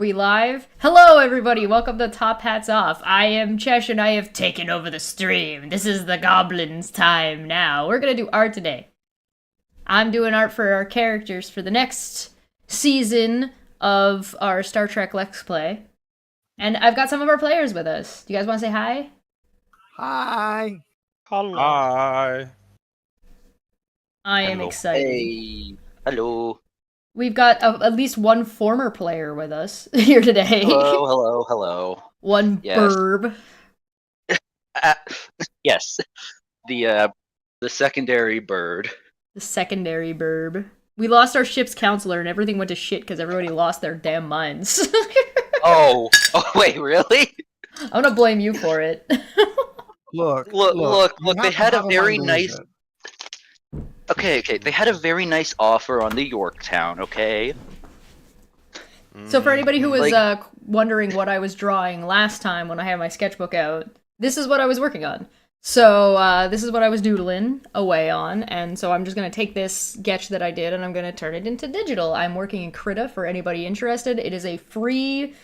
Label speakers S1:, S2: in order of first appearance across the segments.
S1: We live? Hello, everybody. Welcome to Top Hats Off. I am Chesh, and I have taken over the stream. This is the goblins' time now. We're gonna do art today. I'm doing art for our characters for the next season of our Star Trek Let's Play. And I've got some of our players with us. Do you guys want to say hi?
S2: Hi.
S3: Hello.
S2: Hi.
S1: I am
S2: Hello.
S1: excited.
S3: Hey. Hello.
S1: We've got at least one former player with us here today.
S3: Hello.
S1: One
S3: Yes.
S1: burb.
S3: Yes. The secondary bird.
S1: The secondary burb. We lost our ship's counselor and everything went to shit because everybody lost their damn minds.
S3: Oh, wait, really?
S1: I'm gonna blame you for it.
S3: Look. They had a very nice. Okay. They had a very nice offer on the Yorktown. Okay.
S1: So for anybody who was
S3: Like-
S1: wondering what I was drawing last time when I had my sketchbook out, this is what I was working on. So this is what I was doodling away on, and so I'm just gonna take this sketch that I did and I'm gonna turn it into digital. I'm working in Krita for anybody interested. It is a free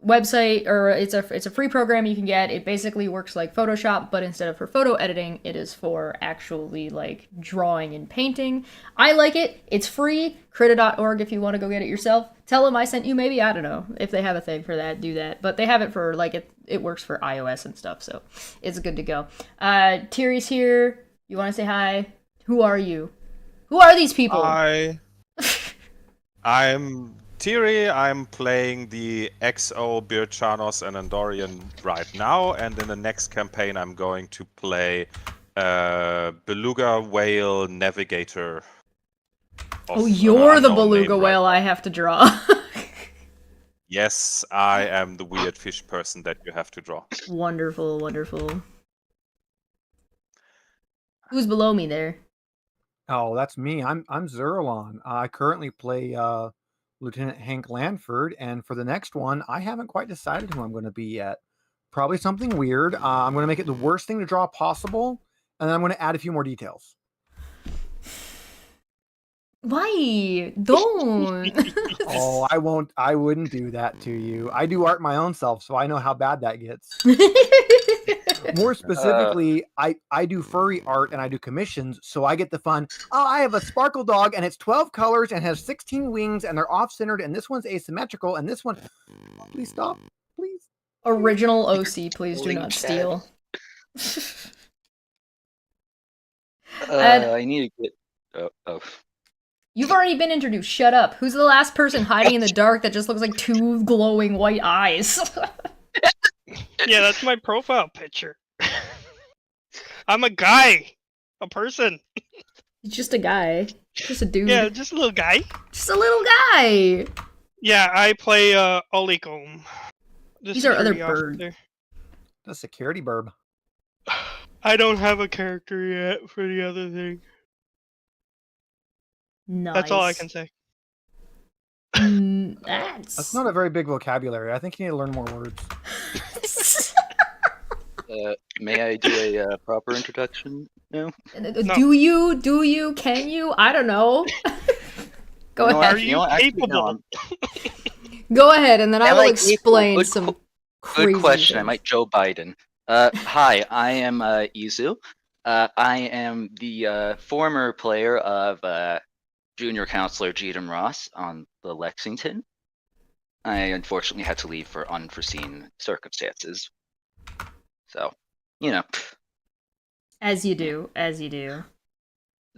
S1: website, or it's a free program you can get. It basically works like Photoshop, but instead of for photo editing, it is for actually like drawing and painting. I like it. It's free. Krita.org if you want to go get it yourself. Tell them I sent you, maybe. I don't know. If they have a thing for that, do that. But they have it for, like, it works for iOS and stuff, so it's good to go. Tiri's here. You want to say hi? Who are you? Who are these people?
S2: Hi. I'm Tiri. I'm playing the XO Birchanos and Andorian right now, and in the next campaign I'm going to play Beluga Whale Navigator.
S1: Oh, you're the beluga whale I have to draw.
S2: Yes, I am the weird fish person that you have to draw.
S1: Wonderful, wonderful. Who's below me there?
S4: Oh, that's me. I'm Zerlon. I currently play Lieutenant Hank Lanford, and for the next one, I haven't quite decided who I'm going to be yet. Probably something weird. I'm going to make it the worst thing to draw possible, and then I'm going to add a few more details.
S1: Why? Don't.
S4: Oh, I won't. I wouldn't do that to you. I do art my own self, so I know how bad that gets. More specifically, I do furry art and I do commissions, so I get the fun. Oh, I have a sparkle dog and it's 12 colors and has 16 wings and they're off-centered and this one's asymmetrical and this one. Please stop, please.
S1: Original OC, please do
S3: Holy
S1: not
S3: chat.
S1: steal.
S3: I need to get. Oh.
S1: You've already been introduced. Shut up. Who's the last person hiding in the dark that just looks like two glowing white eyes?
S5: Yeah, that's my profile picture. I'm a guy. A person.
S1: He's just a guy. Just a dude.
S5: Yeah, just a little guy.
S1: Just a little guy.
S5: Yeah, I play Olicom.
S1: These are other birds.
S4: The security burb.
S5: I don't have a character yet for the other thing.
S1: Nice.
S5: That's all I can say.
S4: That's not a very big vocabulary. I think you need to learn more words.
S3: May I do a proper introduction now?
S5: No.
S1: Do you? Can you? I don't know. Go
S3: No,
S1: ahead.
S5: Are
S3: You
S5: you
S3: know what, actually,
S5: capable?
S3: no,
S1: Go ahead, and then I
S3: Am
S1: will
S3: I capable?
S1: explain
S3: Good
S1: some
S3: Good
S1: crazy
S3: question. I
S1: things.
S3: might Joe Biden. Hi, I am Izu. I am the former player of Junior Counselor Jetem Ross on the Lexington. I unfortunately had to leave for unforeseen circumstances. So, you know,
S1: As you do.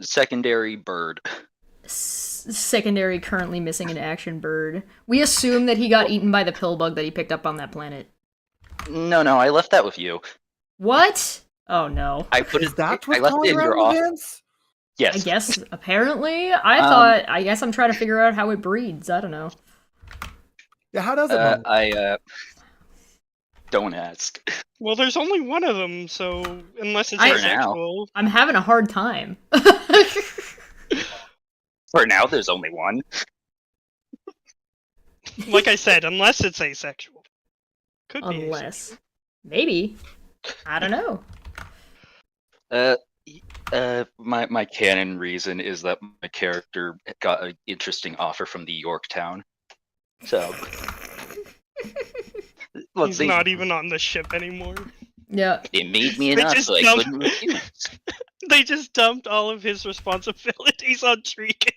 S3: secondary bird.
S1: Secondary, currently missing in action bird. We assume that he got eaten by the pill bug that he picked up on that planet.
S3: No, I left that with you.
S1: What? Oh no.
S3: I put
S4: Is
S3: it.
S4: that
S3: I
S4: what's
S3: left it
S4: going
S3: in your
S4: around
S3: office.
S4: events?
S3: Yes.
S1: I guess, apparently. I guess I'm trying to figure out how it breeds. I don't know.
S4: Yeah, how does it? Mom?
S3: I don't ask.
S5: Well, there's only one of them, so unless it's
S1: For
S3: now.
S5: asexual.
S1: I'm having a hard time.
S3: For now, there's only one.
S5: Like I said, unless it's asexual. Could be asexual.
S1: Unless. Maybe. I don't know.
S3: My canon reason is that my character got an interesting offer from the Yorktown. So Well,
S5: He's
S3: see,
S5: not even on the ship anymore.
S1: Yeah.
S3: it made me
S5: They
S3: enough,
S5: just
S3: so I
S5: dumped-
S3: couldn't refuse.
S5: They just dumped all of his responsibilities on Trigan.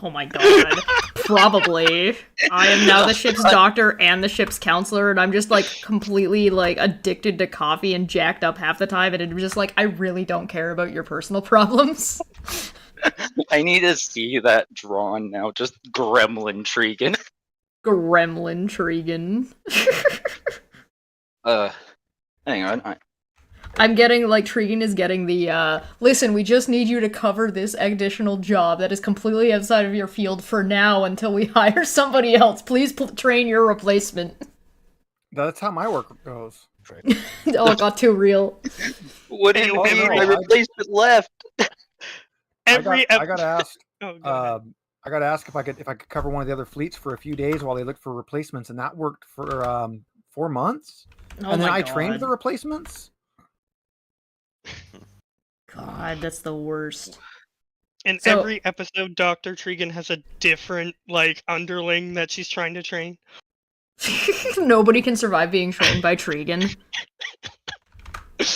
S1: Oh my god. Probably. I am now the ship's doctor and the ship's counselor, and I'm just like completely like addicted to coffee and jacked up half the time, and I'm just like, I really don't care about your personal problems.
S3: I need to see that drawn now. Just gremlin Trigan.
S1: Gremlin Trigan.
S3: Hang on.
S1: I'm getting, like, Trigan is getting the, listen, we just need you to cover this additional job that is completely outside of your field for now until we hire somebody else. Please train your replacement.
S4: That's how my work goes.
S1: Oh, it got too real.
S3: What do you
S5: Oh,
S3: mean?
S5: no,
S3: My replacement left.
S4: I got asked.
S5: Oh, go ahead.
S4: I got asked if I could cover one of the other fleets for a few days while they looked for replacements, and that worked for 4 months.
S1: Oh
S4: And then
S1: my
S4: I
S1: god.
S4: trained the replacements.
S1: God, that's the worst.
S5: In
S1: so-
S5: every episode, Dr. Trigan has a different, like, underling that she's trying to train.
S1: Nobody can survive being trained by Trigan.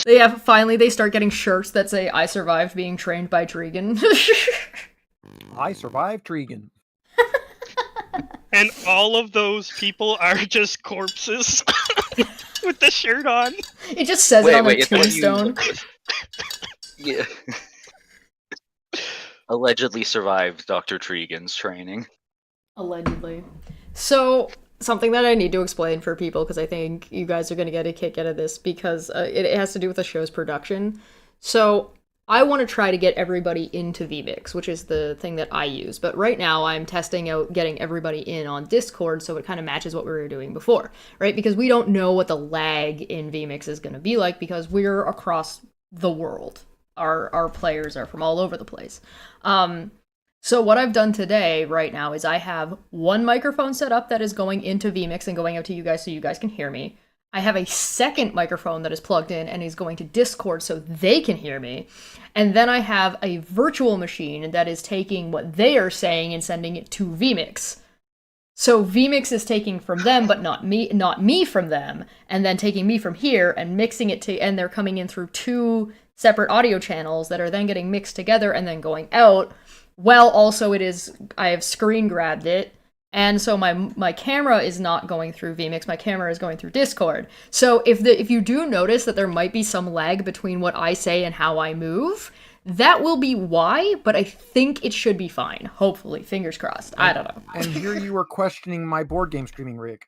S1: Yeah, finally they start getting shirts that say, I survived being trained by Trigan.
S4: I survived Trigan.
S5: And all of those people are just corpses with the shirt on.
S1: It just says it on their
S3: it's what you-
S1: tombstone.
S3: Yeah. Allegedly survived Dr. Trigan's training.
S1: Allegedly. So, something that I need to explain for people, because I think you guys are going to get a kick out of this, because it has to do with the show's production. So, I want to try to get everybody into vMix, which is the thing that I use. But right now, I'm testing out getting everybody in on Discord, so it kind of matches what we were doing before, right? Because we don't know what the lag in vMix is going to be like, because we're across the world. Our players are from all over the place. So what I've done today, right now, is I have one microphone set up that is going into vMix and going out to you guys so you guys can hear me. I have a second microphone that is plugged in and is going to Discord so they can hear me. And then I have a virtual machine that is taking what they are saying and sending it to vMix. So vMix is taking from them, but not me from them, and then taking me from here and mixing it to, and they're coming in through two separate audio channels that are then getting mixed together and then going out. Well, also I have screen grabbed it, and so my camera is not going through vMix, my camera is going through Discord. So if you do notice that there might be some lag between what I say and how I move, that will be why, but I think it should be fine. Hopefully, fingers crossed. I don't know.
S4: And here you were questioning my board game streaming rig.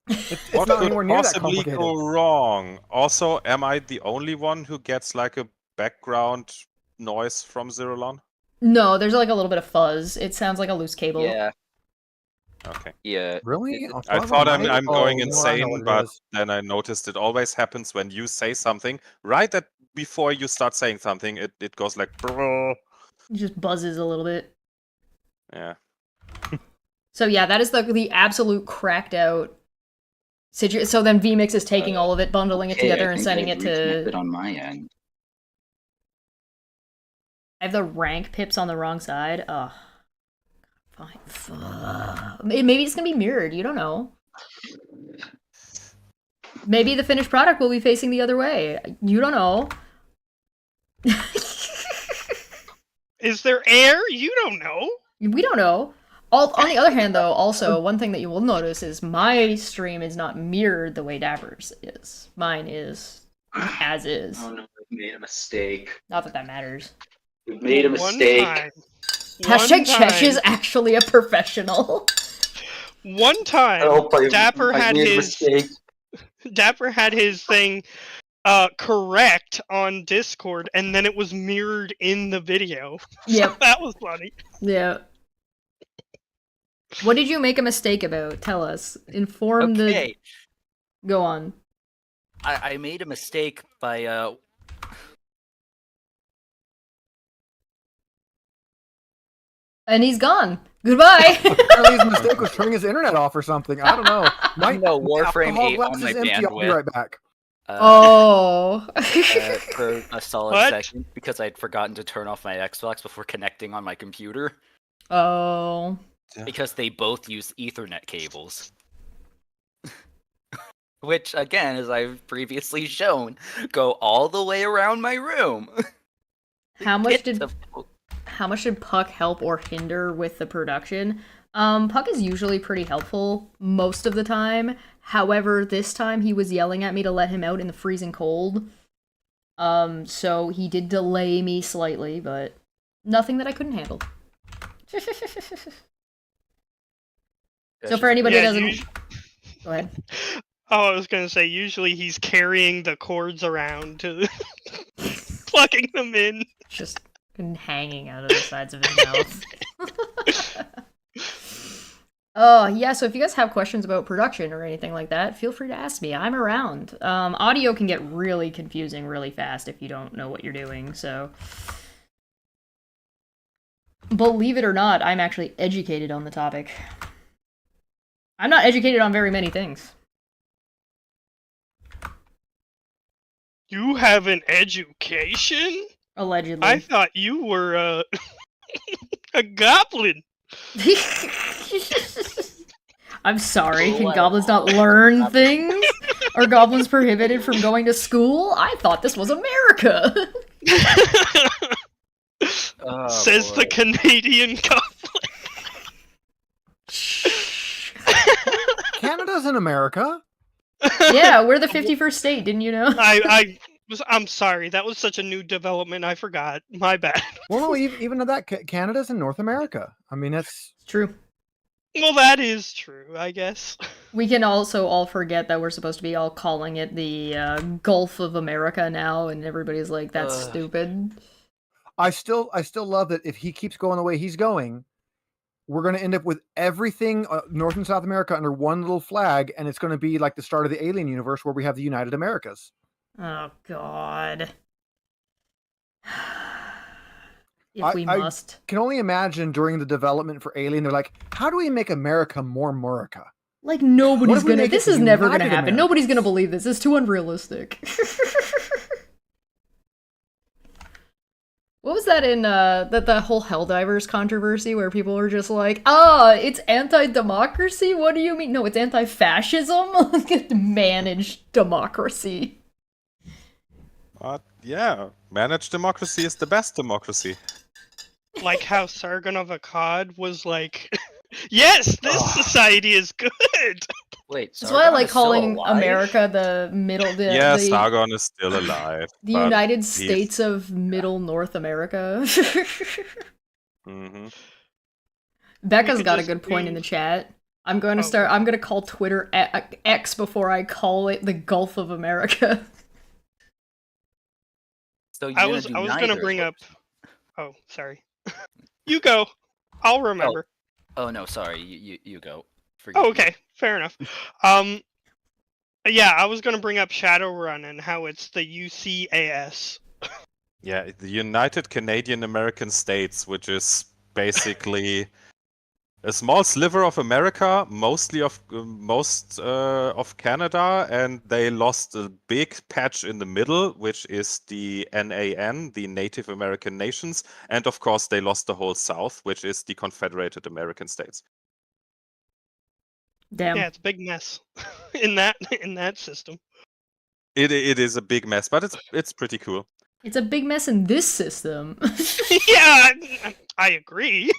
S4: It's
S2: What
S4: not
S2: could
S4: anywhere near that
S2: possibly
S4: complicated.
S2: go wrong? Also, am I the only one who gets like a background noise from Zerolon?
S1: No, there's like a little bit of fuzz. It sounds like a loose cable.
S3: Yeah,
S2: Okay.
S3: yeah.
S4: Really?
S2: I thought I'm going
S4: Oh, no, I know
S2: insane,
S4: what it
S2: but
S4: is.
S2: then I noticed it always happens when you say something. Right at before you start saying something, it goes like brrr.
S1: It just buzzes a little bit.
S2: Yeah.
S1: So yeah, that is the absolute cracked out situation. So then vMix is taking all of it, bundling it
S3: Okay,
S1: together,
S3: I
S1: and
S3: think
S1: sending
S3: I
S1: it
S3: reconnected
S1: to.
S3: on my end.
S1: I have the rank pips on the wrong side. Ugh. Fine. Fuck. Maybe it's gonna be mirrored. You don't know. Maybe the finished product will be facing the other way. You don't know.
S5: Is there air? You don't know.
S1: We don't know. On the other hand, though, also, one thing that you will notice is my stream is not mirrored the way Dapper's is. Mine is as is.
S3: Oh no, I made a mistake.
S1: Not that that matters.
S3: We made a
S5: One
S3: mistake.
S5: time.
S1: Hashtag
S5: One
S1: Chesh is
S5: time-
S1: actually a professional.
S5: One time,
S3: Help,
S5: Dapper
S3: I
S5: had
S3: made a
S5: his
S3: mistake.
S5: Dapper had his thing correct on Discord, and then it was mirrored in the video.
S1: Yep.
S5: That was funny.
S1: Yeah. What did you make a mistake about? Tell us. Inform
S6: Okay,
S1: the. Go on.
S6: I made a mistake by
S1: And he's gone. Goodbye.
S4: Apparently his mistake was turning his internet off or something. I don't know. My
S6: No, Warframe
S4: alcohol
S6: 8
S4: glass
S6: on my
S4: is empty. I'll be
S6: bandwidth.
S4: right back.
S1: Oh.
S6: For a solid
S5: What?
S6: second because I'd forgotten to turn off my Xbox before connecting on my computer
S1: Oh.
S6: because they both use Ethernet cables. which again, as I've previously shown, go all the way around my room.
S1: How much
S6: Get
S1: did
S6: to-
S1: how much did Puck help or hinder with the production? Puck is usually pretty helpful most of the time. However, this time he was yelling at me to let him out in the freezing cold. So he did delay me slightly, but nothing that I couldn't handle. So for anybody
S5: Yeah,
S1: who doesn't... Go ahead.
S5: Oh, I was gonna say, usually he's carrying the cords around to plugging them in.
S1: Just hanging out of the sides of his mouth. Oh, yeah, so if you guys have questions about production or anything like that, feel free to ask me. I'm around. Audio can get really confusing really fast if you don't know what you're doing, so... Believe it or not, I'm actually educated on the topic. I'm not educated on very many things.
S5: You have an education?
S1: Allegedly.
S5: I thought you were a goblin.
S1: I'm sorry, can
S6: Well.
S1: goblins not learn things? Are goblins prohibited from going to school? I thought this was America!
S6: Oh,
S5: Says
S6: boy.
S5: the Canadian goblin.
S4: Canada's in America.
S1: Yeah, we're the 51st state, didn't you know?
S5: I'm sorry. That was such a new development. I forgot. My bad.
S4: Well, no, even to that, Canada's in North America. I mean, that's
S1: It's true.
S5: Well, that is true, I guess.
S1: We can also all forget that we're supposed to be all calling it the Gulf of America now, and everybody's like, that's
S6: Ugh.
S1: stupid.
S4: I still love that if he keeps going the way he's going, we're going to end up with everything North and South America under one little flag, and it's going to be like the start of the Alien universe where we have the United Americas.
S1: Oh, God. If
S4: I-
S1: we
S4: I-
S1: must.
S4: Can only imagine during the development for Alien, they're like, how do we make America more America?
S1: Like,
S4: What
S1: nobody's
S4: if we
S1: gonna...
S4: make it
S1: This
S4: the
S1: is never gonna
S4: United
S1: happen.
S4: Americas?
S1: Nobody's gonna believe this. It's too unrealistic. What was that in the whole Helldivers controversy where people were just like, it's anti-democracy? What do you mean? No, it's anti-fascism? Managed democracy.
S2: Yeah, managed democracy is the best democracy.
S5: Like how Sargon of Akkad was like, yes, this society is good.
S6: Wait,
S1: That's why I
S6: Sargon
S1: like
S6: is still
S1: calling
S6: alive?
S1: America the middle...
S2: Yeah,
S1: the
S2: Sargon is still alive.
S1: the
S2: but
S1: United
S2: he's-
S1: States of Middle North America.
S2: Mhm.
S1: Becca's
S5: could
S1: got a
S5: just
S1: good point in
S5: do-
S1: the chat. I'm going to
S5: Oh.
S1: start... I'm going to call Twitter X before I call it the Gulf of America.
S6: So you're
S5: I
S6: gonna
S5: was
S6: do
S5: gonna
S6: neither, is
S5: bring
S6: what
S5: up. Oh, sorry. You go. I'll remember.
S6: Oh no, sorry. You go. Forgive
S5: Oh,
S6: me.
S5: okay, fair enough. Yeah, I was gonna bring up Shadowrun and how it's the UCAS.
S2: Yeah, the United Canadian American States, which is basically a small sliver of America, mostly of most of Canada, and they lost a big patch in the middle, which is the NAN, the Native American Nations, and of course they lost the whole South, which is the Confederated American States.
S1: Damn.
S5: Yeah, it's a big mess in that system.
S2: It is a big mess, but it's pretty cool.
S1: It's a big mess in this system.
S5: Yeah, I agree.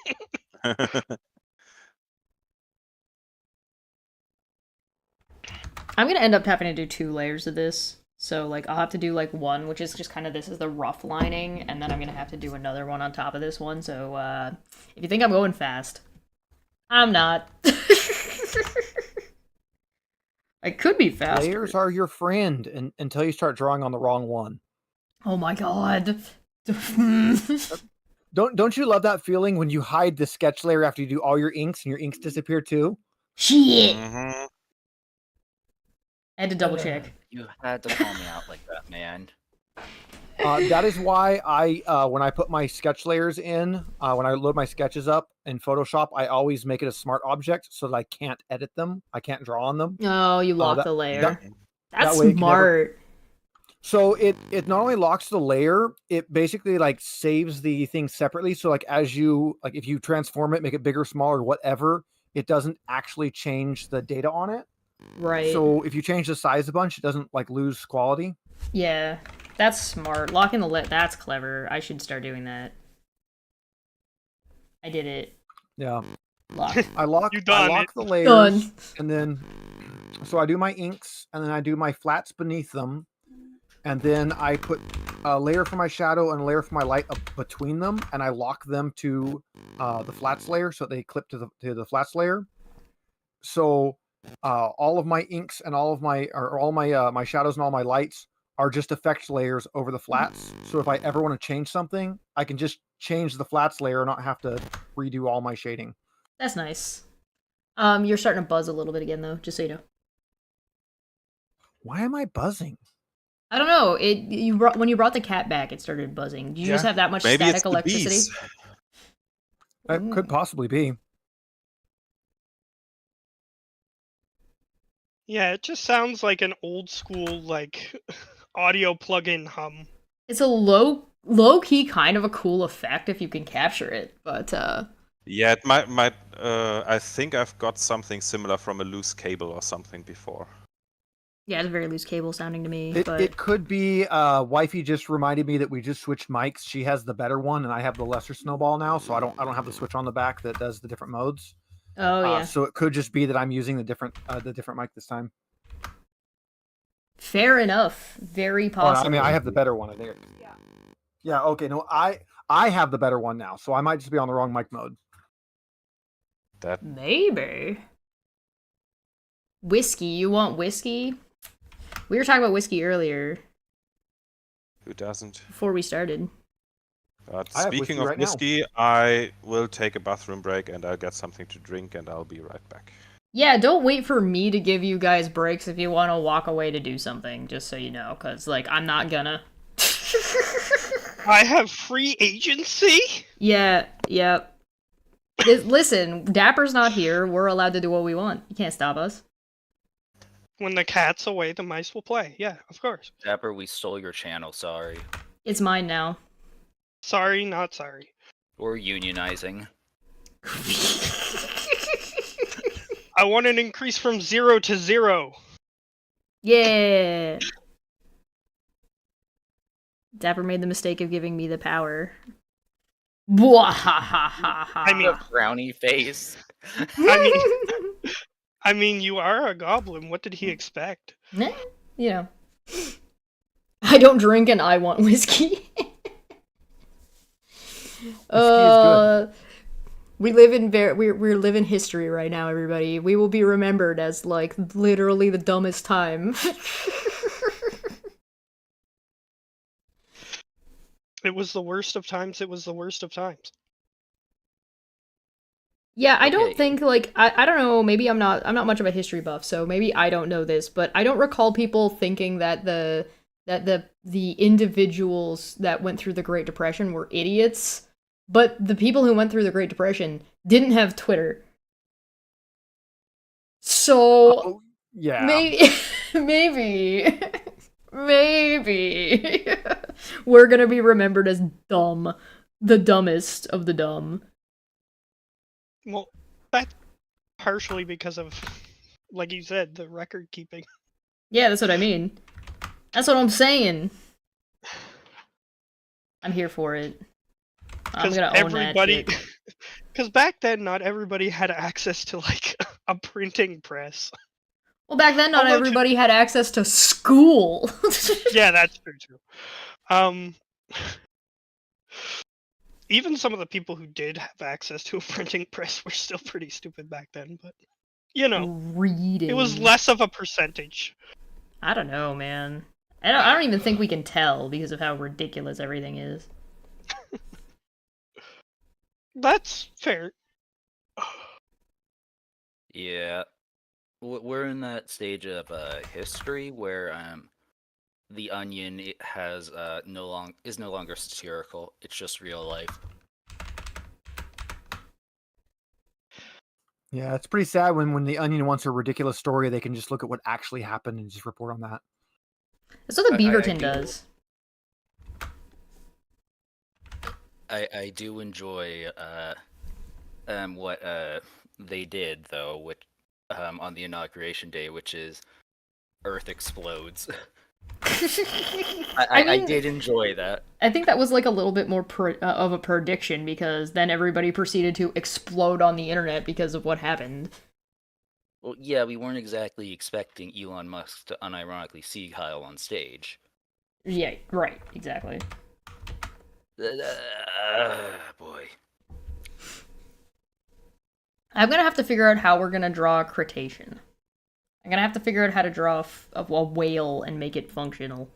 S1: I'm gonna end up having to do 2 layers of this. So, like, I'll have to do, like, one, which is just kind of this is the rough lining, and then I'm gonna have to do another one on top of this one. So, if you think I'm going fast, I'm not. I could be faster.
S4: Layers are your friend until you start drawing on the wrong one.
S1: Oh my god.
S4: Don't you love that feeling when you hide the sketch layer after you do all your inks and your inks disappear too?
S1: Shit.
S2: Mhm.
S1: I had to double check.
S6: You had to call me out like that, man.
S4: That is why I, when I put my sketch layers in, when I load my sketches up in Photoshop, I always make it a smart object so that I can't edit them. I can't draw on them.
S1: Oh, you lock
S4: that-
S1: the layer.
S4: that-
S1: That's
S4: way it can
S1: smart.
S4: So it not only locks the layer, it basically like saves the thing separately. So like as you if you transform it, make it bigger, smaller, whatever, it doesn't actually change the data on it.
S1: Right.
S4: So if you change the size a bunch, it doesn't like lose quality.
S1: Yeah, that's smart. Locking the lid, that's clever. I should start doing that. I did it.
S4: Yeah.
S1: Locked.
S4: I lock
S5: You done
S4: the
S5: it.
S4: layers,
S1: Done.
S4: and then so I do my inks, and then I do my flats beneath them, and then I put a layer for my shadow and a layer for my light up between them, and I lock them to the flats layer so they clip to the flats layer. So all of my inks and all of my my shadows and all my lights are just effects layers over the flats. So if I ever want to change something, I can just change the flats layer and not have to redo all my shading.
S1: That's nice. You're starting to buzz a little bit again, though, just so you know.
S4: Why am I buzzing?
S1: I don't know. When you brought the cat back, it started buzzing. Do you just have that much
S2: Maybe
S1: static
S2: it's the
S1: electricity?
S2: bees.
S4: That could possibly be.
S5: Yeah, it just sounds like an old school like audio plugin hum.
S1: It's a low key kind of a cool effect if you can capture it, but
S2: Yeah, it might. I think I've got something similar from a loose cable or something before.
S1: yeah, it's very loose cable sounding to me.
S4: It,
S1: but
S4: it could be wifey just reminded me that we just switched mics. She has the better one and I have the lesser snowball now, so I don't have the switch on the back that does the different modes.
S1: oh yeah,
S4: So it could just be that I'm using the different mic this time.
S1: fair enough. Very
S4: Well,
S1: possible.
S4: I mean, I have the better one, I think. Yeah, okay, no, I have the better one now, so I might just be on the wrong mic mode.
S2: That
S1: Maybe. Whiskey. You want whiskey? We were talking about whiskey earlier
S2: who doesn't?
S1: before we started.
S2: But
S4: I have
S2: speaking
S4: whiskey
S2: of
S4: right now.
S2: whiskey, I will take a bathroom break and I'll get something to drink and I'll be right back.
S1: Yeah, don't wait for me to give you guys breaks if you want to walk away to do something, just so you know, because, like, I'm not gonna.
S5: I have free agency?
S1: Yeah, yep. Listen, Dapper's not here. We're allowed to do what we want. You can't stop us.
S5: When the cat's away, the mice will play. Yeah, of course.
S6: Dapper, we stole your channel, sorry.
S1: It's mine now.
S5: Sorry, not sorry.
S6: We're unionizing.
S5: I want an increase from 0 to 0.
S1: Yeah. Dapper made the mistake of giving me the power.
S5: I mean-
S6: The brownie face.
S5: I mean, you are a goblin. What did he expect?
S1: You know. I don't drink and I want whiskey.
S4: good.
S1: We live in we're living history right now, everybody. We will be remembered as like literally the dumbest time.
S5: It was the worst of times. It was the worst of times.
S1: Yeah, I don't
S6: Okay.
S1: think like I don't know, maybe I'm not much of a history buff, so maybe I don't know this, but I don't recall people thinking that the individuals that went through the Great Depression were idiots, but the people who went through the Great Depression didn't have Twitter. So
S4: Oh, yeah.
S1: maybe we're gonna be remembered as dumb, the dumbest of the dumb.
S5: Well, that's partially because of, like you said, the record keeping.
S1: Yeah, that's what I mean. That's what I'm saying. I'm here for it. I'm
S5: Because
S1: gonna own
S5: everybody,
S1: that shit.
S5: because back then, not everybody had access to like a printing press.
S1: Well, back then, not
S5: Although
S1: everybody had access to school.
S5: Yeah, that's true too. Even some of the people who did have access to a printing press were still pretty stupid back then, but you know,
S1: Reading.
S5: it was less of a percentage.
S1: I don't know, man. I don't even think we can tell because of how ridiculous everything is.
S5: That's fair.
S6: Yeah. We're in that stage of history where the Onion has is no longer satirical. It's just real life.
S4: Yeah, it's pretty sad when the Onion wants a ridiculous story, they can just look at what actually happened and just report on that.
S1: That's what the
S6: I
S1: Beaverton
S6: do-
S1: does.
S6: I do enjoy what they did though, which on the inauguration day, which is Earth explodes.
S1: I
S6: I
S1: mean,
S6: did enjoy that.
S1: I think that was like a little bit more of a prediction because then everybody proceeded to explode on the internet because of what happened.
S6: Well, yeah, we weren't exactly expecting Elon Musk to unironically see Kyle on stage.
S1: Yeah, right, exactly.
S6: Boy.
S1: I'm gonna have to figure out how we're gonna draw a Cretacean. I'm gonna have to figure out how to draw a whale and make it functional.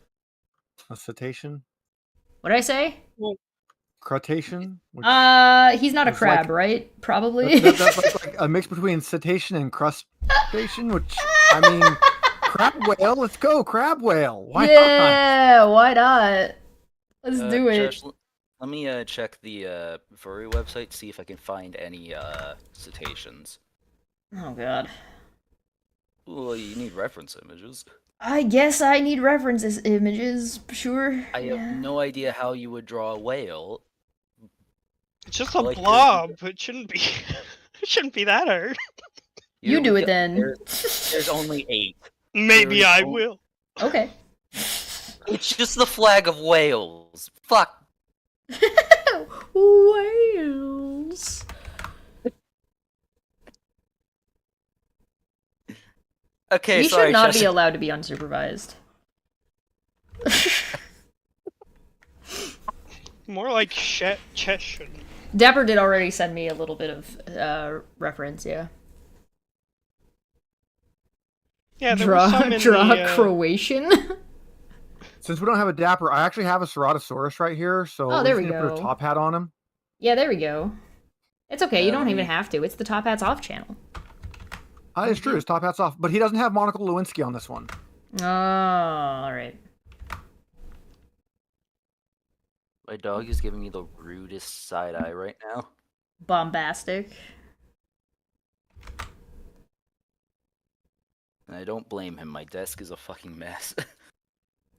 S4: A cetacean,
S1: What did I say?
S4: crustacean.
S1: He's not a
S4: is
S1: crab,
S4: like-
S1: right? Probably.
S4: That's like a mix between cetacean and crustacean, which I mean, crab whale. Let's go, crab whale. Why not?
S1: Yeah, why not? Let's do it.
S6: Chesh, let me check the furry website, see if I can find any cetaceans.
S1: Oh god.
S6: Well, you need reference images.
S1: I guess I need references images, sure.
S6: I have no idea how you would draw a whale.
S5: It's just a
S6: Like,
S5: blob. It shouldn't be. It shouldn't be that hard.
S1: You do it then.
S6: There's only 8.
S5: Maybe I
S6: don't-
S5: will.
S1: Okay.
S6: It's just the flag of Wales. Fuck.
S1: Whales.
S6: Okay,
S1: You
S6: sorry,
S1: should not
S6: Chesh.
S1: be allowed to be unsupervised.
S5: More like Chesh.
S1: Dapper did already send me a little bit of reference, yeah.
S5: Yeah, there was some in
S1: draw
S5: the,
S1: Croatian.
S4: Since we don't have a dapper, I actually have a Ceratosaurus right here, so
S1: Oh, there
S4: we're
S1: we
S4: just gonna put
S1: go.
S4: a top hat on him.
S1: Yeah, there we go. It's okay, you don't
S6: let
S1: even
S6: me-
S1: have to. It's the Top Hats Off channel.
S4: It's true, his top hat's off, but he doesn't have Monica Lewinsky on this one.
S1: Oh, alright.
S6: My dog is giving me the rudest side eye right now.
S1: Bombastic.
S6: And I don't blame him. My desk is a fucking mess.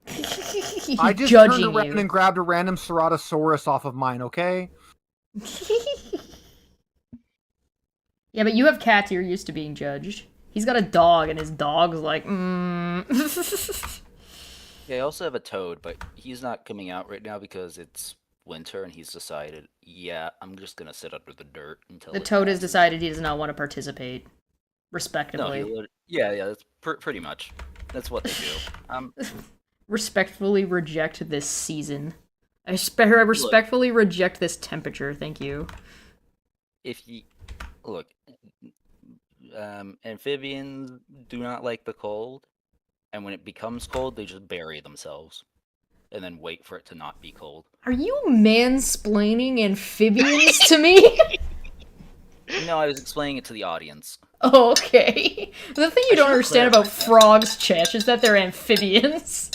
S4: I just
S1: Judging
S4: turned around
S1: you.
S4: and grabbed a random Ceratosaurus off of mine, okay?
S1: Yeah, but you have cats, you're used to being judged. He's got a dog, and his dog's like,
S6: Yeah, I also have a toad, but he's not coming out right now because it's winter and he's decided, yeah, I'm just gonna sit under the dirt until
S1: The
S6: it
S1: toad has
S6: passes.
S1: decided he does not want to participate.
S6: No,
S1: Respectively.
S6: yeah, that's pretty much. That's what they do.
S1: Respectfully reject this season. I respectfully reject this temperature, thank you.
S6: If you look, amphibians do not like the cold, and when it becomes cold, they just bury themselves, and then wait for it to not be cold.
S1: Are you mansplaining amphibians to me?
S6: No, I was explaining it to the audience.
S1: Oh, okay. The thing you don't
S6: should've
S1: understand about frogs, Chesh, is that they're amphibians.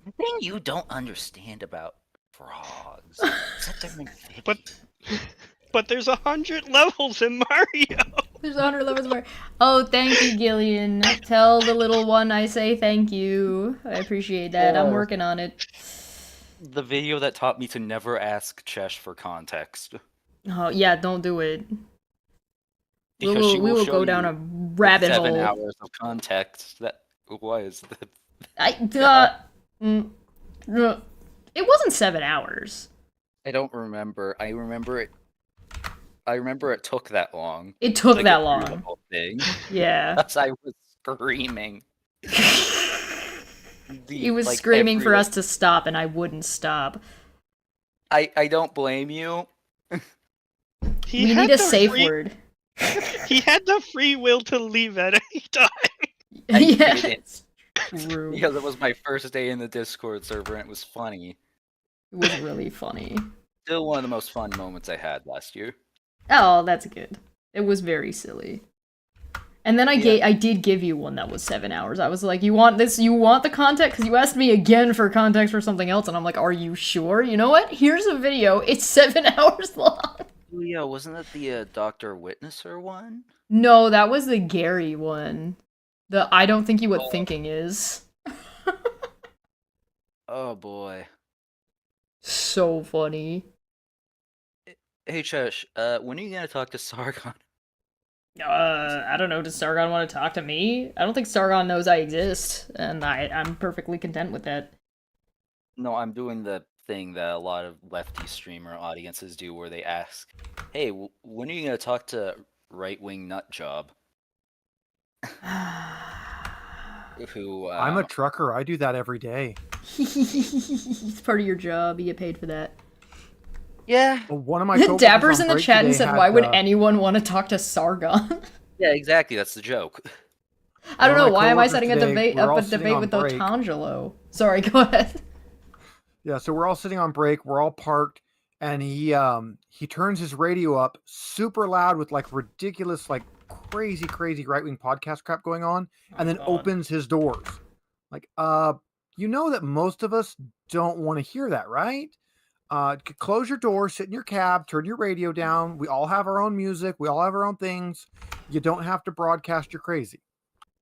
S6: The thing you don't understand about frogs is that they're amphibians.
S5: But there's 100 levels in Mario.
S1: There's 100 levels more. Oh, thank you, Gillian. Tell the little one I say thank you. I appreciate that. I'm working on it.
S6: The video that taught me to never ask Chesh for context.
S1: Oh, yeah, don't do it. We
S6: Because she
S1: will
S6: will
S1: go
S6: show
S1: down
S6: you
S1: a rabbit
S6: 7
S1: hole.
S6: hours of context that was the
S1: It wasn't 7 hours.
S6: I don't remember. I remember it took that long.
S1: It took
S6: to
S1: that
S6: get through
S1: long.
S6: The whole thing.
S1: Yeah.
S6: As I was screaming.
S1: He was screaming for us to stop, and I wouldn't stop.
S6: I don't blame you.
S1: We need a safe word.
S5: He had the free will to leave at any time.
S6: I
S1: Yeah,
S6: didn't.
S1: it's true.
S6: Because it was my first day in the Discord server and it was funny.
S1: It was really funny.
S6: Still one of the most fun moments I had last year.
S1: Oh, that's good. It was very silly. And then I did give you one that was 7 hours. I was like, you want this? You want the context? Because you asked me again for context for something else, and I'm like, are you sure? You know what? Here's a video. It's 7 hours long.
S6: Oh yeah, wasn't that the Dr. Witnesser one?
S1: No, that was the Gary one. The I don't think you what thinking is.
S6: Oh boy.
S1: So funny.
S6: Hey Chesh, when are you gonna talk to Sargon?
S1: I don't know. Does Sargon want to talk to me? I don't think Sargon knows I exist, and I'm perfectly content with that.
S6: No, I'm doing the thing that a lot of lefty streamer audiences do, where they ask, "Hey, when are you gonna talk to right-wing nut job?" Who
S4: I'm a trucker. I do that every day.
S1: It's part of your job. You get paid for that.
S6: Yeah,
S4: Well, one of my coworkers
S1: Dapper's
S4: on
S1: in the
S4: break
S1: chat and
S4: today
S1: said,
S4: had,
S1: "Why would anyone want to talk to Sargon?"
S6: yeah, exactly. That's the joke.
S1: I don't
S4: One of
S1: know.
S4: my
S1: Why am I
S4: coworkers
S1: setting a
S4: today,
S1: debate
S4: we're
S1: up
S4: all
S1: a
S4: sitting
S1: debate
S4: on
S1: with
S4: break.
S1: Otangelo? Sorry, go ahead.
S4: Yeah, so we're all sitting on break. We're all parked, and he turns his radio up super loud with like ridiculous, like crazy right wing podcast crap going on, and then
S1: God.
S4: opens his doors. Like, you know that most of us don't want to hear that, right? Close your door, sit in your cab, turn your radio down. We all have our own music. We all have our own things. You don't have to broadcast your crazy.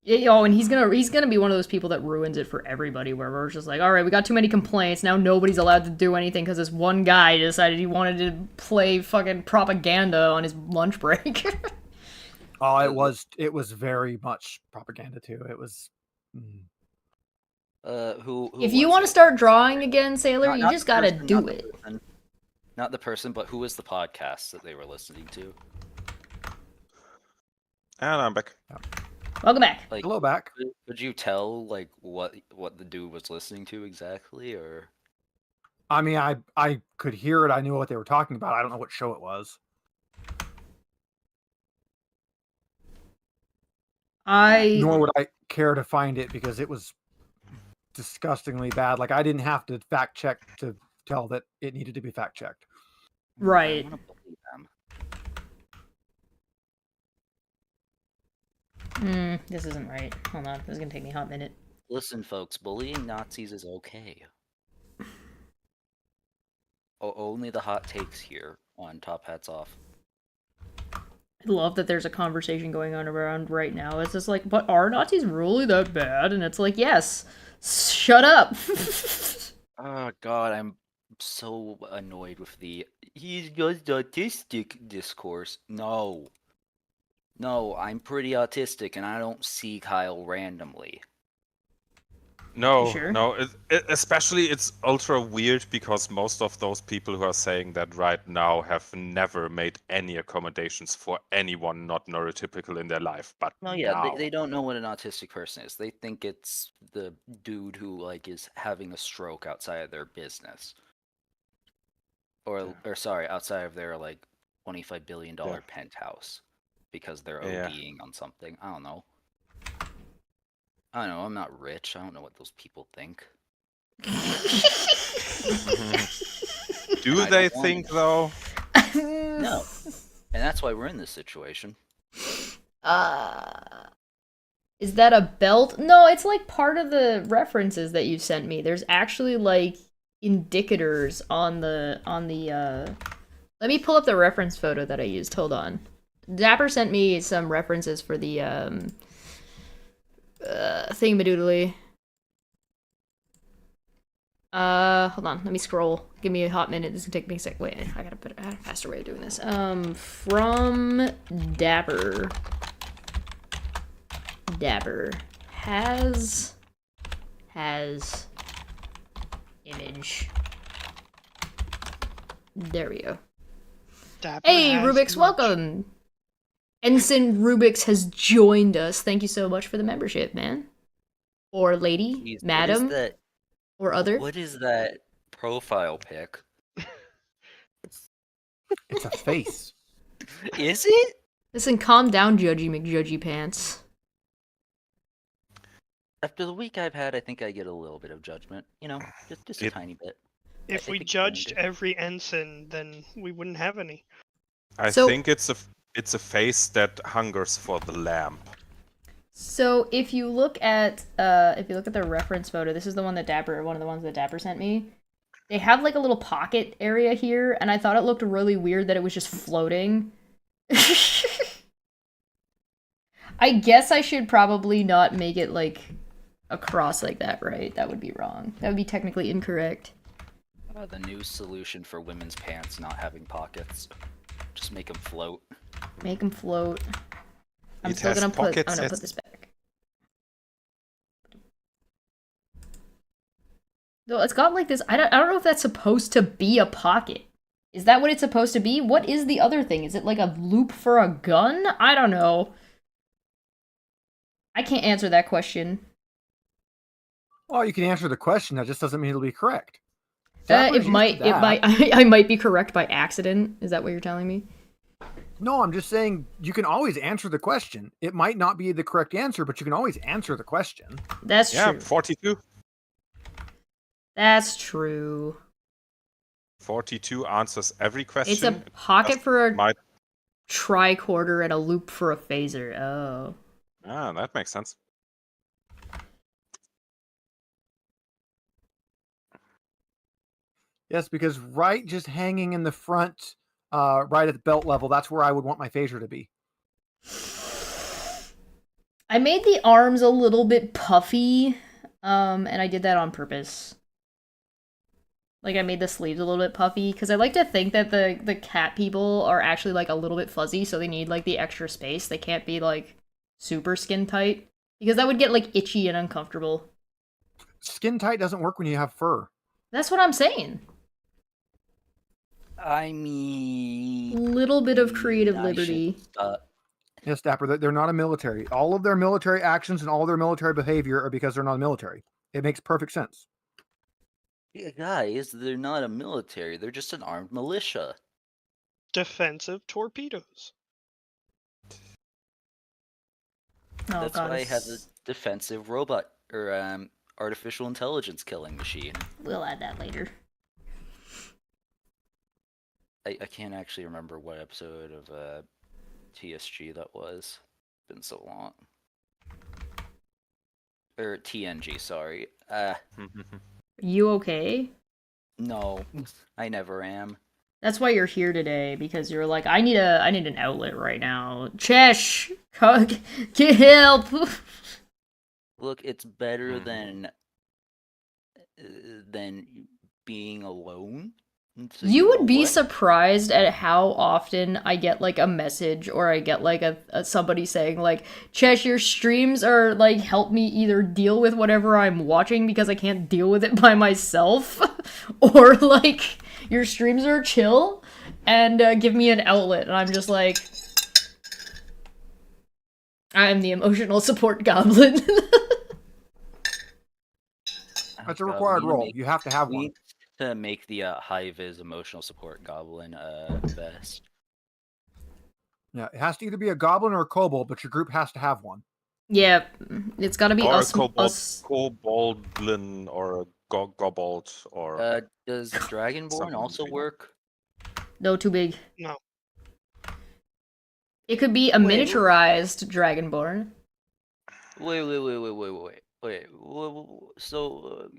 S1: Yeah, oh, and he's gonna be one of those people that ruins it for everybody. Where we're just like, all right, we got too many complaints. Now nobody's allowed to do anything because this one guy decided he wanted to play fucking propaganda on his lunch break.
S4: Oh, it was very much propaganda too. It was.
S6: Who
S1: If you
S6: was
S1: want to
S6: it?
S1: start drawing again, Sailor, you
S6: Not
S1: just
S6: the
S1: gotta
S6: person,
S1: do
S6: not the
S1: it.
S6: person. Not the person, but who was the podcast that they were listening to?
S2: And I'm back.
S1: Welcome back.
S6: Like,
S4: Hello back.
S6: could you tell like what the dude was listening to exactly, or?
S4: I mean, I could hear it. I knew what they were talking about. I don't know what show it was. Nor would I care to find it because it was disgustingly bad. Like I didn't have to fact check to tell that it needed to be fact checked.
S1: Right.
S6: I wanna believe them.
S1: This isn't right. Hold on, this is gonna take me a hot minute.
S6: Listen, folks, bullying Nazis is okay. Only the hot takes here on Top Hats Off.
S1: I love that there's a conversation going on around right now. It's just like, but are Nazis really that bad? And it's like, yes. Shut up.
S6: Oh god, I'm so annoyed with the he's just autistic discourse. No. No, I'm pretty autistic and I don't see Kyle randomly.
S2: No,
S1: sure?
S2: no. Especially it's ultra weird because most of those people who are saying that right now have never made any accommodations for anyone not neurotypical in their life. But
S6: No, yeah,
S2: now.
S6: they don't know what an autistic person is. They think it's the dude who like is having a stroke outside of their business. Or sorry, outside of their like $25 billion penthouse because they're ODing on something. I don't know. I'm not rich. I don't know what those people think.
S2: Do they think though?
S6: No. And that's why we're in this situation.
S1: Is that a belt? No, it's like part of the references that you sent me. There's actually like indicators on the let me pull up the reference photo that I used. Hold on. Dapper sent me some references for the thingamadoodly. Hold on, let me scroll. Give me a hot minute. This can take me a sec. Wait, I got a faster way of doing this. From Dapper. Dapper has image. There we go.
S5: Dapper
S1: Hey,
S5: has
S1: Rubik's,
S5: image.
S1: welcome. Ensign Rubik's has joined us. Thank you so much for the membership, man. Or lady,
S6: Jeez,
S1: madam, or other.
S6: What is that profile pic?
S4: It's a face.
S6: Is it?
S1: Listen, calm down, Judgy McJudgy Pants.
S6: After the week I've had, I think I get a little bit of judgment. You know, just a tiny bit.
S5: If
S6: I
S5: we
S6: think
S5: judged
S6: Brandon-
S5: every ensign, then we wouldn't have any.
S2: I
S1: So-
S2: think it's a face that hungers for the lamp.
S1: So if you look at the reference photo, this is the one that one of the ones that Dapper sent me. They have like a little pocket area here, and I thought it looked really weird that it was just floating. I guess I should probably not make it like across like that, right? That would be wrong. That would be technically incorrect.
S6: The new solution for women's pants not having pockets. Just make them float.
S1: Make them float. I'm
S2: It
S1: still
S2: has
S1: gonna put. I'm
S2: pockets.
S1: gonna put this back. No, it's got like this. I don't know if that's supposed to be a pocket. Is that what it's supposed to be? What is the other thing? Is it like a loop for a gun? I don't know. I can't answer that question.
S4: Well, you can answer the question. That just doesn't mean it'll be correct.
S1: It
S4: Zappers used
S1: might.
S4: to
S1: It
S4: that.
S1: might. I might be correct by accident. Is that what you're telling me?
S4: No, I'm just saying you can always answer the question. It might not be the correct answer, but you can always answer the question.
S1: That's
S2: Yeah,
S1: true.
S2: 42.
S1: That's true.
S2: 42 answers every question.
S1: It's a pocket
S2: Just
S1: for a
S2: might-
S1: tricorder and a loop for a phaser. Oh.
S2: Ah, that makes sense.
S4: Yes, because right just hanging in the front, right at the belt level, that's where I would want my phaser to be.
S1: I made the arms a little bit puffy, and I did that on purpose. Like, I made the sleeves a little bit puffy, because I like to think that the cat people are actually, like, a little bit fuzzy, so they need, like, the extra space. They can't be, like, super skin tight, because that would get, like, itchy and uncomfortable.
S4: Skin tight doesn't work when you have fur.
S1: That's what I'm saying.
S6: I mean,
S1: Little bit of creative
S6: I
S1: liberty.
S6: should stop.
S4: Yes, Dapper, they're not a military. All of their military actions and all their military behavior are because they're not military. It makes perfect sense.
S6: Yeah, guys, they're not a military. They're just an armed militia.
S5: Defensive torpedoes.
S1: Oh,
S6: That's
S1: God,
S6: why I have a
S1: it's-
S6: defensive robot or artificial intelligence killing machine.
S1: We'll add that later.
S6: I can't actually remember what episode of TSG that was. It's been so long. Or TNG, sorry.
S1: You okay?
S6: No, I never am.
S1: That's why you're here today, because you're like, I need an outlet right now. Chesh, get help.
S6: Look, it's better
S2: Mhm.
S6: than being alone. So
S1: You would
S6: know
S1: be
S6: what?
S1: surprised at how often I get like a message or I get like a somebody saying like, Chesh, your streams are like help me either deal with whatever I'm watching because I can't deal with it by myself, or like your streams are chill and give me an outlet. And I'm just like, I'm the emotional support goblin.
S4: That's a
S6: God, we
S4: required
S6: need to
S4: role.
S6: make-
S4: You have to have
S6: we
S4: one.
S6: need to make the high-vis emotional support goblin vest.
S4: Yeah, it has to either be a goblin or a kobold, but your group has to have one.
S1: Yeah, it's gotta be
S2: Or
S1: us.
S2: a
S1: us.
S2: koboldlin or a gobold or
S6: Does Dragonborn
S2: Something
S6: also
S2: between.
S6: work?
S1: No, too big.
S5: No.
S1: It could be a
S6: Wait.
S1: miniaturized dragonborn.
S6: Wait. So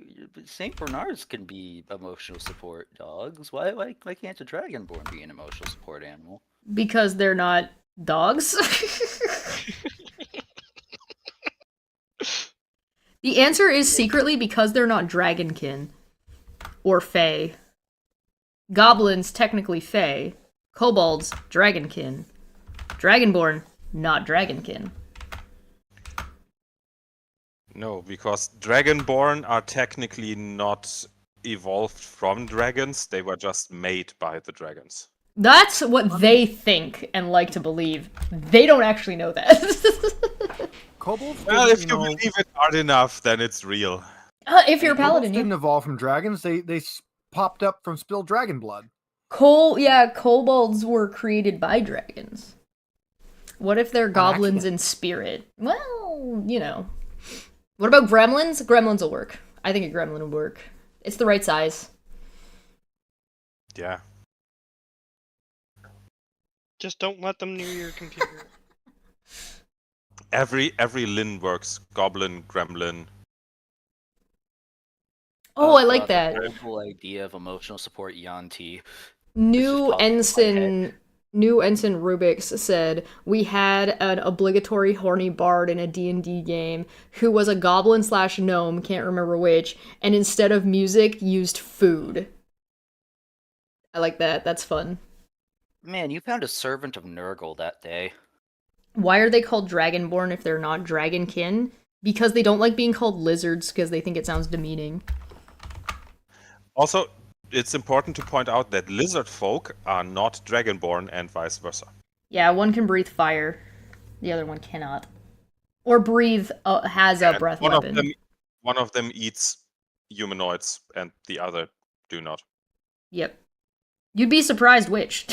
S6: Saint Bernards can be emotional support dogs. Why can't a Dragonborn be an emotional support animal?
S1: Because they're not dogs. The answer is secretly because they're not dragonkin. Or fae. Goblins, technically fae. Kobolds, dragonkin. Dragonborn, not dragonkin.
S2: no, because Dragonborn are technically not evolved from dragons. They were just made by the dragons.
S1: That's what they think and like to believe. They don't actually know that.
S4: Kobolds,
S2: Well,
S4: didn't,
S2: if you believe it hard enough, then it's real.
S1: If you're a
S4: kobolds
S1: paladin,
S4: didn't
S1: you...
S4: evolve from dragons. They popped up from spilled dragon blood.
S1: Kobolds were created by dragons. What if they're goblins
S4: accident.
S1: in spirit? Well, you know. What about gremlins? Gremlins will work. I think a gremlin would work. It's the right size.
S2: Yeah.
S5: Just don't let them near your computer.
S2: Every Lin works. Goblin, Gremlin.
S1: Oh, I like that.
S6: The whole idea of emotional support Yanti.
S1: New
S6: popped in my
S1: Ensign Rubix said, we had an obligatory horny bard in a D&D game who was a goblin / gnome, can't remember which, and instead of music, used food. I like that. That's fun.
S6: Man, you found a servant of Nurgle that day.
S1: Why are they called Dragonborn if they're not Dragonkin? Because they don't like being called lizards because they think it sounds demeaning.
S2: Also, it's important to point out that lizard folk are not dragonborn and vice versa.
S1: Yeah, one can breathe fire, the other one cannot. Or breathe, has a
S2: And
S1: breath weapon.
S2: One of them eats humanoids and the other do not.
S1: Yep. You'd be surprised which.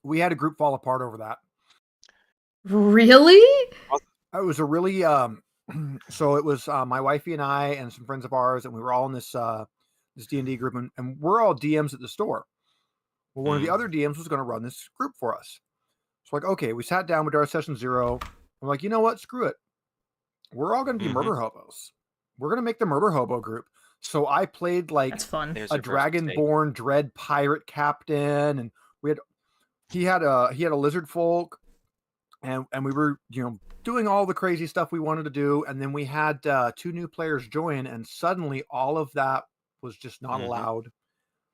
S4: We had a group fall apart over that.
S1: Really?
S4: It was a really so it was my wifey and I and some friends of ours, and we were all in this this D&D group, and we're all DMs at the store. Well, one of the other DMs was going to run this group for us. So like, okay, we sat down with our session 0. I'm like, you know what? Screw it. We're all going to be murder hobos. We're going to make the murder hobo group. So I played like
S1: That's fun.
S4: a dragonborn dread pirate captain, and he had a lizard folk, and we were doing all the crazy stuff we wanted to do, and then we had 2 new players join, and suddenly all of that was just not allowed.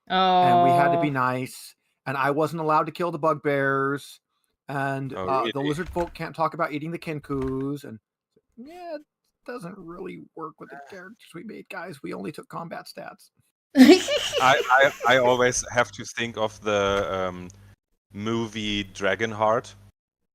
S1: Oh.
S4: And we had to be nice, and I wasn't allowed to kill the bugbears, and
S2: really?
S4: the lizard folk can't talk about eating the kenkus, and yeah, it doesn't really work with the characters we made, guys. We only took combat stats.
S2: I always have to think of the movie Dragonheart,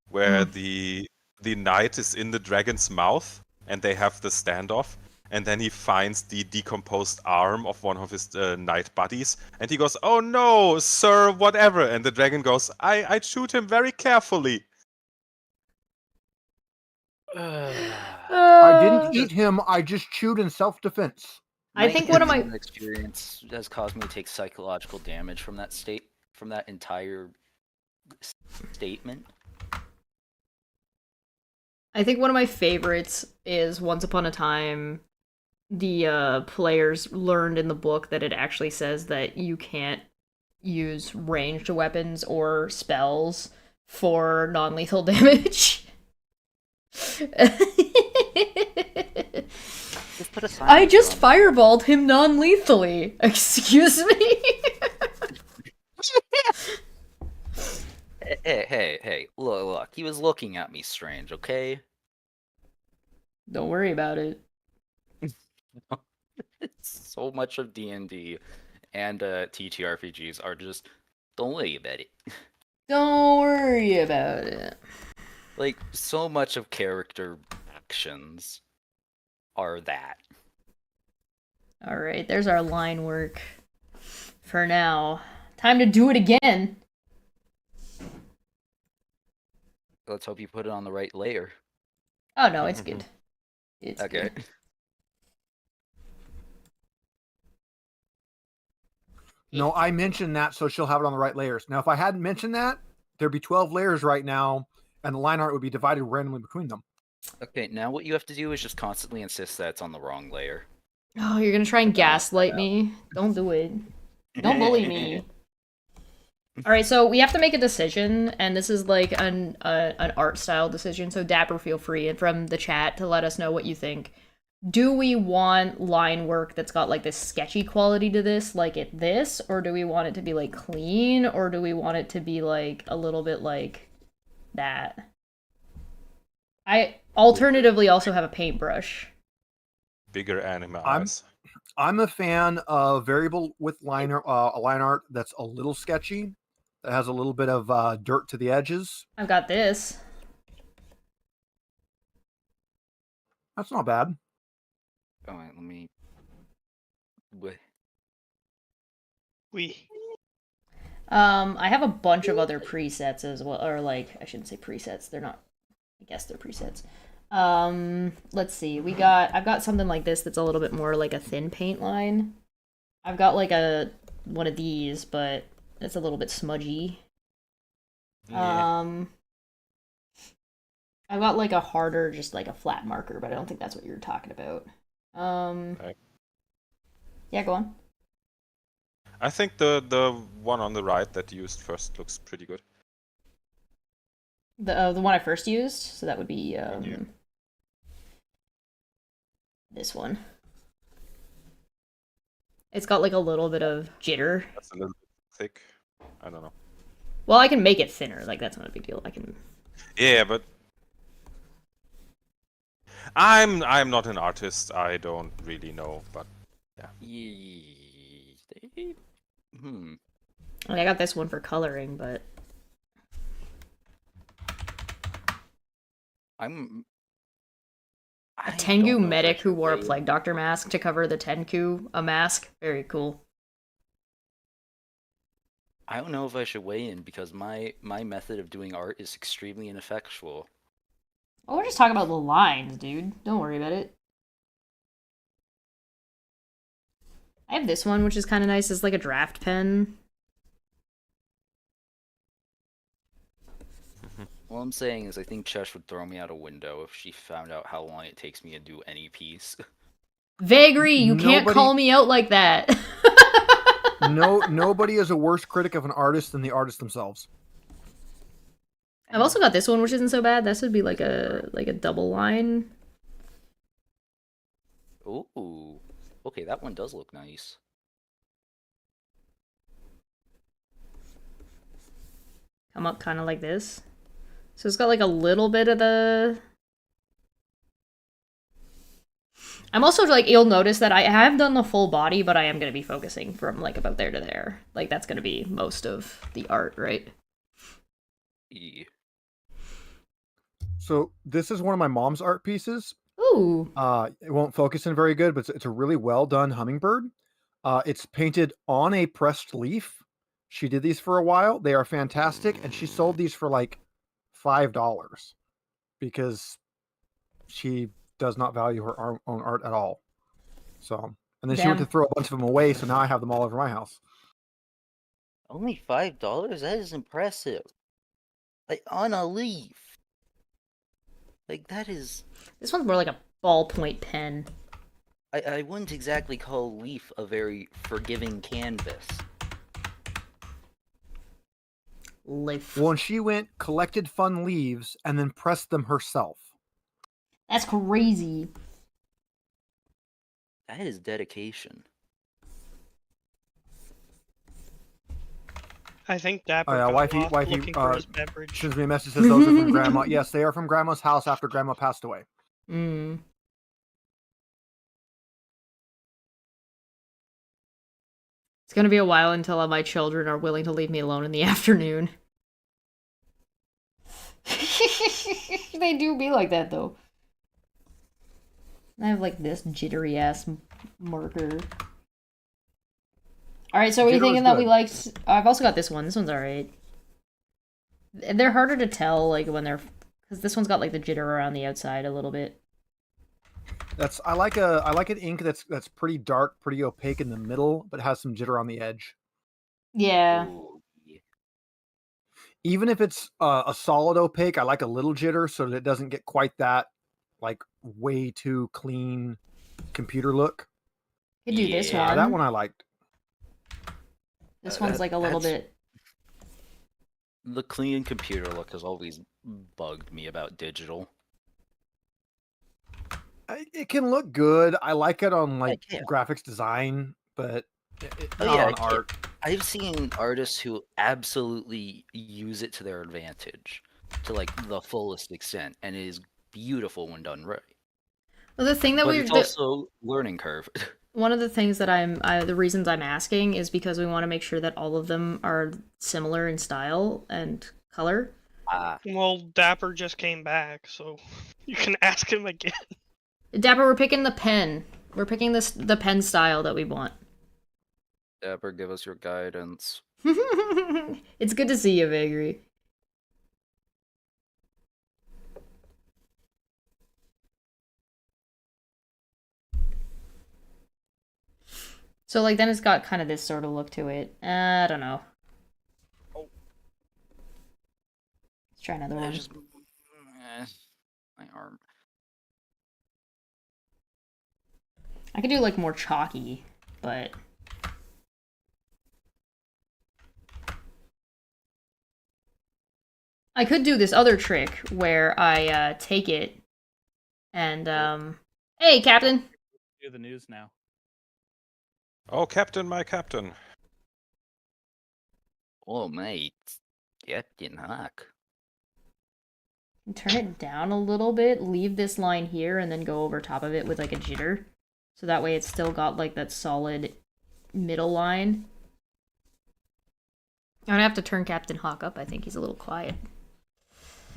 S2: where the knight is in the dragon's mouth and they have the standoff, and then he finds the decomposed arm of one of his knight buddies, and he goes, "Oh no, sir, whatever," and the dragon goes, I shoot him very carefully.
S4: I didn't eat him. I just chewed in self-defense.
S1: I think one of my
S6: experience has caused me to take psychological damage from that entire statement.
S1: I think one of my favorites is Once Upon a Time. The players learned in the book that it actually says that you can't use ranged weapons or spells for non-lethal damage. I just fireballed him non-lethally. Excuse me?
S6: Hey, look, he was looking at me strange, okay?
S1: Don't worry about it.
S6: So much of D&D and TTRPGs are just, don't worry about it.
S1: Don't worry about it.
S6: Like, so much of character actions are that.
S1: Alright, there's our line work. For now. Time to do it again!
S6: Let's hope you put it on the right layer.
S1: Oh no, it's good. It's
S6: Okay.
S1: good.
S4: No, I mentioned that so she'll have it on the right layers. Now, if I hadn't mentioned that, there'd be 12 layers right now, and the line art would be divided randomly between them.
S6: Okay, now what you have to do is just constantly insist that it's on the wrong layer.
S1: Oh, you're gonna try and gaslight me? Don't do it. Don't bully me. Alright, so we have to make a decision, and this is like an art style decision, so Dapper, feel free, and from the chat to let us know what you think. Do we want line work that's got like this sketchy quality to this, like this, or do we want it to be like clean, or do we want it to be like a little bit like that? I alternatively also have a paintbrush.
S2: Bigger anime eyes.
S4: I'm a fan of variable with line art that's a little sketchy, that has a little bit of dirt to the edges.
S1: I've got this.
S4: That's not bad.
S6: All right, let me.
S1: I have a bunch of other presets as well, or like, I shouldn't say presets, they're not, I guess they're presets. Let's see, I've got something like this that's a little bit more like a thin paint line. I've got like one of these, but it's a little bit smudgy.
S2: Yeah.
S1: I've got like a harder, just like a flat marker, but I don't think that's what you're talking about.
S2: Right.
S1: Yeah, go on.
S2: I think the one on the right that you used first looks pretty good.
S1: The one I first used, so that would be this one. It's got like a little bit of jitter.
S2: That's a little thick. I don't know.
S1: Well, I can make it thinner. Like, that's not a big deal. I can.
S2: Yeah, but I'm not an artist. I don't really know, but
S6: Hmm.
S1: I mean, I got this one for coloring, but
S6: I'm.
S1: a
S6: I
S1: Tengu
S6: don't know if I
S1: medic who
S6: should
S1: wore a
S6: weigh
S1: plague
S6: in.
S1: doctor mask to cover the Tenku, a mask. Very cool.
S6: I don't know if I should weigh in because my method of doing art is extremely ineffectual.
S1: Oh, we're just talking about the lines, dude. Don't worry about it. I have this one, which is kind of nice. It's like a draft pen.
S6: All I'm saying is I think Chesh would throw me out a window if she found out how long it takes me to do any piece.
S1: Vagary, you can't
S4: Nobody-
S1: call me out like that.
S4: Nobody is a worse critic of an artist than the artist themselves.
S1: I've also got this one, which isn't so bad. This would be like a double line.
S6: Ooh. Okay, that one does look nice.
S1: Come up kind of like this. So it's got like a little bit of the... I'm also like, you'll notice that I have done the full body, but I am going to be focusing from like about there to there. Like that's going to be most of the art, right?
S6: Yeah.
S4: So this is one of my mom's art pieces.
S1: Ooh.
S4: It won't focus in very good, but it's a really well done hummingbird. It's painted on a pressed leaf. She did these for a while. They are fantastic, and she sold these for like $5 because she does not value her own art at all. So, and then she went to
S1: Damn.
S4: throw a bunch of them away, so now I have them all over my house.
S6: Only $5? That is impressive. Like on a leaf. Like that is.
S1: This one's more like a ballpoint pen.
S6: I wouldn't exactly call leaf a very forgiving canvas.
S1: Leaf.
S4: Well, and she went, collected fun leaves, and then pressed them herself.
S1: That's crazy.
S6: That is dedication.
S5: I think Dapper
S4: Oh, yeah,
S5: got
S4: wifey-
S5: lost
S4: wifey,
S5: looking for his beverage.
S4: Sends me a message, says those are from grandma. Yes, they are from grandma's house after grandma passed away.
S1: Mm. It's gonna be a while until my children are willing to leave me alone in the afternoon. They do be like that, though. I have, like, this jittery-ass marker. Alright, so what are you
S4: Jitter is
S1: thinking that we
S4: good.
S1: liked? I've also got this one. This one's alright. They're harder to tell, like, when they're... Because this one's got, like, the jitter around the outside a little bit.
S4: I like an ink that's pretty dark, pretty opaque in the middle, but has some jitter on the edge.
S1: Yeah.
S6: Ooh, yeah.
S4: Even if it's a solid opaque, I like a little jitter so that it doesn't get quite that like way too clean computer look.
S1: Could do this
S6: Yeah,
S1: one.
S4: That one I liked.
S1: This one's, like, a little
S6: that's-
S1: bit...
S6: The clean computer look has always bugged me about digital.
S4: It can look good. I like it on like
S6: yeah.
S4: graphics design, but
S6: Oh,
S4: not
S6: yeah,
S4: on
S6: it-
S4: art.
S6: I've seen artists who absolutely use it to their advantage, to like the fullest extent, and it is beautiful when done right.
S1: Well, the thing that
S6: But
S1: we...
S6: it's also learning curve.
S1: One of the things that the reasons I'm asking is because we want to make sure that all of them are similar in style and color.
S5: Well, Dapper just came back, so you can ask him again.
S1: Dapper, we're picking the pen. We're picking the pen style that we want.
S6: Dapper, give us your guidance.
S1: It's good to see you, Vagary. So, like, then it's got kind of this sort of look to it. I don't know.
S5: Oh.
S1: Let's try another one.
S6: My arm.
S1: I could do, like, more chalky, but... I could do this other trick where I take it and hey, Captain.
S7: Do the news now.
S2: Oh, Captain, my Captain.
S6: Oh, mate. Getting hack.
S1: Turn it down a little bit, leave this line here, and then go over top of it with like a jitter. So that way it's still got like that solid middle line. I'm gonna have to turn Captain Hawk up. I think he's a little quiet.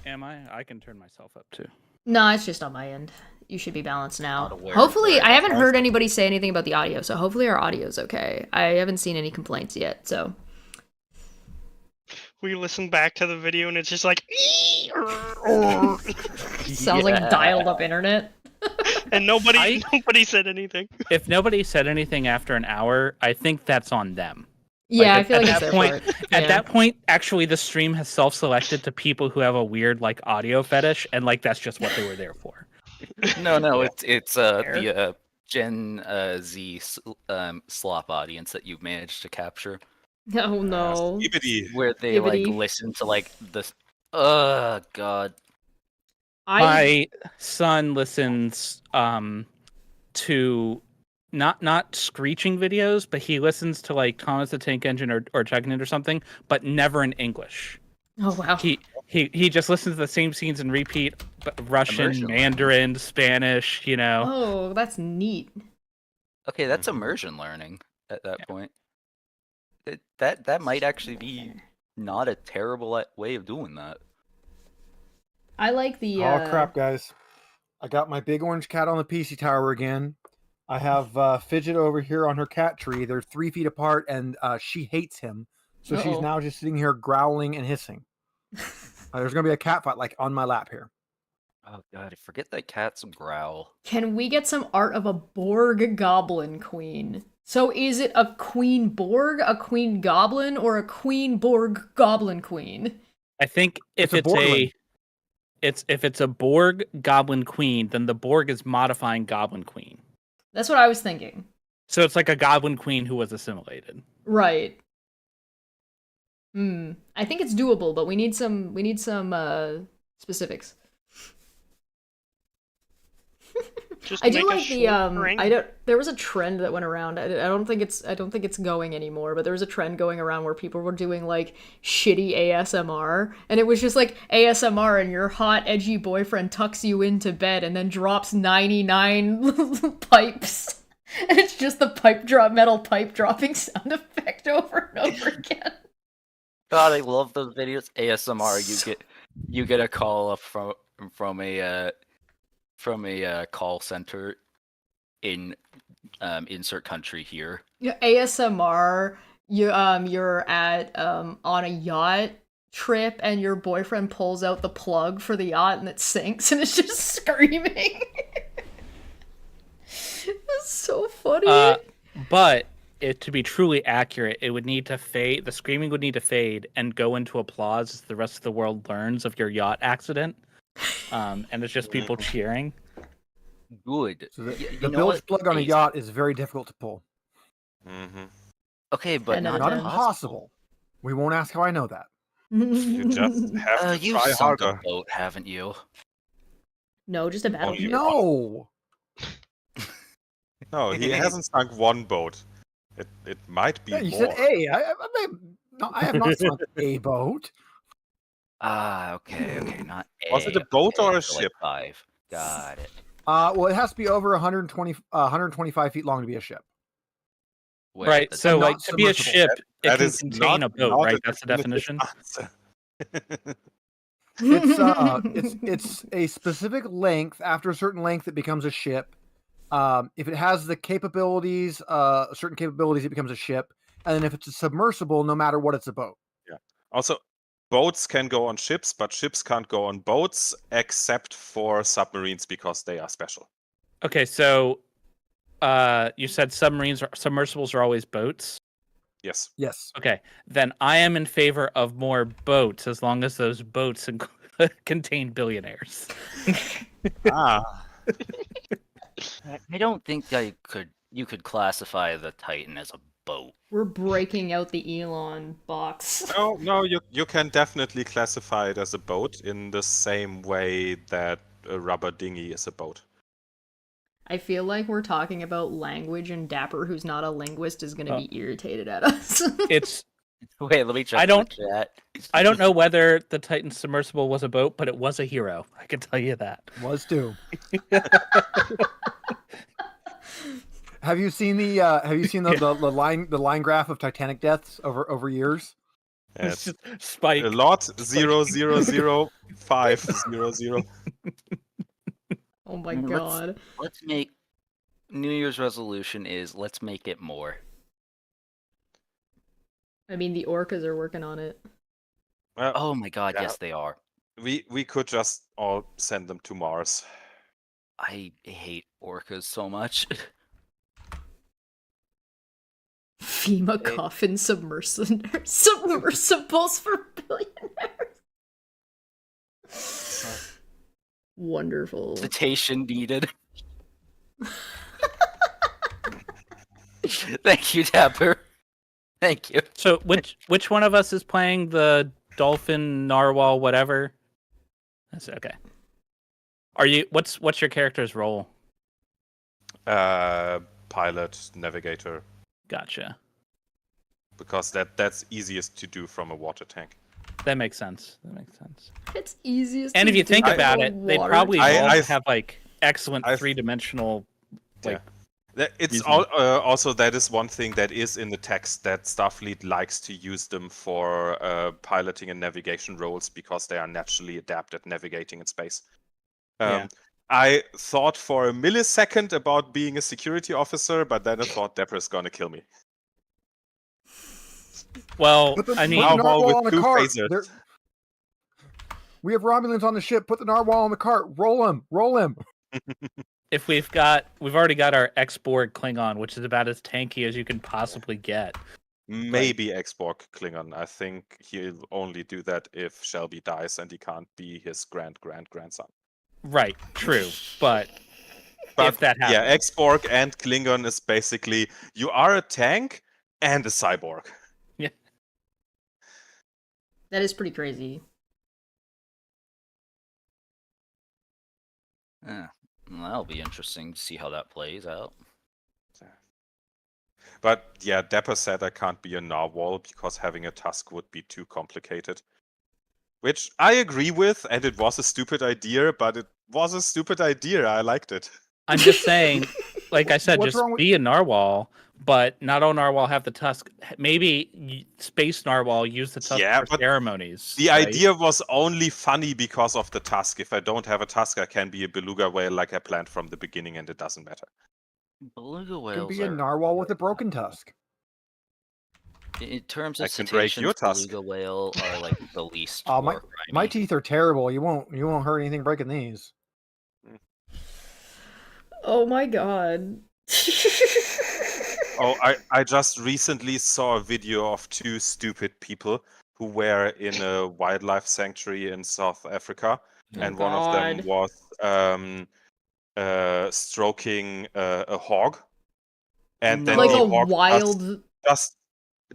S7: Am I? I can turn myself up too.
S1: No, it's just on my end. You should be balanced now.
S6: Not aware of
S1: Hopefully,
S6: where
S1: I haven't
S6: that's
S1: heard anybody say anything about the audio, so hopefully our audio's okay. I haven't seen any complaints yet, so.
S5: We listen back to the video and it's just like,
S1: Sounds like dialed up internet.
S5: and nobody said anything.
S7: If nobody said anything after an hour, I think that's on them.
S1: Yeah,
S7: Like,
S1: I feel like
S7: at
S1: it's
S7: that
S1: their
S7: point,
S1: part.
S7: At
S1: Yeah.
S7: that point, actually, the stream has self-selected to people who have a weird like audio fetish, and like that's just what they were there for.
S6: No, it's the Gen Z slop audience that you've managed to capture,
S1: Oh no.
S2: Skibidi.
S6: where they like
S1: Skibbity.
S6: listen to like this. God.
S7: My son listens to not screeching videos, but he listens to like Thomas the Tank Engine or Chugging It or something, but never in English.
S1: Oh wow.
S7: He just listens to the same scenes and repeat, but Russian,
S6: Immersion.
S7: Mandarin, Spanish, you know.
S1: Oh, that's neat.
S6: Okay, that's
S2: Mhm.
S6: immersion learning at that point. That might actually be not a terrible way of doing that.
S1: I like the
S4: Oh crap, guys! I got my big orange cat on the PC tower again. I have Fidget over here on her cat tree. They're 3 feet apart, and she hates him. So she's
S1: Uh-oh.
S4: now just sitting here growling and hissing. There's gonna be a cat fight like on my lap here.
S6: Oh god, I forget that cats growl.
S1: Can we get some art of a Borg Goblin Queen? So is it a Queen Borg, a Queen Goblin, or a Queen Borg Goblin Queen?
S7: I think if
S4: It's a Borglin.
S7: if it's a Borg Goblin Queen, then the Borg is modifying Goblin Queen.
S1: That's what I was thinking.
S7: So it's like a Goblin Queen who was assimilated.
S1: Right. I think it's doable, but we need some specifics.
S5: Just
S1: I do
S5: make a
S1: like the
S5: short ring.
S1: there was a trend that went around. I don't think it's going anymore, but there was a trend going around where people were doing like shitty ASMR, and it was just like ASMR and your hot edgy boyfriend tucks you into bed and then drops 99 pipes. And it's just the metal pipe dropping sound effect over and over again.
S6: God, I love those videos. ASMR, you get a call up from a call center in insert country here.
S1: Yeah, ASMR, you're at on a yacht trip and your boyfriend pulls out the plug for the yacht and it sinks and it's just screaming. That's so funny.
S7: But to be truly accurate, it would need to fade. The screaming would need to fade and go into applause as the rest of the world learns of your yacht accident. And it's just people cheering.
S6: Good.
S4: So the
S6: You know
S4: bilge
S6: what?
S4: plug on a
S6: Amazing.
S4: yacht is very difficult to pull.
S2: Mm-hmm.
S6: Okay, but
S1: And
S6: not
S4: Not
S1: done.
S4: impossible. We won't ask how I know that.
S2: You just have to
S6: You've
S2: try
S6: sunk a
S2: harder.
S6: boat, haven't you?
S1: No, just a battleship.
S4: No.
S2: No, he hasn't sunk one boat. It might be
S4: Yeah, you
S2: more.
S4: said A. I have not sunk a boat.
S6: Okay, not A.
S2: Was it a boat or a
S6: so like
S2: ship?
S6: 5. Got it.
S4: Well, it has to be over 125 feet long to be a ship.
S6: Wait,
S7: Right.
S6: that's
S7: So,
S4: not
S7: like, to be a
S4: submersible.
S7: ship, it
S2: That
S7: can
S2: is
S7: contain
S2: not,
S7: a boat,
S2: not
S7: right?
S2: a
S7: That's the
S2: definitive
S7: definition.
S2: answer.
S4: It's a specific length. After a certain length, it becomes a ship. If it has the capabilities, certain capabilities, it becomes a ship. And then if it's a submersible, no matter what, it's a boat.
S2: Also, boats can go on ships, but ships can't go on boats except for submarines because they are special.
S7: Okay, so you said submersibles are always boats.
S2: Yes.
S4: Yes.
S7: Okay, then I am in favor of more boats as long as those boats contain billionaires.
S2: Ah.
S6: I don't think you could classify the Titan as a boat.
S1: We're breaking out the Elon box.
S2: No, you can definitely classify it as a boat in the same way that a rubber dinghy is a boat.
S1: I feel like we're talking about language and Dapper, who's not a linguist, is gonna be irritated at us.
S6: Wait, let me check.
S7: I don't-
S6: the chat.
S7: I don't know whether the Titan submersible was a boat, but it was a hero. I can tell you that.
S4: Was too. Have you seen the line graph of Titanic deaths over years?
S7: It's
S2: Yes.
S7: just Spike.
S2: A lot 0000500.
S1: Oh my
S6: Mm,
S1: god.
S6: Let's make New Year's resolution is let's make it more.
S1: I mean, the orcas are working on it.
S2: Well,
S6: Oh my god,
S2: Yeah.
S6: yes they are.
S2: we could just all send them to Mars.
S6: I hate orcas so much.
S1: FEMA
S6: Hey.
S1: coffin submersibles for billionaires. Wonderful.
S6: Citation needed. Thank you, Dapper. Thank you.
S7: So which one of us is playing the dolphin, narwhal, whatever? That's okay. Are you? What's your character's role?
S2: Pilot, navigator,
S7: Gotcha.
S2: because that's easiest to do from a water tank.
S7: That makes sense.
S1: It's easiest.
S7: And
S1: to
S7: if you think
S1: do
S7: about
S1: a
S7: it, they
S1: water
S7: probably
S1: tank.
S7: all
S2: I've-
S7: have like excellent
S2: I've-
S7: three-dimensional. Like,
S2: It's
S7: Easy.
S2: also that is one thing that is in the text that Starfleet likes to use them for piloting and navigation roles because they are naturally adept at navigating in space.
S7: Yeah.
S2: I thought for a millisecond about being a security officer, but then I thought Dapper's gonna kill me.
S7: well,
S4: Put the,
S7: I mean,
S4: put the
S2: Narwhal
S4: narwhal
S2: with
S4: on the
S2: two
S4: cart.
S2: phasers.
S4: We have Romulans on the ship. Put the narwhal on the cart. Roll him.
S7: if we've already got our X-Borg Klingon, which is about as tanky as you can possibly get.
S2: Maybe X-Borg Klingon. I think he'll only do that if Shelby dies and he can't be his grandson.
S7: Right. True. But
S2: But
S7: if that happens,
S2: yeah, X-Borg and Klingon is basically you are a tank and a cyborg.
S1: That is pretty crazy.
S6: Well, that'll be interesting to see how that plays out.
S2: But yeah, Dapper said I can't be a narwhal because having a tusk would be too complicated. Which I agree with, and it was a stupid idea, but it was a stupid idea. I liked it.
S7: I'm just saying, like I said,
S4: What's
S7: just
S4: wrong with-
S7: be a narwhal. But not all narwhal have the tusk. Maybe space narwhal use the tusk
S2: Yeah,
S7: for
S2: but
S7: ceremonies.
S2: The
S7: right?
S2: idea was only funny because of the tusk. If I don't have a tusk, I can be a beluga whale like I planned from the beginning, and it doesn't matter.
S6: Beluga
S4: Could
S6: whales
S4: be a
S6: are,
S4: narwhal with a broken tusk.
S6: in terms
S2: I
S6: of
S2: can break your
S6: cetaceans,
S2: tusk.
S6: beluga whale are like the least.
S4: Oh, my
S6: grimy.
S4: teeth are terrible. You won't hurt anything breaking these.
S1: Oh my god.
S2: Oh, I just recently saw a video of two stupid people who were in a wildlife sanctuary in South Africa, and one of them was stroking a hog, and then
S1: Like
S2: the
S1: a
S2: hog
S1: wild.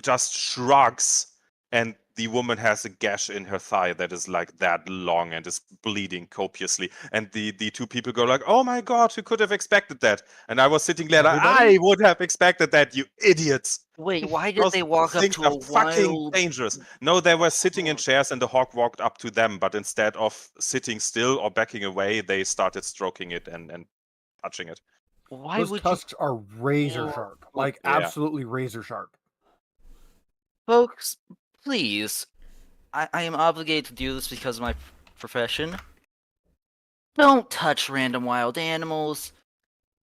S2: just shrugs, and the woman has a gash in her thigh that is like that long and is bleeding copiously. And the two people go like, "Oh my god, who could have expected that?" And I was sitting there like,
S4: Everybody?
S2: "I would have expected that, you idiots!"
S6: Wait, why did
S2: Those
S6: they walk up
S2: things
S6: to
S2: are
S6: a
S2: fucking
S6: wild?
S2: dangerous. No, they were sitting in chairs, and the hawk walked up to them. But instead of sitting still or backing away, they started stroking it and touching it.
S6: Why
S4: Those
S6: would
S4: tusks are razor
S6: Oh,
S4: sharp. Like
S2: yeah.
S4: absolutely razor sharp.
S6: folks, please? I am obligated to do this because of my profession. Don't touch random wild animals.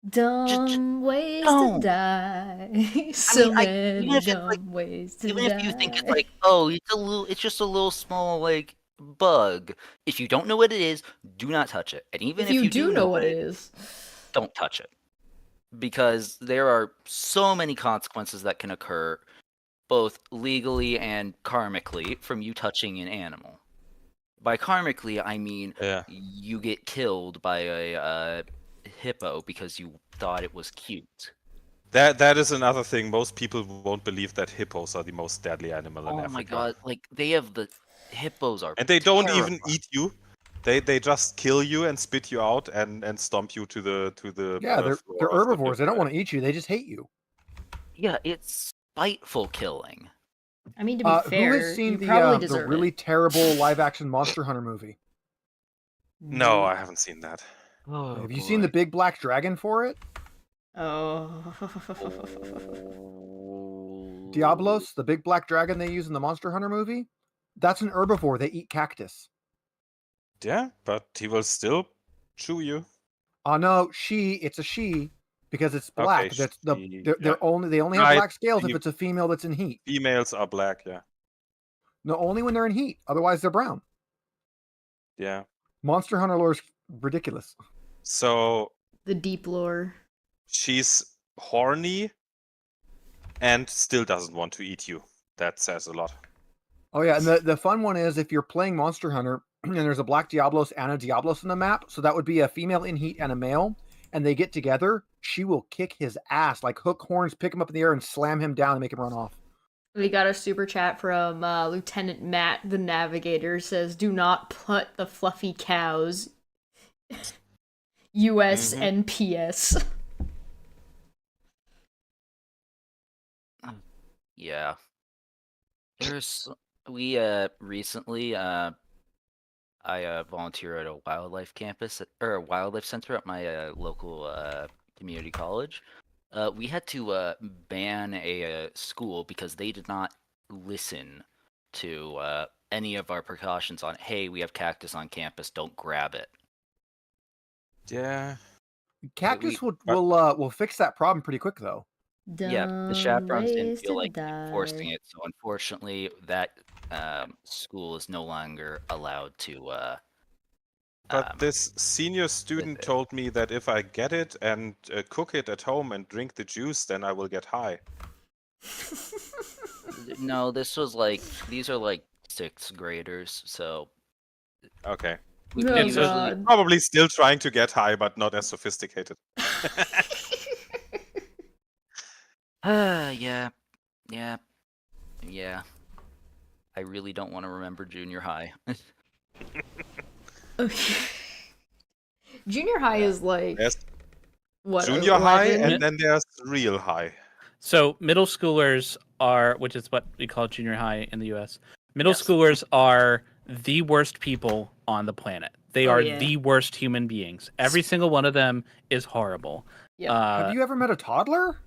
S1: Dumb ways
S6: don't.
S1: to die. So
S6: even
S1: many
S6: if it's like-
S1: dumb ways to
S6: Even
S1: die.
S6: if you think it's like, oh, it's just a little small like bug. If you don't know what it is, do not touch it. And even
S1: if you do know what
S6: it
S1: it is.
S6: don't touch it. Because there are so many consequences that can occur, both legally and karmically, from you touching an animal. By karmically, I mean
S2: Yeah.
S6: you get killed by a hippo because you thought it was cute.
S2: That is another thing. Most people won't believe that hippos are the most deadly animal in
S6: Oh
S2: Africa.
S6: my god! Like they have the hippos are,
S2: And they don't even
S6: terrifying.
S2: eat you. They just kill you and spit you out and stomp you to the
S4: Yeah, they're
S2: floor of the
S4: herbivores. They don't
S2: pit.
S4: want to eat you. They just hate you.
S6: Yeah, it's spiteful killing.
S1: I mean, to be
S4: Who
S1: fair,
S4: has seen
S1: you probably
S4: the
S1: deserve
S4: really
S1: it.
S4: terrible live-action Monster Hunter movie?
S2: No, I haven't seen that.
S3: Oh,
S4: Have you seen the big black dragon for it?
S1: Oh.
S4: Diablos, the big black dragon they use in the Monster Hunter movie? That's an herbivore. They eat cactus.
S2: Yeah, but he will still chew you.
S4: Oh no, it's a she because it's black.
S2: Okay,
S4: That's
S2: she-
S4: they're
S2: yeah.
S4: they only have
S2: Right,
S4: black scales if
S2: she-
S4: it's a female that's in heat.
S2: Females are black, yeah.
S4: No, only when they're in heat. Otherwise, they're brown.
S2: Yeah.
S4: Monster Hunter lore is ridiculous.
S2: So
S1: The deep lore.
S2: she's horny and still doesn't want to eat you. That says a lot.
S4: Oh yeah, and the fun one is if you're playing Monster Hunter and there's a black Diablos and a Diablos in the map, so that would be a female in heat and a male, and they get together, she will kick his ass, like hook horns, pick him up in the air, and slam him down and make him run off.
S1: We got a super chat from Lieutenant Matt, the Navigator, says, "Do not put the fluffy cows." US and PS.
S6: Yeah. We recently I volunteer at a wildlife campus or a wildlife center at my local community college. We had to ban a school because they did not listen to any of our precautions on, hey, we have cactus on campus, don't grab it.
S2: Yeah.
S4: Cactus will fix that problem pretty quick though.
S6: Yeah, the chaperones didn't feel like
S1: die.
S6: enforcing it, so unfortunately that school is no longer allowed to
S2: But this senior student
S6: it.
S2: told me that if I get it and cook it at home and drink the juice, then I will get high.
S6: No, these are like 6th graders, so
S2: Okay.
S6: we
S1: Oh,
S6: usually
S1: God.
S2: Probably still trying to get high, but not as sophisticated.
S6: yeah. I really don't want to remember junior high.
S1: Okay. Junior high is like
S2: There's
S1: what?
S2: junior high,
S1: 11?
S2: and then there's real high.
S7: So middle schoolers are, which is what we call junior high in the U.S. Middle
S6: Yes.
S7: schoolers are the worst people on the planet. They
S1: Oh,
S7: are
S1: yeah.
S7: the worst human beings. Every single one of them is horrible.
S1: Yep.
S4: Have you ever met a toddler?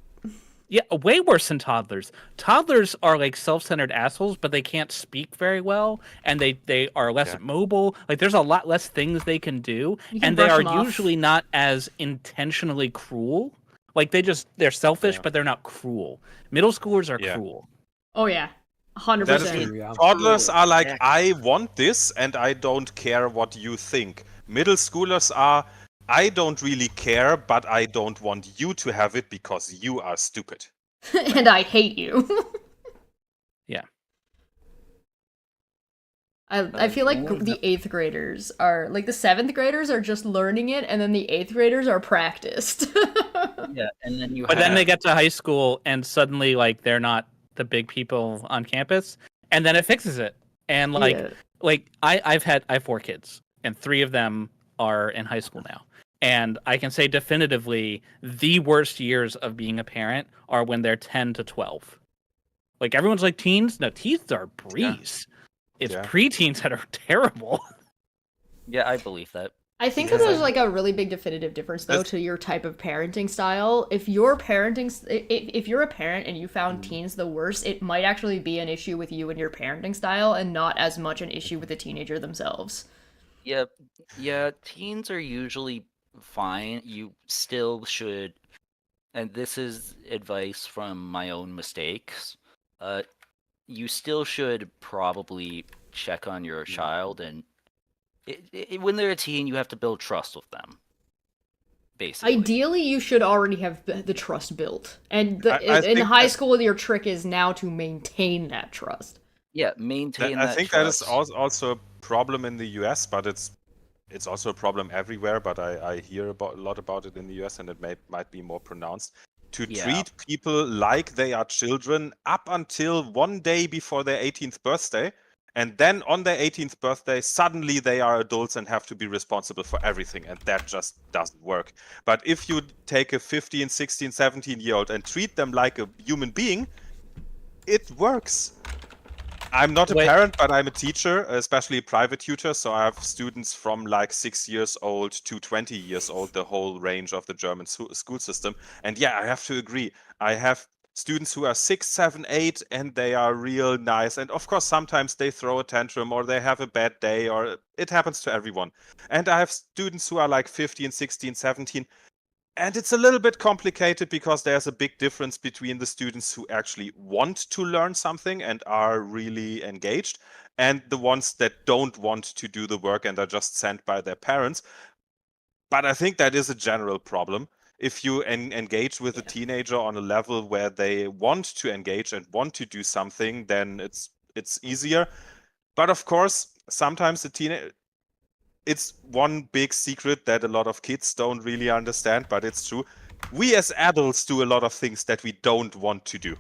S7: Yeah, way worse than toddlers. Toddlers are like self-centered assholes, but they can't speak very well, and they are less
S2: Yeah.
S7: mobile. Like there's a lot less things they can do,
S1: You can
S7: and they
S1: brush
S7: are
S1: them off.
S7: usually not as intentionally cruel. Like they're selfish,
S2: Yeah.
S7: but they're not cruel. Middle schoolers are
S2: Yeah.
S7: cruel.
S1: Oh yeah, 100%.
S2: That is
S4: true, yeah.
S2: Toddlers are like,
S3: Yeah.
S2: I want this and I don't care what you think. Middle schoolers are, I don't really care, but I don't want you to have it because you are stupid.
S1: And I hate you.
S7: Yeah.
S1: I feel like the 8th graders are like the 7th graders are just learning it, and then the 8th graders are practiced.
S6: Yeah, and then you
S7: But then
S6: have
S7: they get to high school, and suddenly like they're not the big people on campus, and then it fixes it. And
S1: Yeah.
S7: I have 4 kids, and 3 of them are in high school now. And I can say definitively the worst years of being a parent are when they're 10 to 12. Like everyone's like teens. No, teens are breeze. It's
S2: Yeah.
S7: preteens that are terrible.
S6: Yeah, I believe that.
S1: I think that there's like a really big definitive difference though to your type of parenting style. If you're if you're a parent and you found teens the worst, it might actually be an issue with you and your parenting style and not as much an issue with the teenager themselves.
S6: Yeah, teens are usually fine. You still should, and this is advice from my own mistakes. You still should probably check on your child, and when they're a teen, you have to build trust with them. Basically,
S1: Ideally, you should already have the trust built. And
S2: I
S1: in
S2: think
S1: high
S2: that-
S1: school, your trick is now to maintain that trust.
S6: yeah, maintain
S2: I
S6: that
S2: think
S6: trust.
S2: that is also a problem in the US, but it's also a problem everywhere. But I hear a lot about it in the US, and it might be more pronounced. To
S6: Yeah.
S2: treat people like they are children up until one day before their 18th birthday, and then on their 18th birthday, suddenly they are adults and have to be responsible for everything, and that just doesn't work. But if you take a 15, 16, 17-year-old and treat them like a human being, it works. I'm not a
S7: Wait.
S2: parent, but I'm a teacher, especially a private tutor. So I have students from like 6 years old to 20 years old, the whole range of the German school system. And yeah, I have to agree. I have students who are 6, 7, 8, and they are real nice. And of course, sometimes they throw a tantrum or they have a bad day, or it happens to everyone. And I have students who are like 15, 16, 17. And it's a little bit complicated because there's a big difference between the students who actually want to learn something and are really engaged, and the ones that don't want to do the work and are just sent by their parents. But I think that is a general problem. If you engage with a teenager on a level where they want to engage and want to do something, then it's easier. But of course, sometimes the teenager, it's one big secret that a lot of kids don't really understand, but it's true. We as adults do a lot of things that we don't want to do,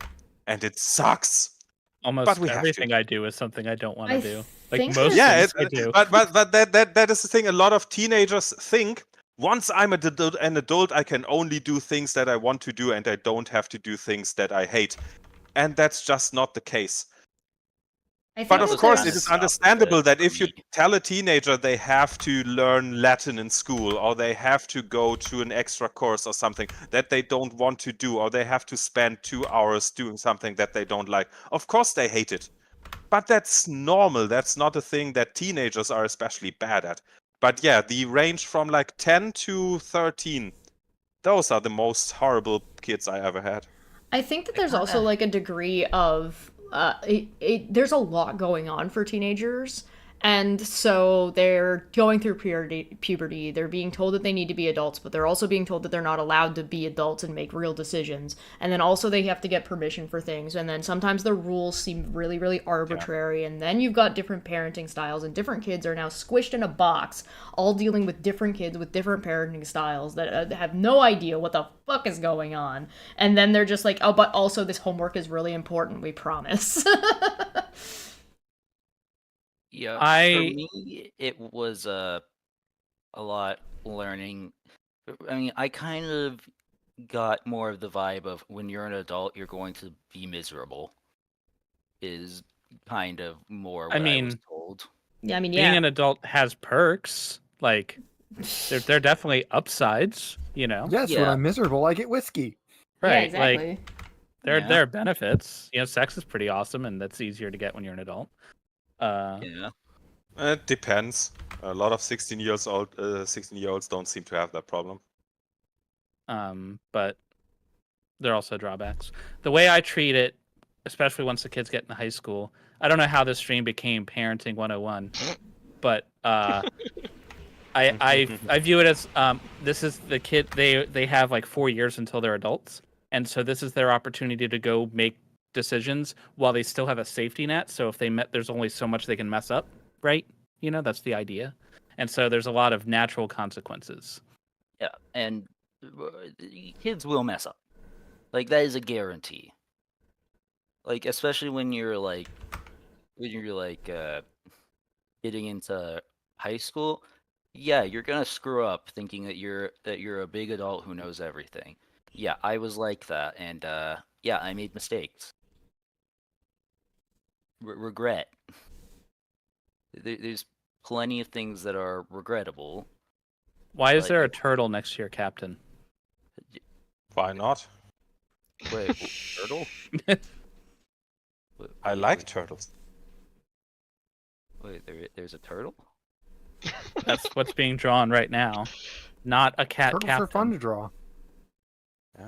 S2: and it sucks.
S7: Almost
S2: we have to.
S7: everything I do is something I don't want to
S1: I
S7: do. Like
S1: think
S7: most
S1: there's-
S7: things I do.
S2: but that is the thing. A lot of teenagers think once I'm an adult, I can only do things that I want to do, and I don't have to do things that I hate. And that's just not the case.
S1: I think
S2: But of
S1: that
S2: course,
S1: there's-
S2: it is
S3: Stop
S2: understandable
S3: it
S2: that
S3: for
S2: if you
S3: me.
S2: tell a teenager they have to learn Latin in school, or they have to go to an extra course or something that they don't want to do, or they have to spend 2 hours doing something that they don't like, of course they hate it. But that's normal. That's not a thing that teenagers are especially bad at. But yeah, the range from like 10 to 13, those are the most horrible kids I ever had.
S1: I think that there's also like a degree of there's a lot going on for teenagers, and so they're going through puberty. They're being told that they need to be adults, but they're also being told that they're not allowed to be adults and make real decisions. And then also they have to get permission for things. And then sometimes the rules seem really, really arbitrary. And then you've got different parenting styles, and different kids are now squished in a box, all dealing with different kids with different parenting styles that have no idea what the fuck is going on. And then they're just like, oh, but also this homework is really important, we promise.
S6: Yeah,
S7: I-
S6: for me, it was a lot learning. I mean, I kind of got more of the vibe of when you're an adult, you're going to be miserable. Is kind of more what I was
S7: mean,
S6: told.
S1: Yeah, I mean,
S7: Being
S1: yeah.
S7: an adult has perks. Like, they're definitely upsides, you know?
S4: Yes, when
S6: Yeah.
S4: I'm miserable, I get whiskey.
S7: Right.
S1: Yeah,
S7: Like,
S1: exactly.
S7: there
S6: Yeah.
S7: are benefits. You know, sex is pretty awesome, and that's easier to get when you're an adult.
S6: Yeah.
S2: It depends. A lot of 16-year-olds don't seem to have that problem.
S7: But there are also drawbacks. The way I treat it, especially once the kids get into high school, I don't know how this stream became Parenting 101, but I view it as this is the kid, they have like 4 years until they're adults, and so this is their opportunity to go make decisions while they still have a safety net. So if there's only so much they can mess up, right? You know, that's the idea. And so there's a lot of natural consequences.
S6: Yeah, and kids will mess up. Like that is a guarantee. Like especially when you're getting into high school, yeah, you're gonna screw up thinking that you're a big adult who knows everything. Yeah, I was like that, and yeah, I made mistakes. Regret. There's plenty of things that are regrettable.
S7: Why is
S6: Like-
S7: there a turtle next to your captain?
S2: Why not?
S6: Wait, turtle?
S2: I like turtles.
S6: Wait, there's a turtle?
S7: That's what's being drawn right now. Not a cat
S4: Turtles
S7: captain.
S4: are fun to draw.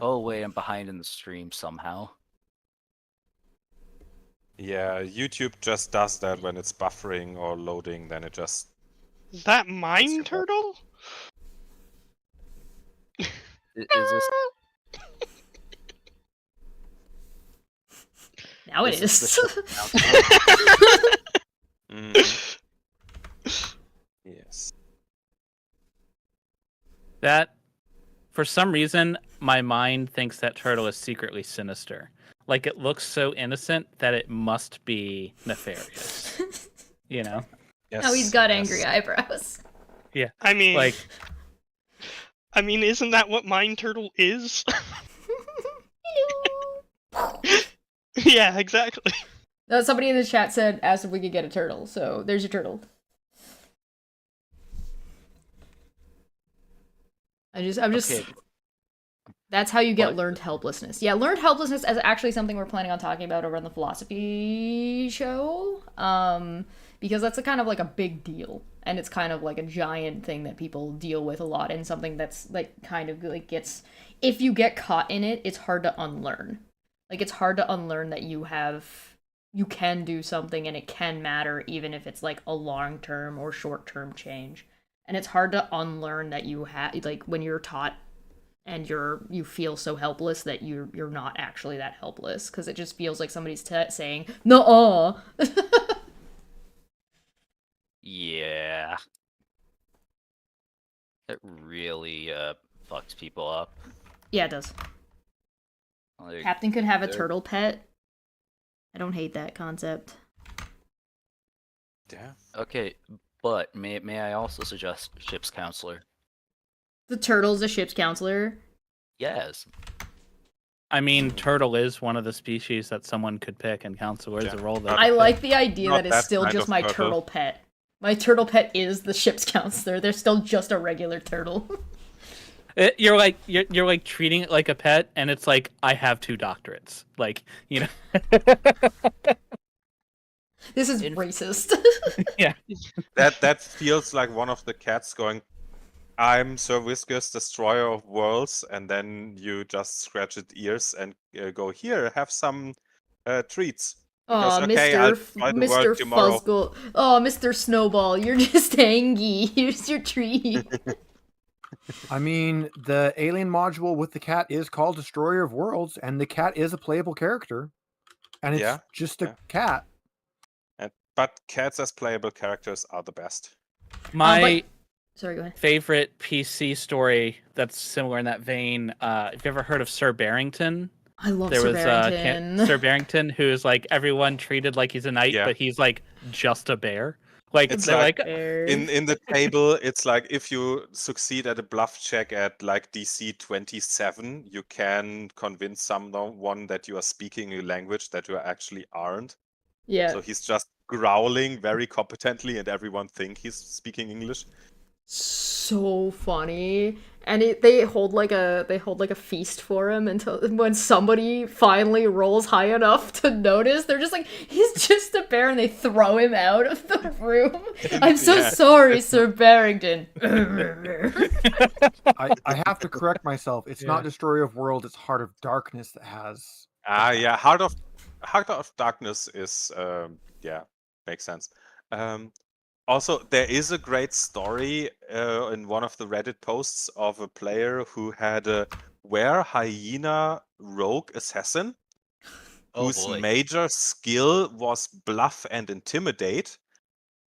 S6: Oh wait, I'm behind in the stream somehow.
S2: Yeah, YouTube just does that when it's buffering or loading, then it just...
S5: Is that mine turtle?
S6: Is this
S1: Now it
S6: this
S1: is.
S6: the
S2: Mhm. Yes.
S7: That, for some reason, my mind thinks that turtle is secretly sinister. Like it looks so innocent that it must be nefarious. You know?
S2: Yes.
S1: Now he's got
S2: yes.
S1: angry eyebrows.
S5: I mean,
S7: Like,
S5: isn't that what mine turtle is? Yeah, exactly.
S1: Somebody in the chat asked if we could get a turtle, so there's your turtle. I'm just.
S6: Okay.
S1: That's how you get
S6: But-
S1: learned helplessness. Yeah, learned helplessness is actually something we're planning on talking about over on the philosophy show. Because that's a kind of like a big deal, and it's kind of like a giant thing that people deal with a lot, and something that's like kind of like gets. If you get caught in it, it's hard to unlearn. Like it's hard to unlearn that you can do something and it can matter even if it's like a long-term or short-term change. And it's hard to unlearn that you have like when you're taught and you feel so helpless that you're not actually that helpless because it just feels like somebody's saying no.
S6: Yeah. It really fucks people up.
S1: Yeah, it does.
S6: Like,
S1: Captain could have a
S6: they're-
S1: turtle pet. I don't hate that concept.
S2: Yeah.
S6: Okay, but may I also suggest ship's counselor?
S1: The turtle's a ship's counselor.
S6: Yes.
S7: I mean, turtle is one of the species that someone could pick, and counselor is
S2: Yeah.
S7: a role that
S1: I like the idea
S2: Not
S1: that it's
S2: that
S1: still
S2: kind
S1: just
S2: of
S1: my
S2: turtle.
S1: turtle pet. My turtle pet is the ship's counselor. They're still just a regular turtle.
S7: You're like treating it like a pet, and it's like I have 2 doctorates. Like, you know.
S1: This is
S6: In-
S1: racist.
S7: Yeah.
S2: That feels like one of the cats going, I'm Sir Whisker's destroyer of worlds, and then you just scratch its ears and go, here, have some treats. Because,
S1: Oh,
S2: okay, I'll try to work
S1: Mr.
S2: tomorrow.
S1: Fuzzle. Oh, Mr. Snowball, you're just angry. Here's your treat.
S4: I mean, the alien module with the cat is called Destroyer of Worlds, and the cat is a playable character. And it's
S2: Yeah,
S4: just a
S2: yeah.
S4: cat.
S2: But cats as playable characters are the best.
S7: My
S1: Sorry, go ahead.
S7: favorite PC story that's similar in that vein. Have you ever heard of Sir Barrington?
S1: I love
S7: There
S1: Sir
S7: was
S1: Barrington.
S7: Sir Barrington, who's like everyone treated like he's a knight,
S2: Yeah.
S7: but he's like just a bear. Like
S2: It's
S7: they're
S2: like-
S7: like
S2: In the table, it's like if you succeed at a bluff check at like DC 27, you can convince someone that you are speaking a language that you actually aren't.
S1: Yeah.
S2: So he's just growling very competently, and everyone think he's speaking English.
S1: So funny. And they hold like a feast for him until when somebody finally rolls high enough to notice, they're just like, he's just a bear, and they throw him out of the room. I'm so
S2: Yeah.
S1: sorry, Sir Barrington.
S4: I have to correct myself. It's not Destroyer of Worlds, it's Heart of Darkness that has.
S2: Yeah, Heart of Darkness is makes sense. Also, there is a great story in one of the Reddit posts of a player who had a were hyena rogue assassin
S6: Oh
S2: whose
S6: boy.
S2: major skill was bluff and intimidate,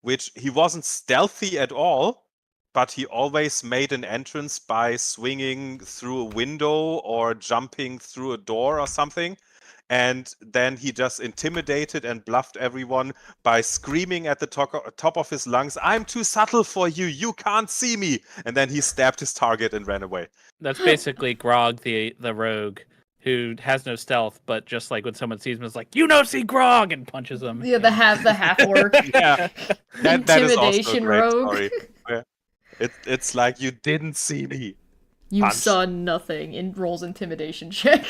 S2: which he wasn't stealthy at all, but he always made an entrance by swinging through a window or jumping through a door or something. And then he just intimidated and bluffed everyone by screaming at the top of his lungs, I'm too subtle for you, you can't see me. And then he stabbed his target and ran away.
S7: that's basically Grog the rogue who has no stealth, but just like when someone sees him, is like, you know, see Grog, and punches him.
S1: Yeah, the half orc.
S2: Yeah, that is also a
S1: Intimidation
S2: great
S1: rogue.
S2: story. Yeah. It's like, you didn't see me.
S1: You
S2: Punch.
S1: saw nothing. And rolls intimidation check.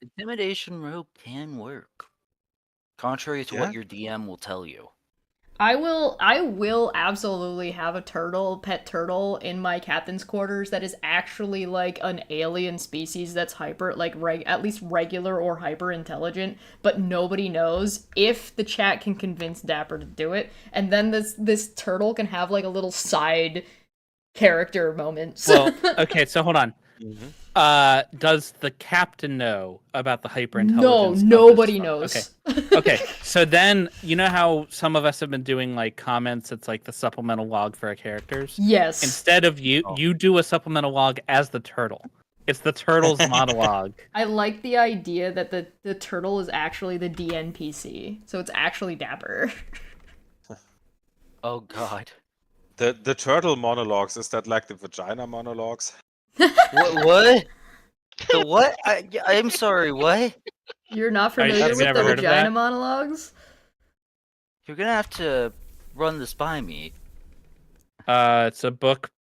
S6: Intimidation rogue can work. Contrary to
S2: Yeah.
S6: what your DM will tell you.
S1: I will absolutely have a pet turtle in my captain's quarters that is actually like an alien species that's hyper, like at least regular or hyper intelligent, but nobody knows if the chat can convince Dapper to do it. And then this turtle can have like a little side character moment.
S7: Well, okay, so hold on.
S2: Mhm.
S7: Does the captain know about the hyper
S1: No,
S7: intelligence?
S1: nobody knows.
S7: Okay, so then you know how some of us have been doing like comments. It's like the supplemental log for our characters.
S1: Yes.
S7: Instead of you do a supplemental log as the turtle. It's the turtle's monologue.
S1: I like the idea that the turtle is actually the DNPC, so it's actually Dapper.
S6: Oh god.
S2: The turtle monologues, is that like the vagina monologues?
S6: What? The what? I'm sorry, what?
S1: You're not
S7: Have you
S1: familiar with
S7: never
S1: the
S7: heard of
S1: vagina
S7: that?
S1: monologues?
S6: You're gonna have to run this by me.
S7: It's a book.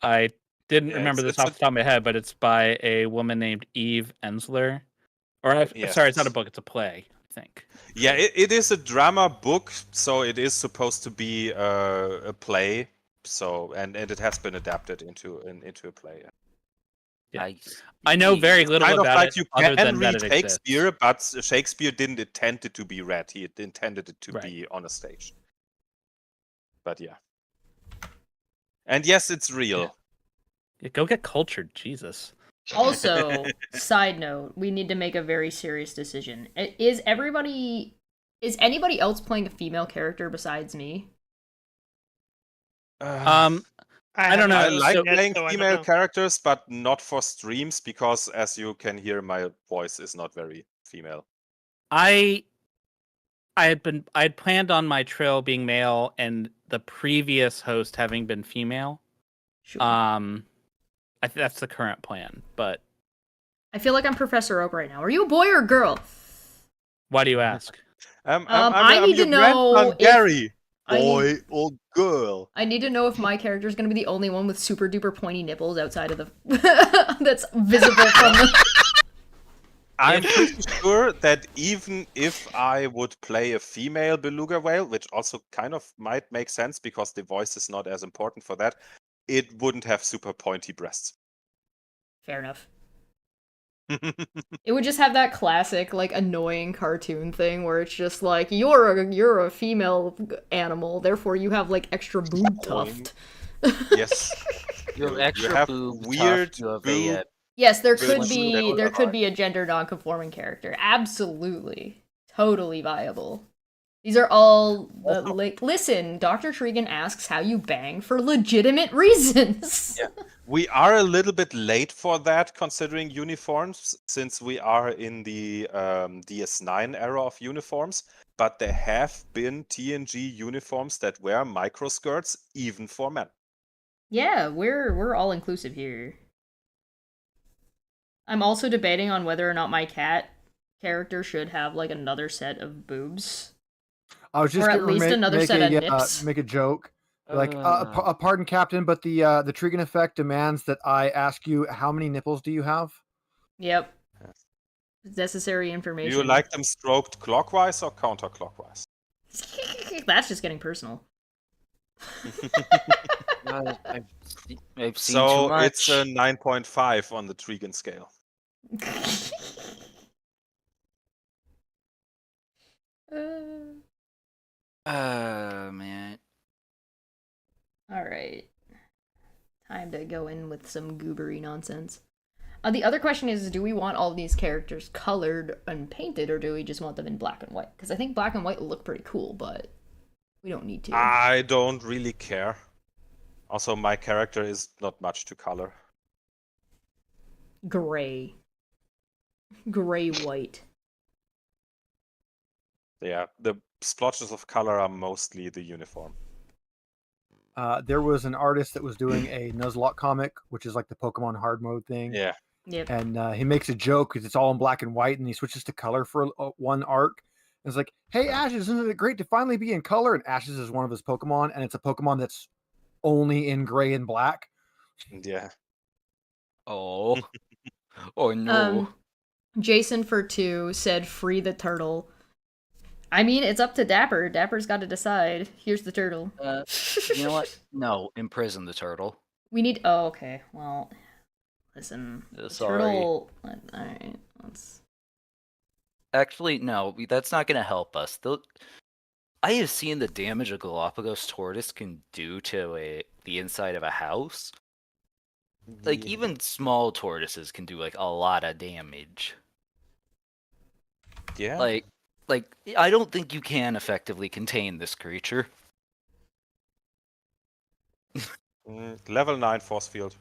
S7: I didn't
S2: Yeah,
S7: remember this
S2: it's
S7: off
S2: a,
S7: the top of my head, but it's by a woman named Eve Ensler. Sorry, it's not a
S2: yes.
S7: book. It's a play, I think.
S2: Yeah, it is a drama book, so it is supposed to be a play. So and it has been adapted into a play.
S7: Yeah. I know very little
S2: Kind of
S7: about
S2: like
S7: it
S2: you
S7: other
S2: can
S7: than that
S2: read
S7: it
S2: Shakespeare,
S7: exists.
S2: but Shakespeare didn't intend it to be read. He intended it to
S7: Right.
S2: be on a stage. But yeah. And yes, it's real.
S7: Yeah, go get cultured, Jesus.
S1: Also, side note, we need to make a very serious decision. Is anybody else playing a female character besides me?
S7: I don't know.
S2: I
S5: haven't
S2: like
S5: yet,
S2: playing
S5: so I don't
S2: female
S5: know.
S2: characters, but not for streams because, as you can hear, my voice is not very female.
S7: I had planned on my trail being male and the previous host having been female.
S1: Sure.
S7: I think that's the current plan, but
S1: I feel like I'm Professor Oak right now. Are you a boy or a girl?
S7: why do you ask?
S1: I need to
S2: your
S1: know
S2: grandson,
S1: if
S2: Gary.
S1: I
S2: Boy
S1: need-
S2: or girl?
S1: I need to know if my character is going to be the only one with super duper pointy nipples outside of the that's visible from the.
S2: I'm pretty sure that even if I would play a female beluga whale, which also kind of might make sense because the voice is not as important for that, it wouldn't have super pointy breasts.
S1: Fair enough. It would just have that classic, like, annoying cartoon thing where it's just like, you're a female animal, therefore you have, like, extra boob tuft.
S2: Yes.
S6: You have
S2: You
S6: extra
S2: have
S6: boob,
S2: weird
S6: tuft, you have
S2: boob.
S1: Yes, there
S2: Good
S1: could
S2: shoe
S1: be
S2: that
S1: a gender non-conforming character. Absolutely. Totally viable. These are all listen, Dr. Tregan asks how you bang for legitimate reasons.
S2: Yeah. We are a little bit late for that, considering uniforms, since we are in the DS9 era of uniforms. But there have been TNG uniforms that wear microskirts, even for men.
S1: Yeah, we're all inclusive here. I'm also debating on whether or not my cat character should have like another set of boobs.
S4: I was just
S1: Or at
S4: gonna
S1: least another
S4: make
S1: set
S4: a
S1: of nips.
S4: make a joke. Like, pardon, Captain, but the Trigan effect demands that I ask you, how many nipples do you have?
S1: Yep.
S2: Yes.
S1: Necessary
S2: Do
S1: information.
S2: you like them stroked clockwise or counterclockwise?
S1: That's just getting personal.
S6: I've seen
S2: So
S6: too much.
S2: it's a 9.5 on the Trigan scale.
S6: Man.
S1: Alright. Time to go in with some goobery nonsense. The other question is, do we want all these characters colored and painted, or do we just want them in black and white? Because I think black and white look pretty cool, but we don't need to.
S2: I don't really care. Also, my character is not much to color.
S1: Gray. Gray white.
S2: Yeah, the splotches of color are mostly the uniform.
S4: There was an artist that was doing a Nuzlocke comic, which is like the Pokemon hard mode thing.
S2: Yeah.
S1: Yep.
S4: And he makes a joke because it's all in black and white, and he switches to color for one arc. And it's like, hey, Ashes, isn't it great to finally be in color? And Ashes is one of his Pokemon, and it's a Pokemon that's only in gray and black.
S2: Yeah.
S6: Oh. Oh no.
S1: Jason for 2 said free the turtle. I mean, it's up to Dapper. Dapper's got to decide. Here's the turtle.
S6: You know what? No, imprison the turtle.
S1: We need. Oh, okay. Well, listen. The
S6: Sorry.
S1: turtle. All right. Let's.
S6: Actually, no. That's not going to help us. I have seen the damage a Galapagos tortoise can do to the inside of a house. Like, even small tortoises can do, like, a lot of damage.
S2: Yeah.
S6: Like, I don't think you can effectively contain this creature.
S2: Level 9 force field.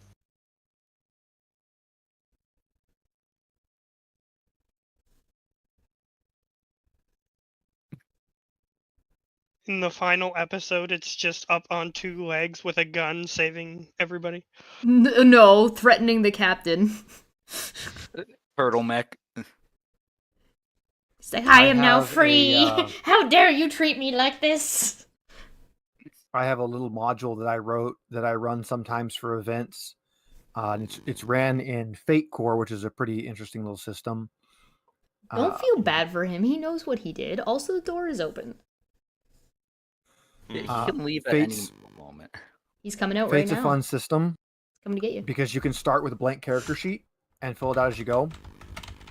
S5: In the final episode, it's just up on 2 legs with a gun saving everybody.
S1: No, threatening the captain.
S6: Turtleneck.
S1: He's like, I
S4: I
S1: am now
S4: have
S1: free.
S4: a,
S1: How dare you treat me like this?
S4: I have a little module that I wrote that I run sometimes for events. And it's ran in Fate Core, which is a pretty interesting little system.
S1: Don't feel bad for him. He knows what he did. Also, the door is open.
S6: He
S2: Mhm.
S6: can leave at any
S4: Fate's-
S6: moment.
S1: He's coming out
S4: Fate's
S1: right
S4: a
S1: now.
S4: fun system
S1: Coming to get you.
S4: because you can start with a blank character sheet and fill it out as you go.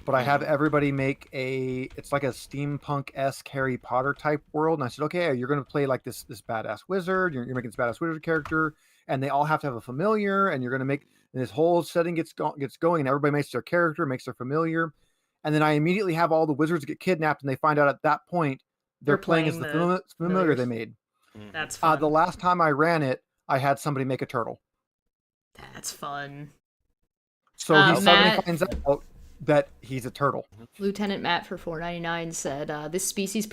S4: But I have everybody make it's like a steampunk-esque Harry Potter type world. And I said, okay, you're going to play like this badass wizard. You're making this badass wizard character, and they all have to have a familiar. And you're going to make this whole setting gets going, and everybody makes their character, makes their familiar, and then I immediately have all the wizards get kidnapped, and they find out at that point they're playing as the familiar they made.
S1: That's fun.
S4: The last time I ran it, I had somebody make a turtle.
S1: That's fun.
S4: So he suddenly
S1: Matt-
S4: finds out that he's a turtle.
S1: Lieutenant Matt for 4.99 said, this species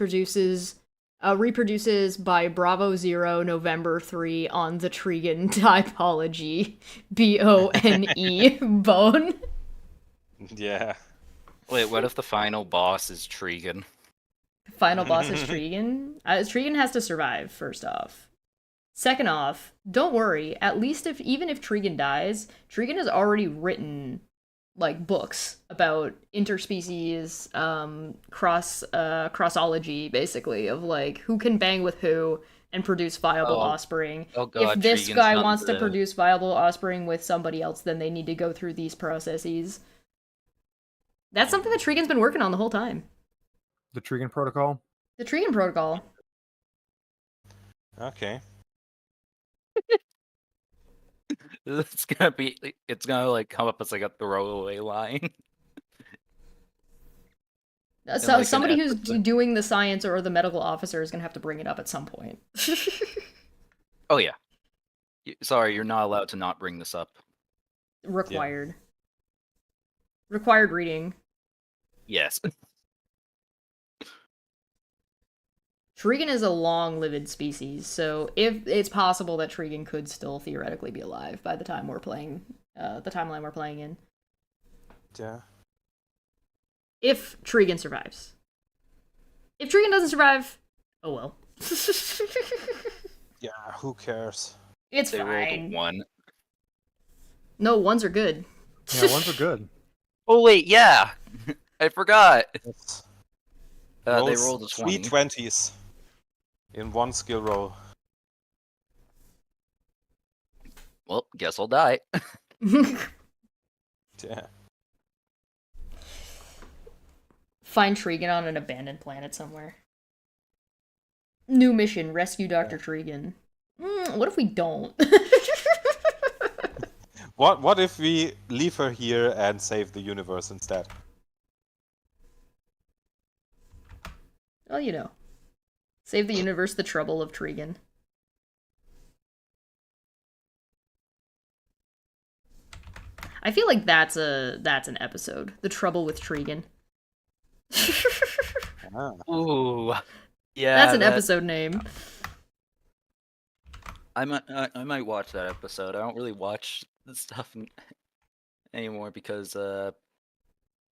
S1: reproduces by Bravo 0 November 3 on the Trigon typology. Bone. Bone.
S2: Yeah.
S6: Wait, what if the final boss is Trigon?
S1: Final boss is Trigon. Trigon has to survive, first off. Second off, don't worry. At least even if Trigon dies, Trigon has already written like books about interspecies crossology, basically, of like who can bang with who and produce viable offspring.
S6: Oh god,
S1: If this
S6: Trigon's
S1: guy
S6: not
S1: wants to
S6: the-
S1: produce viable offspring with somebody else, then they need to go through these processes. That's something that Trigon's been working on the whole time.
S4: The Trigon Protocol.
S1: The Trigon Protocol.
S2: Okay.
S6: It's gonna like come up as like a throwaway line.
S1: So
S6: like, an
S1: somebody who's
S6: episode.
S1: doing the science or the medical officer is gonna have to bring it up at some point.
S6: Oh yeah. Sorry, you're not allowed to not bring this up.
S1: Required. Required reading.
S6: Yes.
S1: Trigon is a long-lived species, so if it's possible that Trigon could still theoretically be alive by the time we're playing, the timeline we're playing in.
S2: Yeah.
S1: If Trigon survives. If Trigon doesn't survive, oh well.
S2: Yeah, who cares?
S1: It's
S6: They rolled a
S1: fine.
S6: 1.
S1: No, ones are good.
S4: Yeah, ones are good.
S6: Oh wait, yeah. I forgot.
S2: It's
S6: They
S2: rolls
S6: rolled a 20.
S2: 3 20s in one skill roll.
S6: Well, guess I'll die.
S2: Yeah.
S1: Find Trigon on an abandoned planet somewhere. New mission, rescue Dr. Trigon. What if we don't?
S2: What if we leave her here and save the universe instead?
S1: Well, you know. Save the universe the trouble of Trigon. I feel like that's an episode. The trouble with Trigon.
S2: Ah.
S6: Ooh. Yeah.
S1: That's an episode name.
S6: I might watch that episode. I don't really watch this stuff anymore because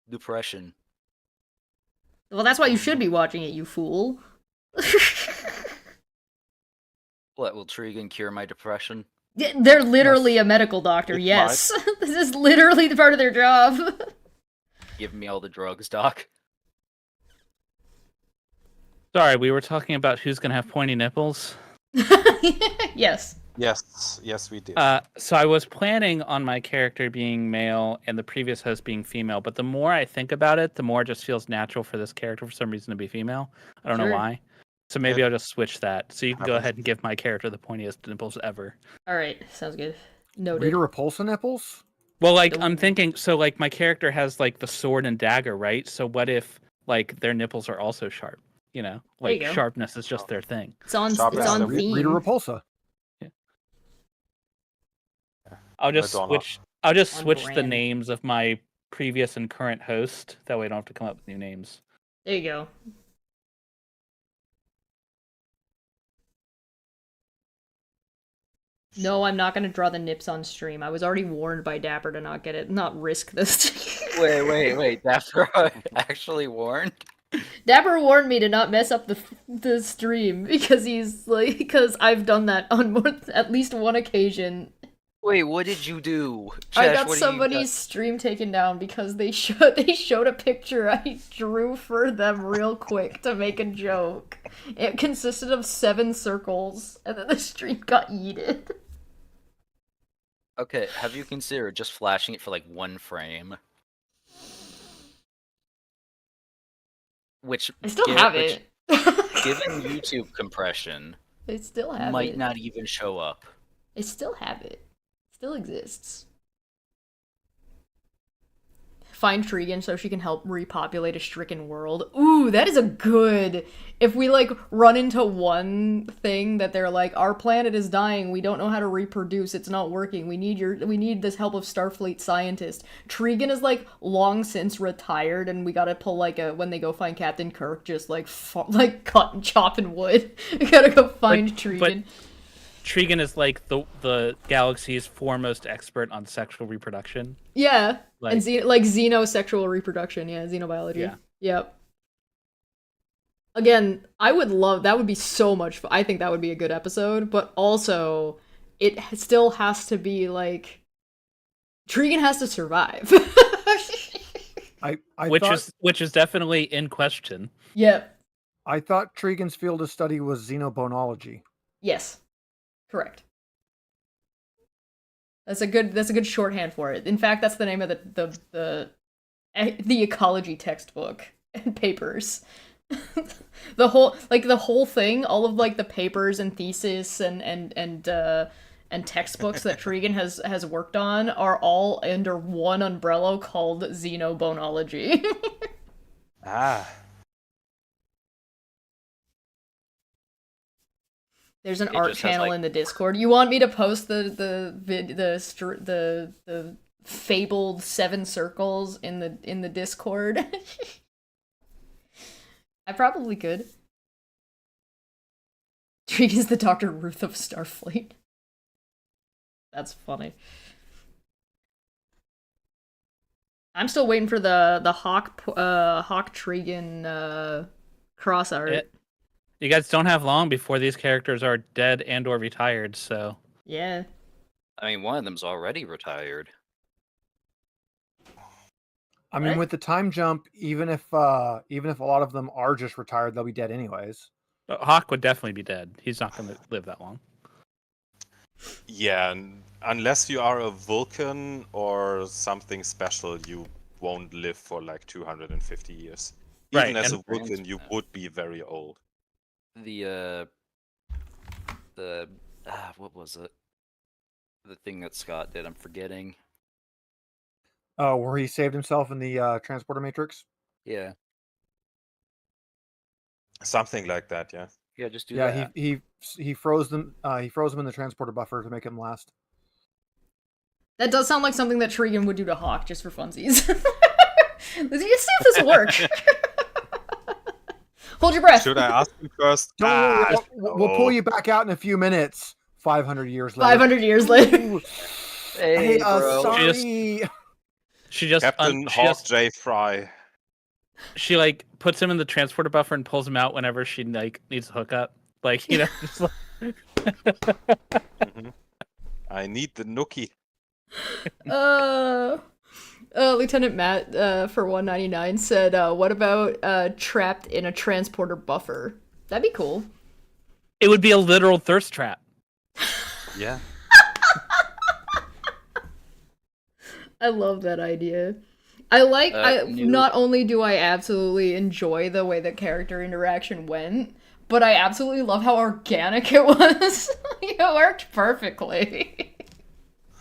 S6: depression.
S1: Well, that's why you should be watching it, you fool.
S6: What will Trigon cure my depression?
S1: They're literally a medical doctor,
S2: It
S1: yes. This is literally the part of their job.
S6: Give me all the drugs, Doc.
S7: Sorry, we were talking about who's gonna have pointy nipples.
S1: Yes.
S2: Yes, we did.
S7: So I was planning on my character being male and the previous host being female, but the more I think about it, the more it just feels natural for this character for some reason to be female. I don't know
S1: Sure.
S7: why. So maybe
S2: It
S7: I'll just switch that. So you can go
S2: happens.
S7: ahead and give my character the pointiest nipples ever.
S1: Alright, sounds good. Noted.
S4: Rita Repulsa nipples?
S7: Well, like I'm
S1: Ooh.
S7: thinking, so like my character has like the sword and dagger, right? So what if like their nipples are also sharp? You know,
S1: There you
S7: like
S1: go.
S7: sharpness is just their thing.
S1: It's on,
S2: Stop
S1: it's
S2: it.
S1: on
S2: Rita
S1: theme.
S4: Rita Repulsa.
S7: I'll just
S2: Madonna.
S7: switch. I'll just
S1: On
S7: switch the
S1: brand.
S7: names of my previous and current host. That way, I don't have to come up with new names.
S1: There you go. No, I'm not gonna draw the nips on stream. I was already warned by Dapper to not get it, not risk this.
S6: Wait. Dapper actually warned?
S1: Dapper warned me to not mess up the stream because he's like, because I've done that on at least one occasion.
S6: Wait, what did you do?
S1: I
S6: Chesh,
S1: got
S6: what
S1: somebody's stream taken down because they showed a picture I drew for them real quick to make a joke. It consisted of 7 circles, and then the stream got yeeted.
S6: Okay, have you considered just flashing it for like 1 frame? Which
S1: I still have
S6: which,
S1: it.
S6: given YouTube compression,
S1: I still have
S6: might
S1: it.
S6: not even show up.
S1: I still have it. Still exists. Find Tregan so she can help repopulate a stricken world. Ooh, that is a good... If we, like, run into one thing that they're like, our planet is dying, we don't know how to reproduce, it's not working, we need this help of Starfleet scientists. Tregan is, like, long since retired, and we gotta pull, like, when they go find Captain Kirk, just, like, cut and chopping wood. We gotta go find Tregan.
S7: Tregan is like the galaxy's foremost expert on sexual reproduction.
S1: Yeah,
S7: like,
S1: and xenosexual reproduction. Yeah, xenobiology.
S7: Yeah.
S1: Yep. Again, I would love that. Would be so much fun. I think that would be a good episode. But also, it still has to be like Tregan has to survive.
S7: Which is definitely in question.
S1: Yep.
S4: I thought Tregan's field of study was xenobonology.
S1: Yes. Correct. That's a good shorthand for it. In fact, that's the name of the ecology textbook and papers. the whole thing, all of like the papers and thesis and textbooks that Tregan has worked on are all under one umbrella called xenobonology.
S2: Ah.
S1: There's an art channel in the Discord. You want me to post the fabled 7 circles in the Discord? I probably could. Tregan's the Dr. Ruth of Starfleet. That's funny. I'm still waiting for the Hawk Tregan cross art.
S7: You guys don't have long before these characters are dead and or retired, so...
S1: Yeah.
S6: I mean, one of them's already retired.
S4: I mean, with the time jump, even if a lot of them are just retired, they'll be dead anyways.
S7: But Hawk would definitely be dead. He's not going to live that long.
S2: Yeah, unless you are a Vulcan or something special, you won't live for like 250 years. Even as a Vulcan, you would be very old.
S6: What was it? The thing that Scott did, I'm forgetting.
S4: Oh, where he saved himself in the transporter matrix?
S6: Yeah.
S2: Something like that, yeah.
S6: Yeah, just do that.
S4: Yeah, he froze them. He froze them in the transporter buffer to make him last.
S1: That does sound like something that Tregan would do to Hawk just for funsies. Let's see if this works. Hold your breath.
S2: Should I ask you first?
S4: Don't worry, we'll pull you back out in a few minutes. 500 years later.
S1: 500 years later.
S6: Hey, bro.
S4: Sorry.
S7: She just
S2: Captain Hawk J. Fry.
S7: She like puts him in the transporter buffer and pulls him out whenever she like needs to hook up. Like, you know, just like...
S2: I need the nookie.
S1: Lieutenant Matt for 199 said, what about trapped in a transporter buffer? That'd be cool.
S7: It would be a literal thirst trap.
S2: Yeah.
S1: I love that idea. I like, not only do I absolutely enjoy the way that character interaction went, but I absolutely love how organic it was. It worked perfectly.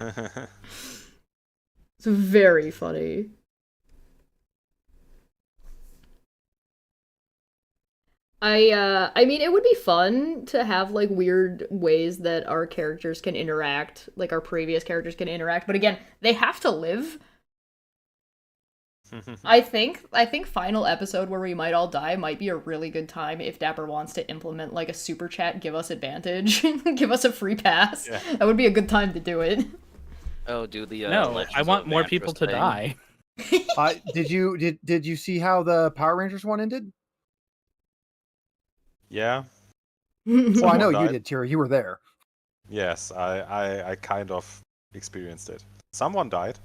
S1: It's very funny. I mean, it would be fun to have, like, weird ways that our characters can interact, like our previous characters can interact, but again, they have to live. I think final episode where we might all die might be a really good time if Dapper wants to implement like a super chat, give us advantage, give us a free pass.
S2: Yeah.
S1: That would be a good time to do it.
S3: Oh, do the
S7: No,
S3: Legends
S7: I want
S3: of
S7: more
S3: Vantress
S7: people to
S3: thing.
S7: die.
S4: Did you see how the Power Rangers one ended?
S2: Yeah.
S4: Well, I
S2: Someone
S4: know you
S2: died.
S4: did, Terry. You were there.
S2: Yes, I kind of experienced it. Someone died.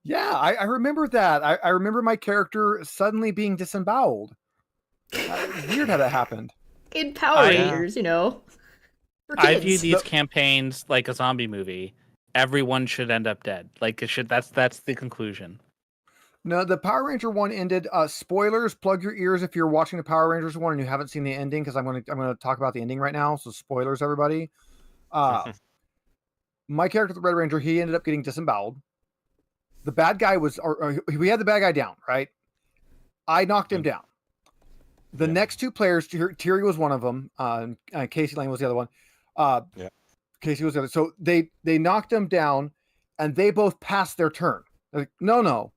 S4: Yeah, I remember that. I remember my character suddenly being disemboweled. Weird how that happened.
S1: In Power
S7: I-
S1: Rangers, you know. For
S7: I
S1: kids.
S7: view these campaigns like a zombie movie. Everyone should end up dead. Like it should. That's the conclusion.
S4: No, the Power Ranger one ended. Spoilers. Plug your ears if you're watching the Power Rangers one and you haven't seen the ending, because I'm gonna talk about the ending right now. So spoilers, everybody. My character, the Red Ranger, he ended up getting disemboweled. The bad guy was, or we had the bad guy down, right? I knocked him down. The
S2: Yeah.
S4: next two players, Terry was one of them. Casey Lane was the other one.
S2: Yeah.
S4: Casey was the other. So they knocked him down, and they both passed their turn. They're like, no,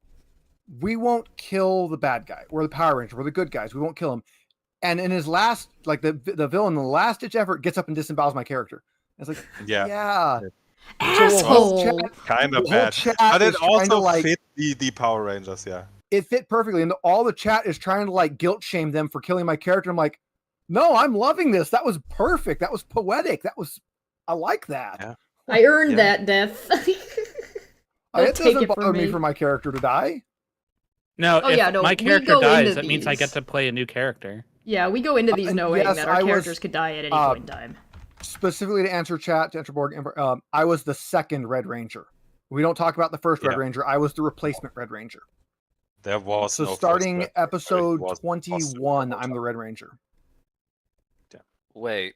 S4: we won't kill the bad guy. We're the Power Ranger. We're the good guys. We won't kill him. And in his last, like the villain, the last ditch effort, gets up and disembowels my character. It's like, yeah.
S1: Asshole.
S2: Kind of
S4: The whole
S2: bad.
S4: chat
S2: But it
S4: is trying to,
S2: also
S4: like-
S2: fit the Power Rangers, yeah.
S4: It fit perfectly, and all the chat is trying to like guilt shame them for killing my character. I'm like, no, I'm loving this. That was perfect. That was poetic. I like that.
S2: Yeah.
S1: I earned
S2: Yeah.
S1: that death.
S4: It
S1: Don't take
S4: doesn't
S1: it from
S4: bother me
S1: me.
S4: for my character to die.
S7: No,
S1: Oh,
S7: if
S1: yeah, no,
S7: my
S1: we
S7: character
S1: go
S7: dies,
S1: into
S7: that means I get
S1: these.
S7: to play a new character.
S1: Yeah, we go into these
S4: and
S1: knowing
S4: yes,
S1: that our
S4: I was,
S1: characters could die at any point in time.
S4: Specifically to answer chat, to answer Borg, I was the second Red Ranger. We don't talk about the first Red
S2: Yeah.
S4: Ranger. I was the replacement Red Ranger.
S2: There was
S4: So
S2: no
S4: starting
S2: first Red Ranger. It
S4: episode
S2: was
S4: 21,
S2: possible.
S4: I'm the Red Ranger.
S3: Wait.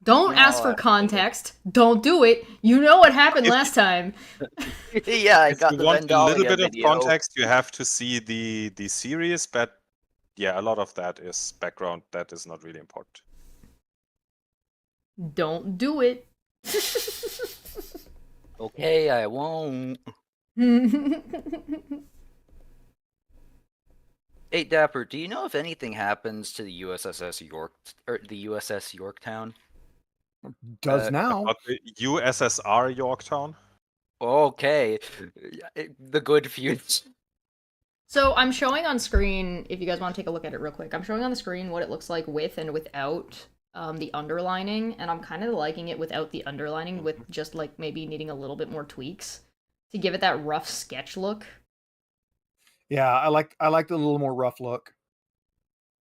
S1: Don't
S3: you know,
S1: ask for context. Don't do it. You know what happened last time.
S3: Yeah, I
S2: If
S3: got
S2: you
S3: the
S2: want a little
S3: Vandalia
S2: bit of
S3: video.
S2: context, you have to see the series, but yeah, a lot of that is background that is not really important.
S1: Don't do it.
S3: Okay, I won't. Hey Dapper, do you know if anything happens to the USS Yorktown?
S4: Does now.
S2: But the USSR Yorktown?
S3: Okay, the good future.
S1: So I'm showing on screen, if you guys want to take a look at it real quick, I'm showing on the screen what it looks like with and without the underlining, and I'm kind of liking it without the underlining, with just like maybe needing a little bit more tweaks to give it that rough sketch look.
S4: Yeah, I like the little more rough look.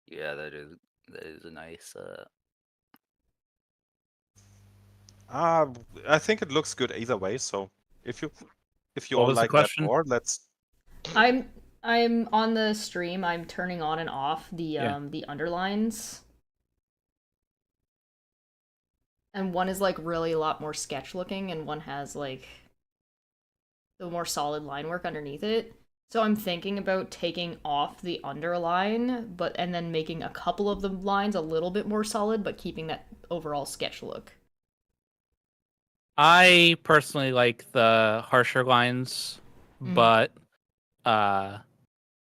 S3: Yeah, that is a nice.
S2: I think it looks good either way. So if you
S7: What
S2: all
S7: was the
S2: like that
S7: question?
S2: more, let's.
S1: I'm on the stream, I'm turning on and off the the underlines. And one is like really a lot more sketch looking, and one has like the more solid line work underneath it. So I'm thinking about taking off the underline, and then making a couple of the lines a little bit more solid, but keeping that overall sketch look.
S7: I personally like the harsher lines,
S1: Mhm.
S7: but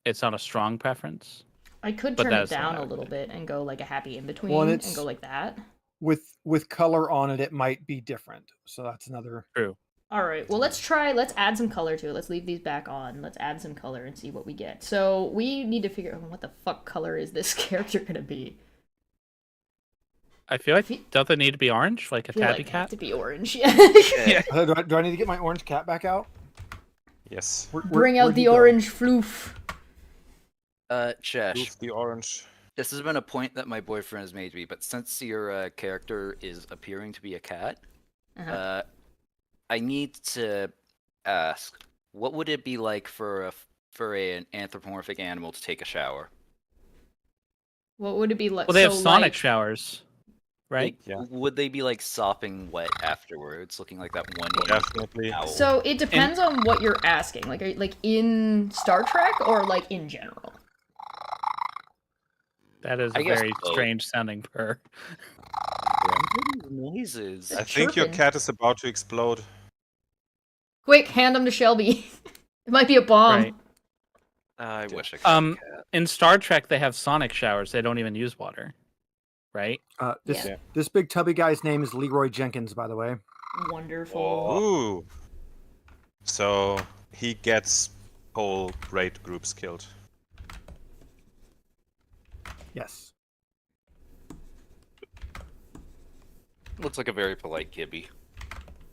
S7: it's not a strong preference.
S1: I could
S7: But
S1: turn it
S7: that's not
S1: down a
S7: how I
S1: little
S7: do
S1: bit and go like a happy in between
S4: Well, and
S1: and
S4: it's-
S1: go like that.
S4: With color on it, it might be different. So that's another.
S7: True.
S1: All right, well, let's add some color to it. Let's leave these back on. Let's add some color and see what we get. So we need to figure out what the fuck color is this character gonna be.
S7: I feel like does it need to be orange, like a
S1: I feel
S7: tabby
S1: like it has
S7: cat?
S1: to be orange. Yeah.
S4: Do I need to get my orange cat back out?
S2: Yes.
S1: Bring out
S4: where'd
S1: the
S4: he go?
S1: orange floof.
S3: Chesh,
S2: Move the orange.
S3: this has been a point that my boyfriend has made to me, but since your character is appearing to be a cat,
S1: Uh-huh.
S3: I need to ask, what would it be like for an anthropomorphic animal to take a shower?
S1: What would it be like?
S7: Well, they have
S1: so,
S7: sonic
S1: like,
S7: showers, right?
S3: Like,
S2: Yeah.
S3: would they be like sopping wet afterwards, looking like that one?
S2: Definitely.
S3: owl?
S1: So it depends on what you're asking. Like in Star Trek or like in general.
S7: That is
S3: I
S7: a
S3: guess
S7: very
S3: both.
S7: strange sounding purr.
S3: Noises.
S2: I think your
S1: chirping.
S2: cat is about to explode.
S1: Quick, hand them to Shelby. It might be a bomb.
S7: Right.
S8: I wish I could. have a cat.
S7: In Star Trek, they have sonic showers. They don't even use water, right?
S4: This big tubby guy's name is Leroy Jenkins, by the way.
S1: Wonderful.
S8: Oh.
S2: Ooh. So he gets whole raid groups killed.
S4: Yes.
S8: Looks like a very polite kibby.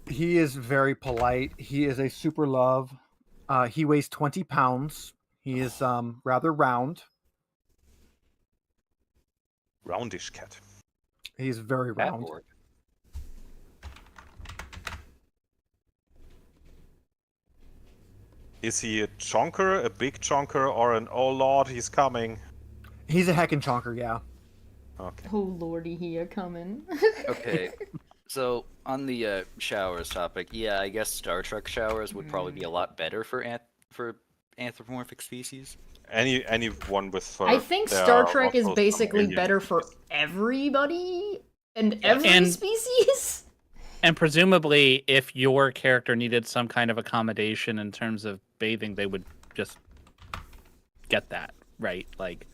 S4: He is very polite. He is a super love. He weighs 20 pounds. He is rather round.
S2: Roundish cat.
S4: He's very
S8: Cat
S4: round.
S8: board.
S2: Is he a chonker, a big chonker, or an oh lord, he's coming?
S4: He's a heckin' chonker, yeah.
S2: Okay.
S1: Oh lordy, he a coming.
S6: Okay, so on the showers topic, yeah, I guess Star Trek showers would probably be a lot better for anthropomorphic species.
S2: Anyone with fur.
S1: I think
S2: there
S1: Star
S2: are
S1: Trek is
S2: also some
S1: basically
S2: alien
S1: better for
S2: species.
S1: everybody and every
S7: And-
S1: species.
S7: And presumably, if your character needed some kind of accommodation in terms of bathing, they would just get that, right? Like,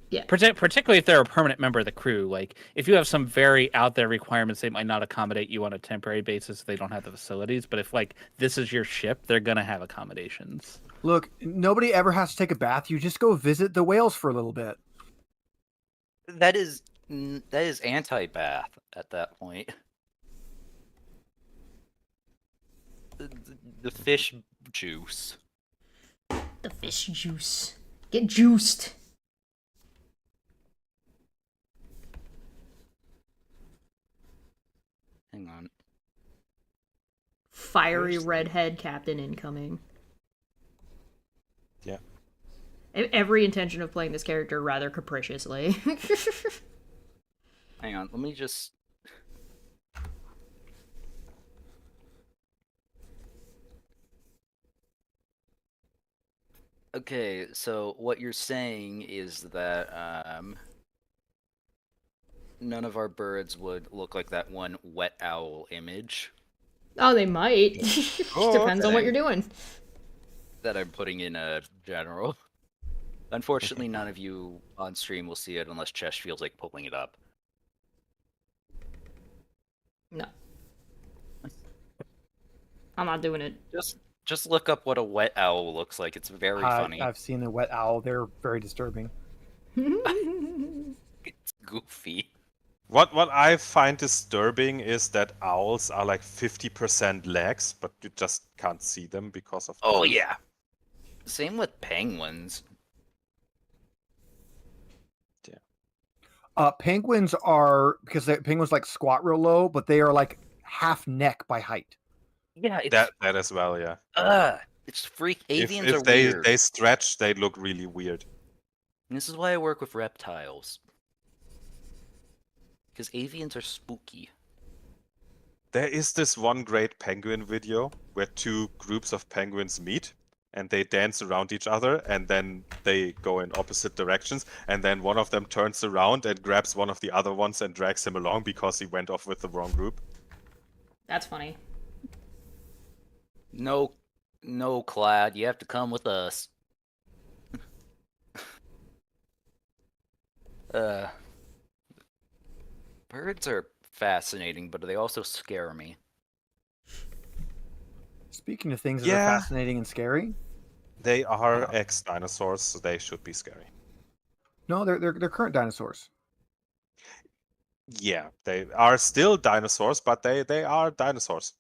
S1: Yeah.
S7: particularly if they're a permanent member of the crew. Like, if you have some very out there requirements, they might not accommodate you on a temporary basis if they don't have the facilities. But if, like, this is your ship, they're going to have accommodations.
S4: Look, nobody ever has to take a bath. You just go visit the whales for a little bit.
S6: That is anti-bath at that point. The fish juice.
S1: The fish juice. Get juiced.
S6: Hang on.
S1: Fiery redhead captain incoming.
S2: Yeah.
S1: Every intention of playing this character rather capriciously.
S6: Hang on, let me just... Okay, so what you're saying is that none of our birds would look like that one wet owl image
S1: Oh, they might.
S2: Oh,
S1: Depends on what
S6: okay.
S1: you're doing.
S6: that I'm putting in a general. Unfortunately, none of you on stream will see it unless Chesh feels like pulling it up.
S1: No. I'm not doing it.
S6: Just look up what a wet owl looks like. It's very funny.
S4: I've seen a wet owl. They're very disturbing.
S6: It's goofy.
S2: What I find disturbing is that owls are like 50% legs, but you just can't see them because of.
S6: Oh yeah. Same with penguins.
S4: Penguins are, because penguins like squat real low, but they are like half neck by height.
S6: Yeah, it's
S2: That as well, yeah.
S6: it's freak.
S2: If,
S6: Avians are
S2: if they
S6: weird.
S2: they stretch, they look really weird.
S6: And this is why I work with reptiles. Because avians are spooky.
S2: There is this one great penguin video where two groups of penguins meet and they dance around each other and then they go in opposite directions and then one of them turns around and grabs one of the other ones and drags him along because he went off with the wrong group.
S1: That's funny.
S6: No, Clyde, you have to come with us. Birds are fascinating, but they also scare me.
S4: Speaking of things that
S2: Yeah.
S4: are fascinating and scary,
S2: They are ex-dinosaurs, so they should be scary.
S4: no, they're current dinosaurs.
S2: Yeah, they are still dinosaurs, but they are dinosaurs.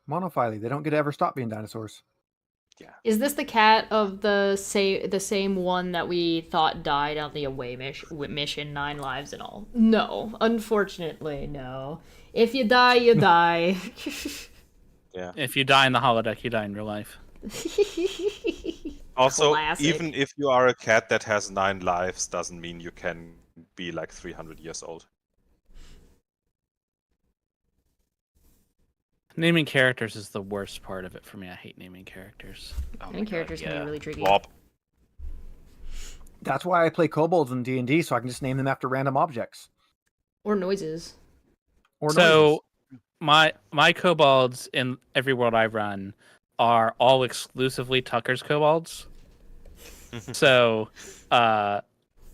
S4: Monophyly, they don't get to ever stop being dinosaurs.
S1: Is this the cat of the same one that we thought died on the away mission, 9 lives and all? No, unfortunately, no. If you die, you die.
S2: Yeah.
S7: If you die in the holodeck, you die in real life.
S2: Also,
S1: Classic.
S2: even if you are a cat that has 9 lives, doesn't mean you can be like 300 years old.
S7: Naming characters is the worst part of it for me. I hate naming characters.
S6: Oh my
S1: Naming
S6: God,
S1: characters can
S6: yeah.
S1: be really tricky.
S2: Bob.
S4: That's why I play kobolds in D&D, so I can just name them after random objects.
S1: Or noises.
S4: Or noises.
S7: So my kobolds in every world I run are all exclusively Tucker's kobolds. So,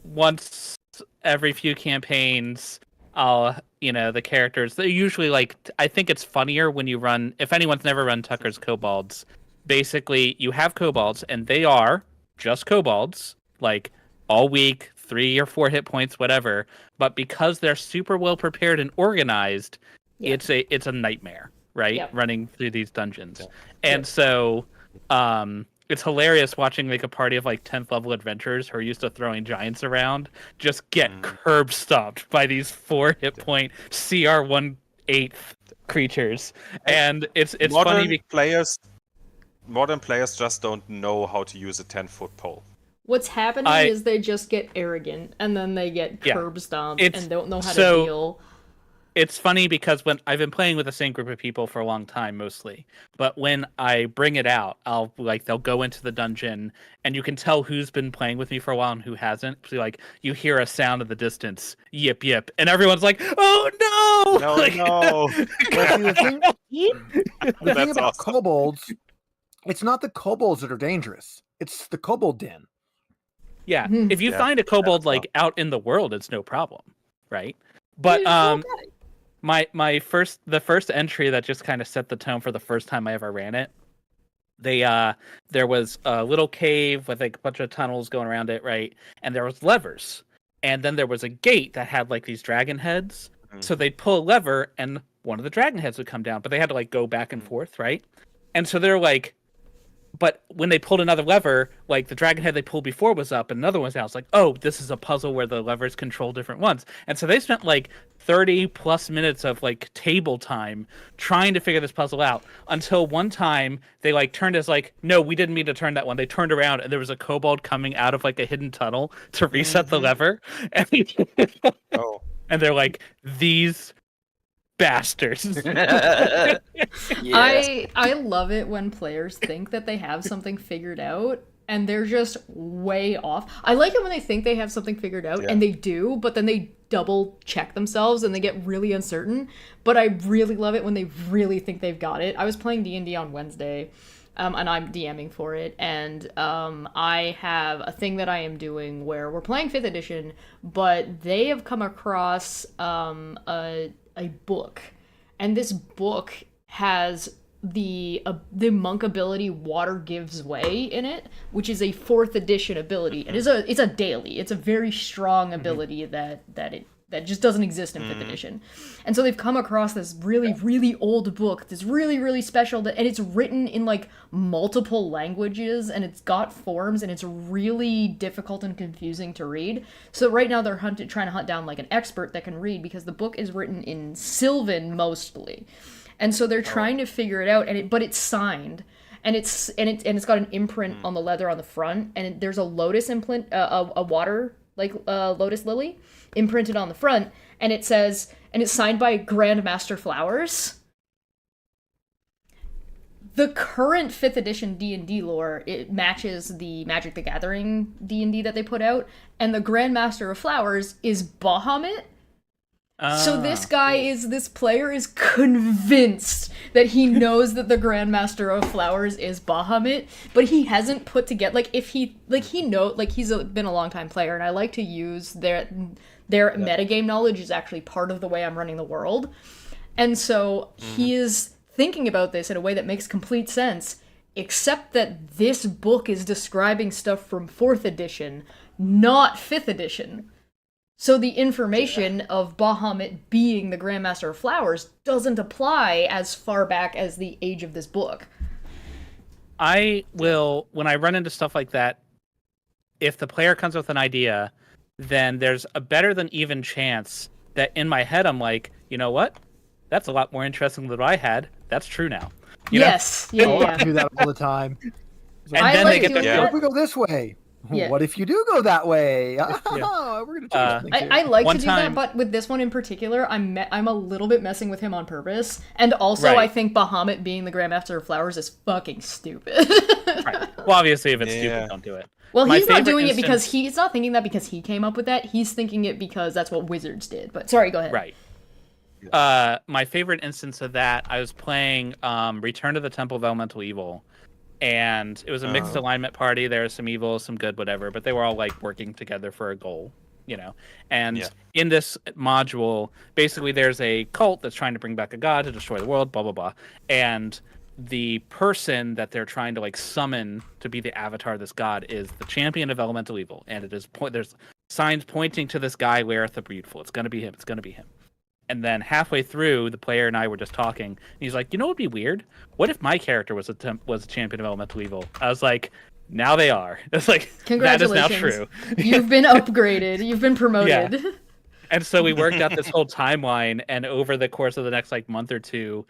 S7: once every few campaigns, the characters, they're usually like, I think it's funnier when you run, if anyone's never run Tucker's kobolds, basically you have kobolds and they are just kobolds, like all week, 3 or 4 hit points, whatever. But because they're super well prepared and organized, it's a nightmare, right? Running through these dungeons. And so, it's hilarious watching like a party of like 10th level adventurers who are used to throwing giants around just get curb stomped by these 4 hit point CR 1/8 creatures. And it's funny
S2: modern players just don't know how to use a 10-foot pole.
S1: What's happening is they just get arrogant and then they get curb stomped and don't know how to deal.
S7: It's funny because when I've been playing with the same group of people for a long time, mostly, but when I bring it out, they'll go into the dungeon and you can tell who's been playing with me for a while and who hasn't. So like you hear a sound in the distance, yip yip, and everyone's like, "Oh no!"
S4: No. Well, the thing about kobolds, it's not the kobolds that are dangerous; it's the kobold den.
S7: Yeah, if you find a kobold like out in the world, it's no problem, right? But the first entry that just kind of set the tone for the first time I ever ran it. There was a little cave with like a bunch of tunnels going around it, right? And there was levers, and then there was a gate that had like these dragon heads. So they'd pull a lever, and one of the dragon heads would come down, but they had to like go back and forth, right? And so they're like, but when they pulled another lever, like the dragon head they pulled before was up and another one's out. It's like, oh, this is a puzzle where the levers control different ones. And so they spent like 30 plus minutes of like table time trying to figure this puzzle out until one time they like turned as like, no, we didn't mean to turn that one. They turned around and there was a kobold coming out of like a hidden tunnel to reset the lever. And, and they're like, these bastards.
S1: I love it when players think that they have something figured out and they're just way off. I like it when they think they have something figured out and they do, but then they double check themselves and they get really uncertain. But I really love it when they really think they've got it. I was playing D&D on Wednesday, and I'm DMing for it, and I have a thing that I am doing where we're playing 5th edition, but they have come across a book, and this book has the monk ability Water Gives Way in it, which is a 4th edition ability. It's a daily. It's a very strong ability that just doesn't exist in 5th edition. And so they've come across this really, really old book that's really, really special, and it's written in like multiple languages, and it's got forms, and it's really difficult and confusing to read. So right now they're trying to hunt down like an expert that can read, because the book is written in Sylvan mostly. And so they're trying to figure it out, but it's signed. And it's got an imprint on the leather on the front, and there's a lotus imprint, a water like lotus lily imprinted on the front, and it says, and it's signed by Grandmaster Flowers. The current 5th edition D&D lore, it matches the Magic the Gathering D&D that they put out, and the Grandmaster of Flowers is Bahamut. So this player is convinced that he knows that the Grandmaster of Flowers is Bahamut, but he hasn't put together, he's been a long time player, and I like to use their metagame knowledge is actually part of the way I'm running the world. And so he is thinking about this in a way that makes complete sense, except that this book is describing stuff from 4th edition, not 5th edition. So the information of Bahamut being the Grandmaster of Flowers doesn't apply as far back as the age of this book.
S7: I will, when I run into stuff like that, if the player comes with an idea, then there's a better than even chance that in my head I'm like, you know what? That's a lot more interesting than what I had. That's true now.
S1: Yes. Yeah.
S4: I do that all the time.
S7: And then they get
S4: what if we go this way? Yeah. What if you do go that way? We're gonna change things.
S1: I like to do that, but with this one in particular, I'm a little bit messing with him on purpose, and also I think Bahamut being the Grandmaster of Flowers is fucking stupid.
S7: Right. Well, obviously, if it's stupid, don't do it.
S1: Well, he's not doing it because he's not thinking that because he came up with that. He's thinking it because that's what wizards did. But sorry, go ahead.
S7: Right. my favorite instance of that, I was playing Return to the Temple of Elemental Evil, and it was a mixed alignment party. There was some evil, some good, whatever, but they were all like working together for a goal, And in this module, basically, there's a cult that's trying to bring back a god to destroy the world, blah blah blah, and the person that they're trying to like summon to be the avatar of this god is the champion of elemental evil, and it is there's signs pointing to this guy, Lareth the Beautiful. It's gonna be him. It's gonna be him. And then halfway through, the player and I were just talking, and he's like, "You know, what'd be weird? What if my character was a champion of elemental evil?" I was like, "Now they are." It's like that is now true.
S1: You've been upgraded. You've been promoted.
S7: Yeah. And so we worked out this whole timeline, and over the course of the next like month or two,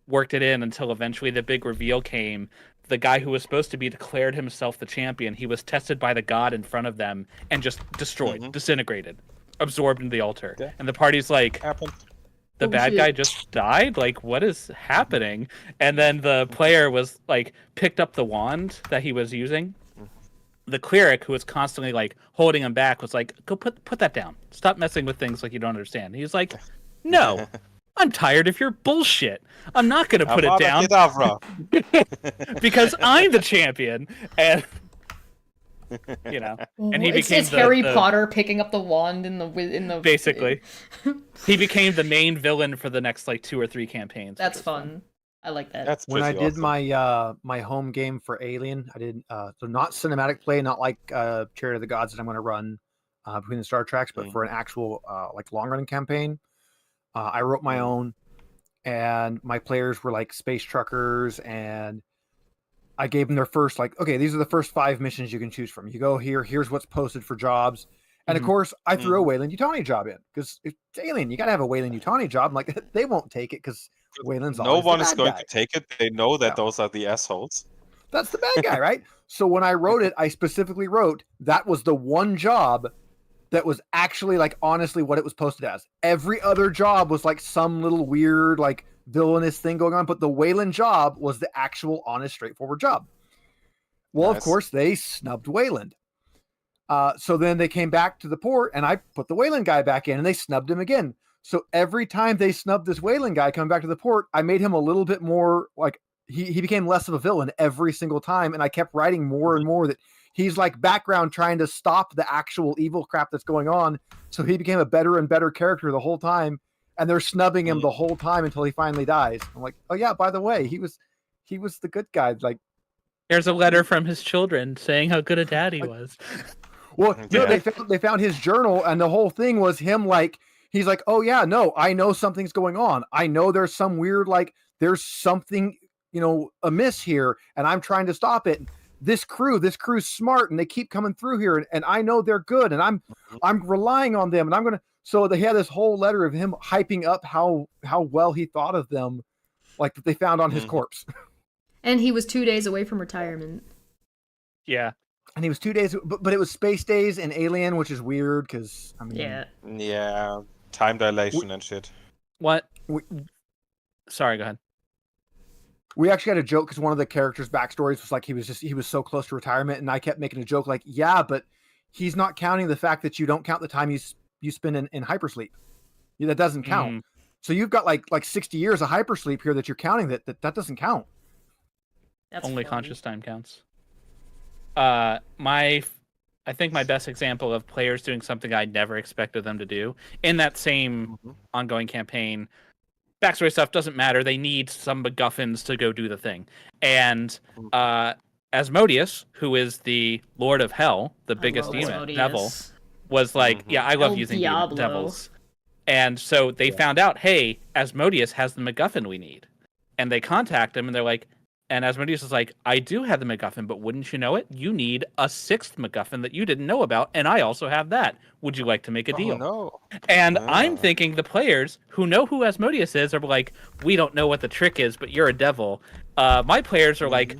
S7: worked it in until eventually the big reveal came. The guy who was supposed to be declared himself the champion, he was tested by the god in front of them and just destroyed, disintegrated, absorbed into the altar. Yeah. And the party's like, the bad guy just died? Like, what is happening? And then the player was like, picked up the wand that he was using. The cleric, who was constantly like holding him back, was like, "Go put that down. Stop messing with things like you don't understand." He's like, "No, I'm tired of your bullshit. I'm not gonna put it down because I'm the champion." And and he became
S1: it's Harry Potter picking up the wand in the
S7: basically. He became the main villain for the next like 2 or 3 campaigns.
S1: That's fun. I like that.
S2: That's
S4: when I did
S2: awesome.
S4: my home game for Alien, I did so not cinematic play, not like Chariot of the Gods that I'm going to run between the Star Treks, but for an actual like long running campaign. I wrote my own, and my players were like space truckers, and I gave them their first like, okay, these are the first 5 missions you can choose from. You go here, here's what's posted for jobs. And of course, I threw a Weyland-Yutani job in because it's Alien. You got to have a Weyland-Yutani job. I'm like, they won't take it because Weyland's
S2: no one is going to take it. They know that those are the assholes.
S4: That's the bad guy, right? So when I wrote it, I specifically wrote that was the one job that was actually like honestly what it was posted as. Every other job was like some little weird like villainous thing going on, but the Weyland job was the actual honest, straightforward job. Well, of course, they snubbed Weyland. So then they came back to the port, and I put the Weyland guy back in, and they snubbed him again. So every time they snubbed this Weyland guy coming back to the port, I made him a little bit more like he became less of a villain every single time, and I kept writing more and more that he's like background trying to stop the actual evil crap that's going on. So he became a better and better character the whole time, and they're snubbing him the whole time until he finally dies. I'm like, oh yeah, by the way, he was the good guy. Like,
S7: here's a letter from his children saying how good a dad he was.
S4: Well, no, they found his journal, and the whole thing was him like, he's like, oh yeah, no, I know something's going on. I know there's some weird, like, there's something, amiss here, and I'm trying to stop it. This crew's smart, and they keep coming through here, and I know they're good, and I'm relying on them, and I'm gonna. So they had this whole letter of him hyping up how well he thought of them, like that they found on his corpse.
S1: And he was 2 days away from retirement.
S7: Yeah.
S4: And he was 2 days, but it was space days and Alien, which is weird because
S2: yeah, time dilation and shit.
S7: What? Sorry, go ahead.
S4: We actually had a joke because one of the characters' backstories was like he was so close to retirement, and I kept making a joke like, yeah, but he's not counting the fact that you don't count the time you spend in hypersleep. That doesn't count. So you've got like 60 years of hypersleep here that you're counting that doesn't count.
S1: That's
S7: only
S1: funny.
S7: Conscious time counts. I think my best example of players doing something I never expected them to do in that same ongoing campaign, backstory stuff doesn't matter. They need some MacGuffins to go do the thing. And Asmodeus, who is the Lord of Hell, the biggest demon, devil, was like, yeah, I love using devils. And so they found out, hey, Asmodeus has the MacGuffin we need. And they contact him, and they're like, and Asmodeus is like, I do have the MacGuffin, but wouldn't you know it? You need a 6th MacGuffin that you didn't know about, and I also have that. Would you like to make a deal?
S2: No.
S7: And I'm thinking the players who know who Asmodeus is are like, we don't know what the trick is, but you're a devil. My players are like,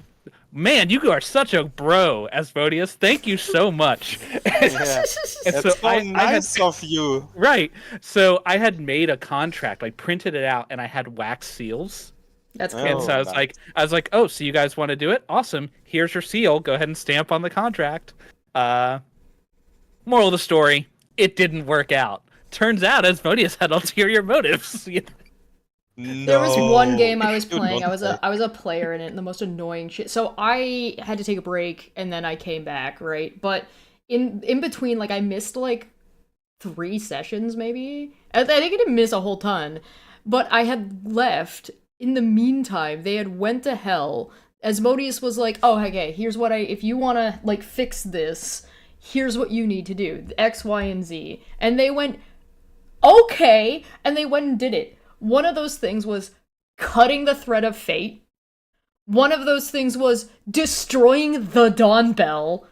S7: man, you are such a bro, Asmodeus. Thank you so much.
S2: That's so nice of you.
S7: Right. So I had made a contract, like printed it out, and I had wax seals.
S1: That's cool.
S7: And so I was like, oh, so you guys want to do it? Awesome. Here's your seal. Go ahead and stamp on the contract. Moral of the story, it didn't work out. turns out Asmodeus had ulterior motives.
S1: There was one game I was
S2: Dude,
S1: playing.
S2: don't say.
S1: I was a player in it, and the most annoying shit. So I had to take a break, and then I came back, right? But in between, like I missed like 3 sessions, maybe. I think I didn't miss a whole ton, but I had left. In the meantime, they had went to hell. Asmodeus was like, "Oh, okay, here's what if you want to like fix this, here's what you need to do, X, Y, and Z." And they went, "Okay," and they went and did it. One of those things was cutting the thread of fate. One of those things was destroying the Dawn Bell.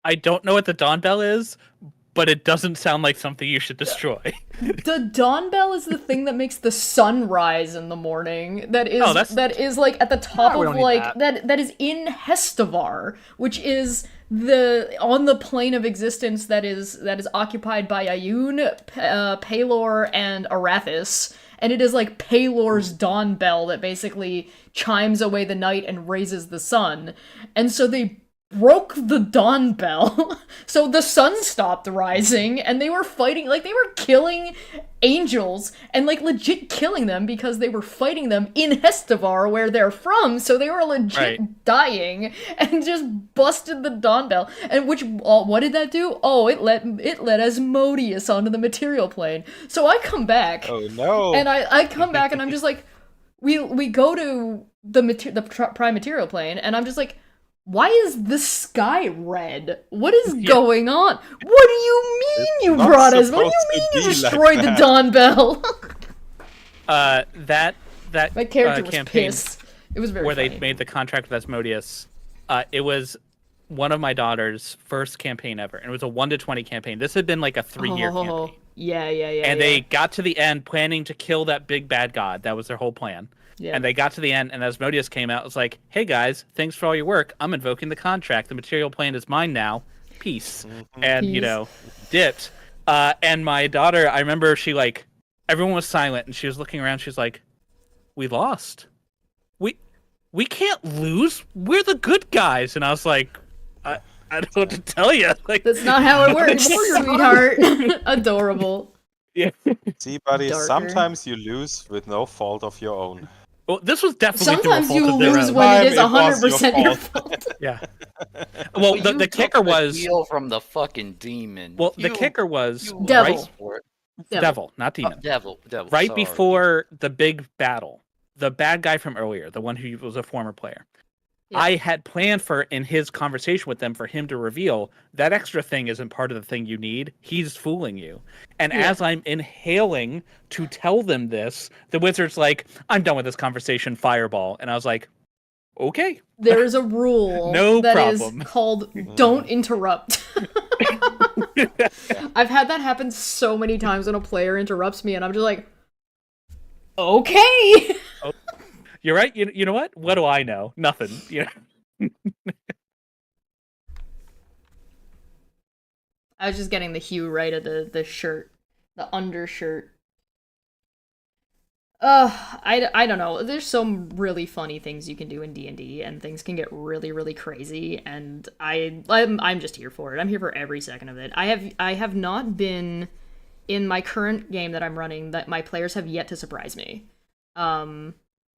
S7: I don't know what the Dawn Bell is, but it doesn't sound like something you should destroy.
S1: The Dawn Bell is the thing that makes the sun rise in the morning. That is that is like at the top
S4: we
S1: of
S4: don't need
S1: like that is in Hestavar, which is on the plane of existence that is occupied by Ayun, Palor, and Arathis. And it is like Palor's dawn bell that basically chimes away the night and raises the sun. And so they broke the dawn bell, so the sun stopped rising, and they were fighting, like, they were killing angels, and, like, legit killing them because they were fighting them in Hestavar, where they're from, so they were legit dying, and just busted the dawn bell. And what did that do? Oh, it let Asmodeus onto the material plane. So I come back,
S2: Oh no!
S1: and I come back, and I'm just like, we go to the prime material plane, and I'm just like, why is the sky red? What is going on? What do you mean
S2: It's
S1: you
S2: not
S1: brought us? What do
S2: supposed
S1: you
S2: to
S1: mean you
S2: be like
S1: destroyed the
S2: that.
S1: dawn bell?
S7: That
S1: My character was
S7: campaign
S1: pissed. It was very
S7: where
S1: funny.
S7: they made the contract with Asmodeus, it was one of my daughter's first campaign ever, and it was a 1 to 20 campaign. This had been like a 3-year campaign.
S1: Yeah.
S7: And they got to the end planning to kill that big bad god. That was their whole plan.
S1: Yeah.
S7: And they got to the end, and Asmodeus came out. It was like, "Hey guys, thanks for all your work. I'm invoking the contract. The material plane is mine now. Peace." And
S1: Peace.
S7: dipped. And my daughter, I remember everyone was silent, and she was looking around. She was like, "We lost. We can't lose. We're the good guys." And I was like, I don't know what to tell you. Like,
S1: That's not how it works, sweetheart. Adorable.
S7: yeah.
S2: See, buddy,
S1: Darker.
S2: sometimes you lose with no fault of your own.
S7: Well, this was definitely
S1: Sometimes
S7: through a
S1: you
S7: fault of their
S1: lose
S7: own.
S1: when it is
S2: Time it was
S1: 100%
S2: your
S1: your
S2: fault.
S1: fault.
S7: Yeah. Well,
S3: You
S7: the
S3: took
S7: kicker
S3: the
S7: was
S3: deal from the fucking demon.
S7: well, the
S3: You-
S7: kicker was
S3: you
S1: Devil.
S3: asked for it.
S7: devil, not demon.
S3: Devil.
S7: Right
S3: sorry.
S7: before the big battle, the bad guy from earlier, the one who was a former player.
S1: Yeah.
S7: I had planned for, in his conversation with them, for him to reveal that extra thing isn't part of the thing you need. He's fooling you. And
S1: Yeah.
S7: as I'm inhaling to tell them this, the wizard's like, "I'm done with this conversation, fireball." And I was like, okay.
S1: There is a rule
S7: No
S1: that is
S7: problem.
S1: called "don't interrupt." I've had that happen so many times when a player interrupts me, and I'm just like, okay.
S7: You're right. You know what? What do I know? Nothing.
S1: I was just getting the hue right of the shirt, the undershirt. I don't know. There's some really funny things you can do in D&D, and things can get really, really crazy. And I'm just here for it. I'm here for every second of it. I have not been in my current game that I'm running that my players have yet to surprise me.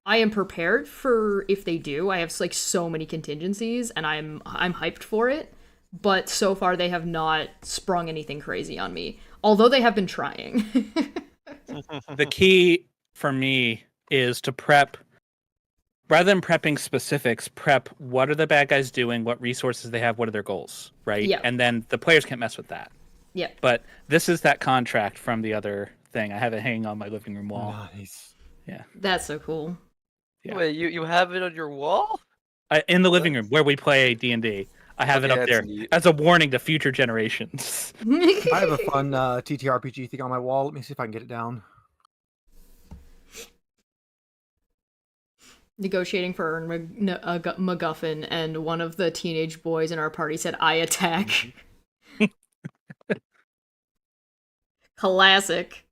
S1: I am prepared for if they do. I have like so many contingencies, and I'm hyped for it. But so far, they have not sprung anything crazy on me. Although they have been trying.
S7: The key for me is to prep, rather than prepping specifics, prep what are the bad guys doing, what resources they have, what are their goals, right?
S1: Yeah.
S7: And then the players can't mess with that.
S1: Yeah.
S7: But this is that contract from the other thing. I have it hanging on my living room wall.
S4: Nice.
S1: That's so cool.
S7: Yeah.
S8: Wait, you have it on your wall?
S7: In the living room where we play D&D. I have it
S8: Okay,
S7: up
S8: that's
S7: there
S8: neat.
S7: as a warning to future generations.
S4: I have a fun TTRPG thing on my wall. Let me see if I can get it down.
S1: Negotiating for a MacGuffin, and one of the teenage boys in our party said, "I attack." Classic.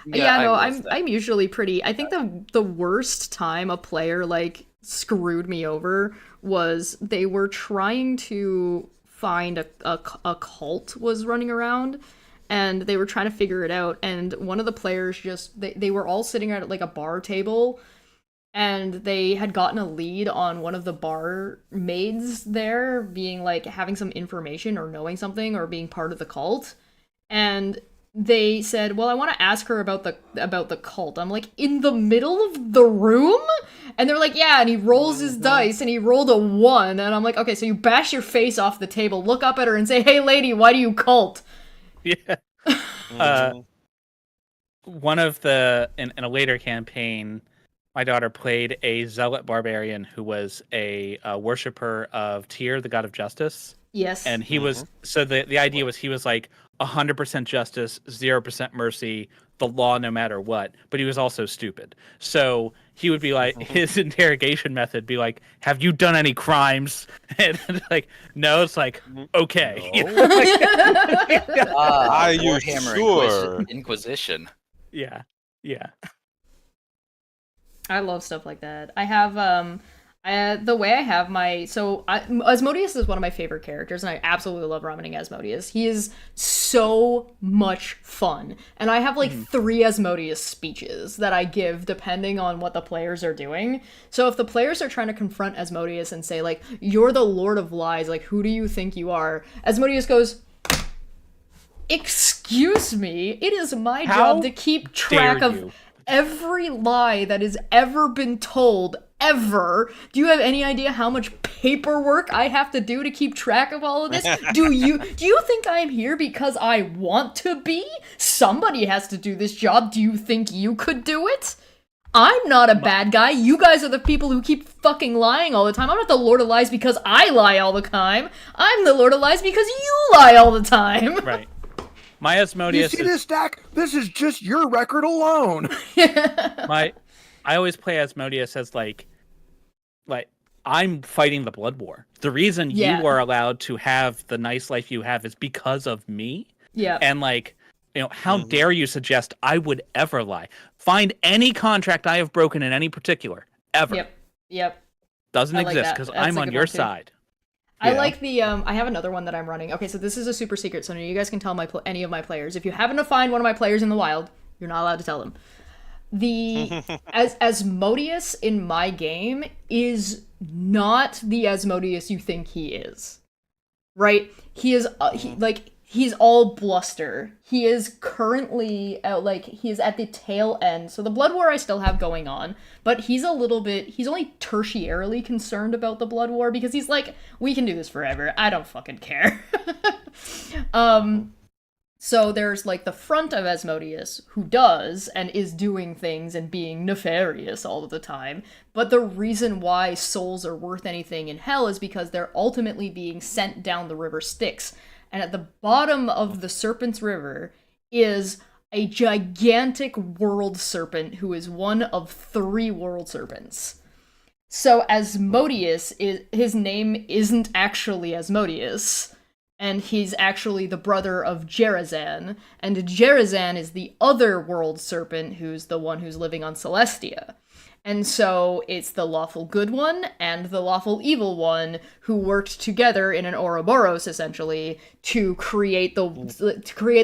S1: Yeah, no, I'm usually pretty. I think the worst time a player like screwed me over was they were trying to find a cult was running around, and they were trying to figure it out. And one of the players they were all sitting at like a bar table, and they had gotten a lead on one of the barmaids there being like having some information or knowing something or being part of the cult. And they said, well, I want to ask her about the cult. I'm like, in the middle of the room? And they're like, yeah, and he rolls his dice, and he rolled a 1, and I'm like, okay, so you bash your face off the table, look up at her and say, hey lady, why do you cult?
S7: Yeah. One of in a later campaign, my daughter played a zealot barbarian who was a worshiper of Tyr, the god of justice.
S1: Yes.
S7: And he was, so the idea was he was like 100% justice, 0% mercy, the law no matter what, but he was also stupid. So he would be like, his interrogation method be like, have you done any crimes? And like, no, it's like, okay.
S2: No.
S6: Are
S2: you sure?
S6: Inquisition.
S7: Yeah.
S1: I love stuff like that. I have the way I have Asmodeus is one of my favorite characters, and I absolutely love running Asmodeus. He is so much fun, and I have like 3 Asmodeus speeches that I give depending on what the players are doing. So if the players are trying to confront Asmodeus and say like, you're the Lord of Lies, like who do you think you are? Asmodeus goes, excuse me, it is my job to keep track of every lie that has ever been told, ever. Do you have any idea how much paperwork I have to do to keep track of all of this? Do you think I'm here because I want to be? Somebody has to do this job. Do you think you could do it? I'm not a bad guy. You guys are the people who keep fucking lying all the time. I'm not the Lord of Lies because I lie all the time. I'm the Lord of Lies because you lie all the time.
S7: Right. My Asmodeus.
S4: You see this stack? This is just your record alone.
S7: I always play Asmodeus as like I'm fighting the blood war. The reason you are allowed to have the nice life you have is because of me.
S1: Yeah.
S7: And like, how dare you suggest I would ever lie? Find any contract I have broken in any particular ever.
S1: Yep.
S7: Doesn't exist because I'm on your side.
S1: I like the, I have another one that I'm running. Okay, so this is a super secret, so you guys can tell any of my players. If you happen to find one of my players in the wild, you're not allowed to tell them. Asmodeus in my game is not the Asmodeus you think he is. Right? He is, he's all bluster. He is currently, he is at the tail end. So the Blood War I still have going on, but he's only tertiarily concerned about the Blood War because he's like, we can do this forever. I don't fucking care. So there's like the front of Asmodeus who does and is doing things and being nefarious all of the time. But the reason why souls are worth anything in hell is because they're ultimately being sent down the river Styx. And at the bottom of the Serpent's River is a gigantic world serpent who is one of 3 world serpents. So Asmodeus, his name isn't actually Asmodeus, and he's actually the brother of Gerazan, and Gerazan is the other world serpent who's the one who's living on Celestia. And so it's the lawful good one and the lawful evil one who worked together in an Ouroboros, essentially, to create the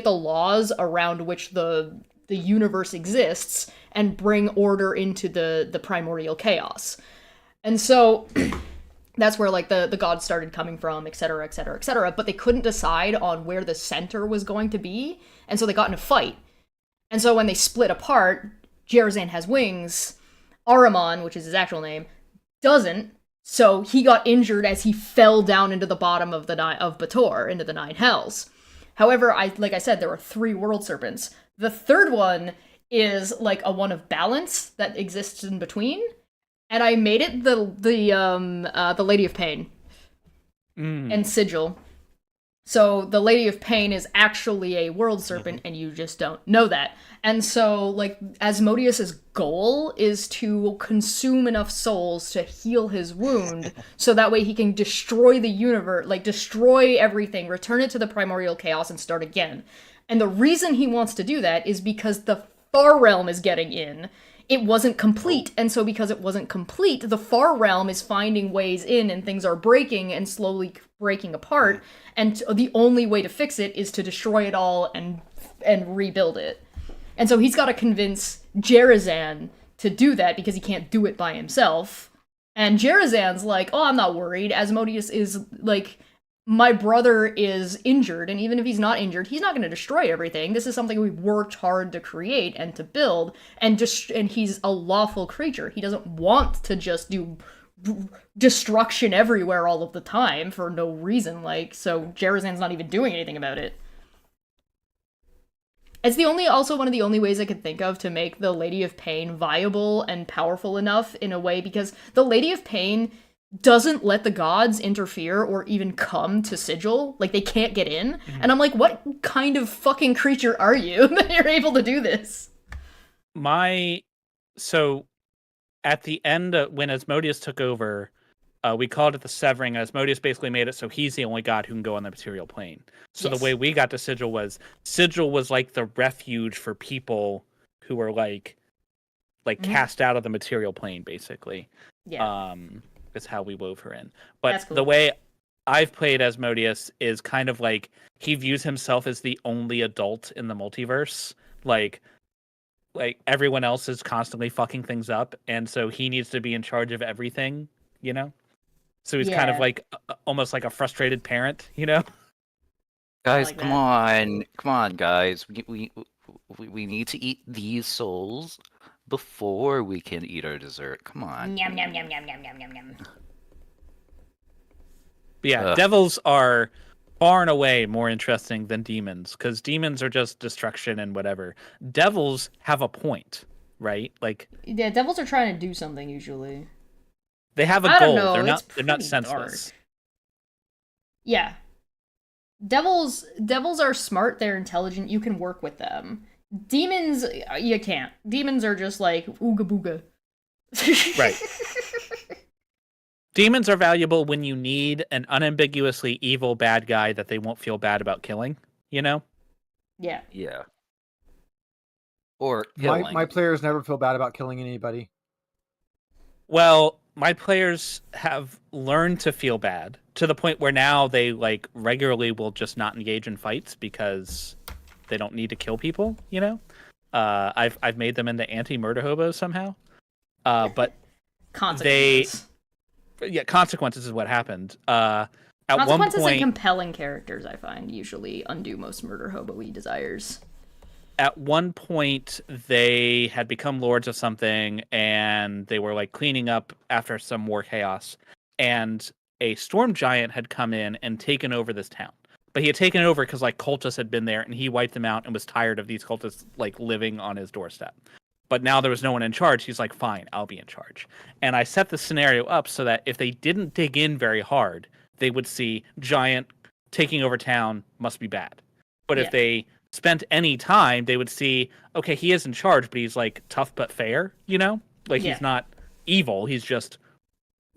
S1: laws around which the universe exists and bring order into the primordial chaos. And so that's where like the gods started coming from, etc., etc., etc. But they couldn't decide on where the center was going to be, and so they got in a fight. And so when they split apart, Gerazan has wings. Ahriman, which is his actual name, doesn't, so he got injured as he fell down into the bottom of Bator, into the 9 hells. However, like I said, there were 3 world serpents. The third one is like a one of balance that exists in between, and I made it the Lady of Pain and Sigil. So the Lady of Pain is actually a world serpent, and you just don't know that. And so, like, Asmodeus's goal is to consume enough souls to heal his wound, so that way he can destroy the universe, like, destroy everything, return it to the primordial chaos, and start again. And the reason he wants to do that is because the Far Realm is getting in. it wasn't complete. And so because it wasn't complete, the far realm is finding ways in and things are breaking and slowly breaking apart. And the only way to fix it is to destroy it all and rebuild it. And so he's got to convince Jerazan to do that because he can't do it by himself. And Jerazan's like, oh, I'm not worried. Asmodeus is like, my brother is injured, and even if he's not injured, he's not going to destroy everything. This is something we worked hard to create and to build, and he's a lawful creature. He doesn't want to just do destruction everywhere all of the time for no reason. Like, so Jerazan's not even doing anything about it. It's also one of the only ways I could think of to make the Lady of Pain viable and powerful enough in a way, because the Lady of Pain doesn't let the gods interfere or even come to Sigil. Like, they can't get in. And I'm like, what kind of fucking creature are you that you're able to do this?
S7: So at the end, when Asmodeus took over, we called it the Severing. Asmodeus basically made it so he's the only god who can go on the material plane. So
S1: Yes.
S7: The way we got to Sigil was like the refuge for people who were like cast out of the material plane, basically.
S1: Yeah.
S7: Is how we wove her in. But
S1: That's cool.
S7: The way I've played Asmodeus is kind of like he views himself as the only adult in the multiverse. Like everyone else is constantly fucking things up, and so he needs to be in charge of everything, you know? So he's kind of like almost like a frustrated parent, you know?
S6: Guys,
S1: like
S6: come on, guys. We need to eat these souls before we can eat our dessert. Come on.
S1: Yum, yum, yum, yum, yum, yum, yum, yum.
S7: Yeah,
S6: Ugh.
S7: devils are far and away more interesting than demons, because demons are just destruction and whatever. Devils have a point, right? Like,
S1: Yeah, devils are trying to do something usually.
S7: they have a
S1: I
S7: goal.
S1: don't know,
S7: They're not
S1: it's
S7: they're not
S1: pretty
S7: senseless.
S1: dark. Yeah. Devils are smart, they're intelligent, you can work with them. Demons, you can't. Demons are just like, ooga booga.
S7: Right. Demons are valuable when you need an unambiguously evil bad guy that they won't feel bad about killing, you know?
S1: Yeah.
S6: Yeah. Or killing.
S4: My players never feel bad about killing anybody.
S7: Well, my players have learned to feel bad to the point where now they like regularly will just not engage in fights because they don't need to kill people, you know? I've made them into anti-murder hobos somehow. But
S1: Consequences.
S7: consequences is what happened. At
S1: Consequences
S7: one point,
S1: and compelling characters, I find, usually undo most murder hobo-y desires.
S7: At one point, they had become lords of something, and they were like cleaning up after some war chaos. And a storm giant had come in and taken over this town. But he had taken over because like cultists had been there, and he wiped them out and was tired of these cultists like living on his doorstep. But now there was no one in charge. He's like, fine, I'll be in charge. And I set the scenario up so that if they didn't dig in very hard, they would see giant taking over town must be bad. But if they spent any time, they would see, okay, he is in charge, but he's like tough but fair, you know? Like he's not evil, he's just,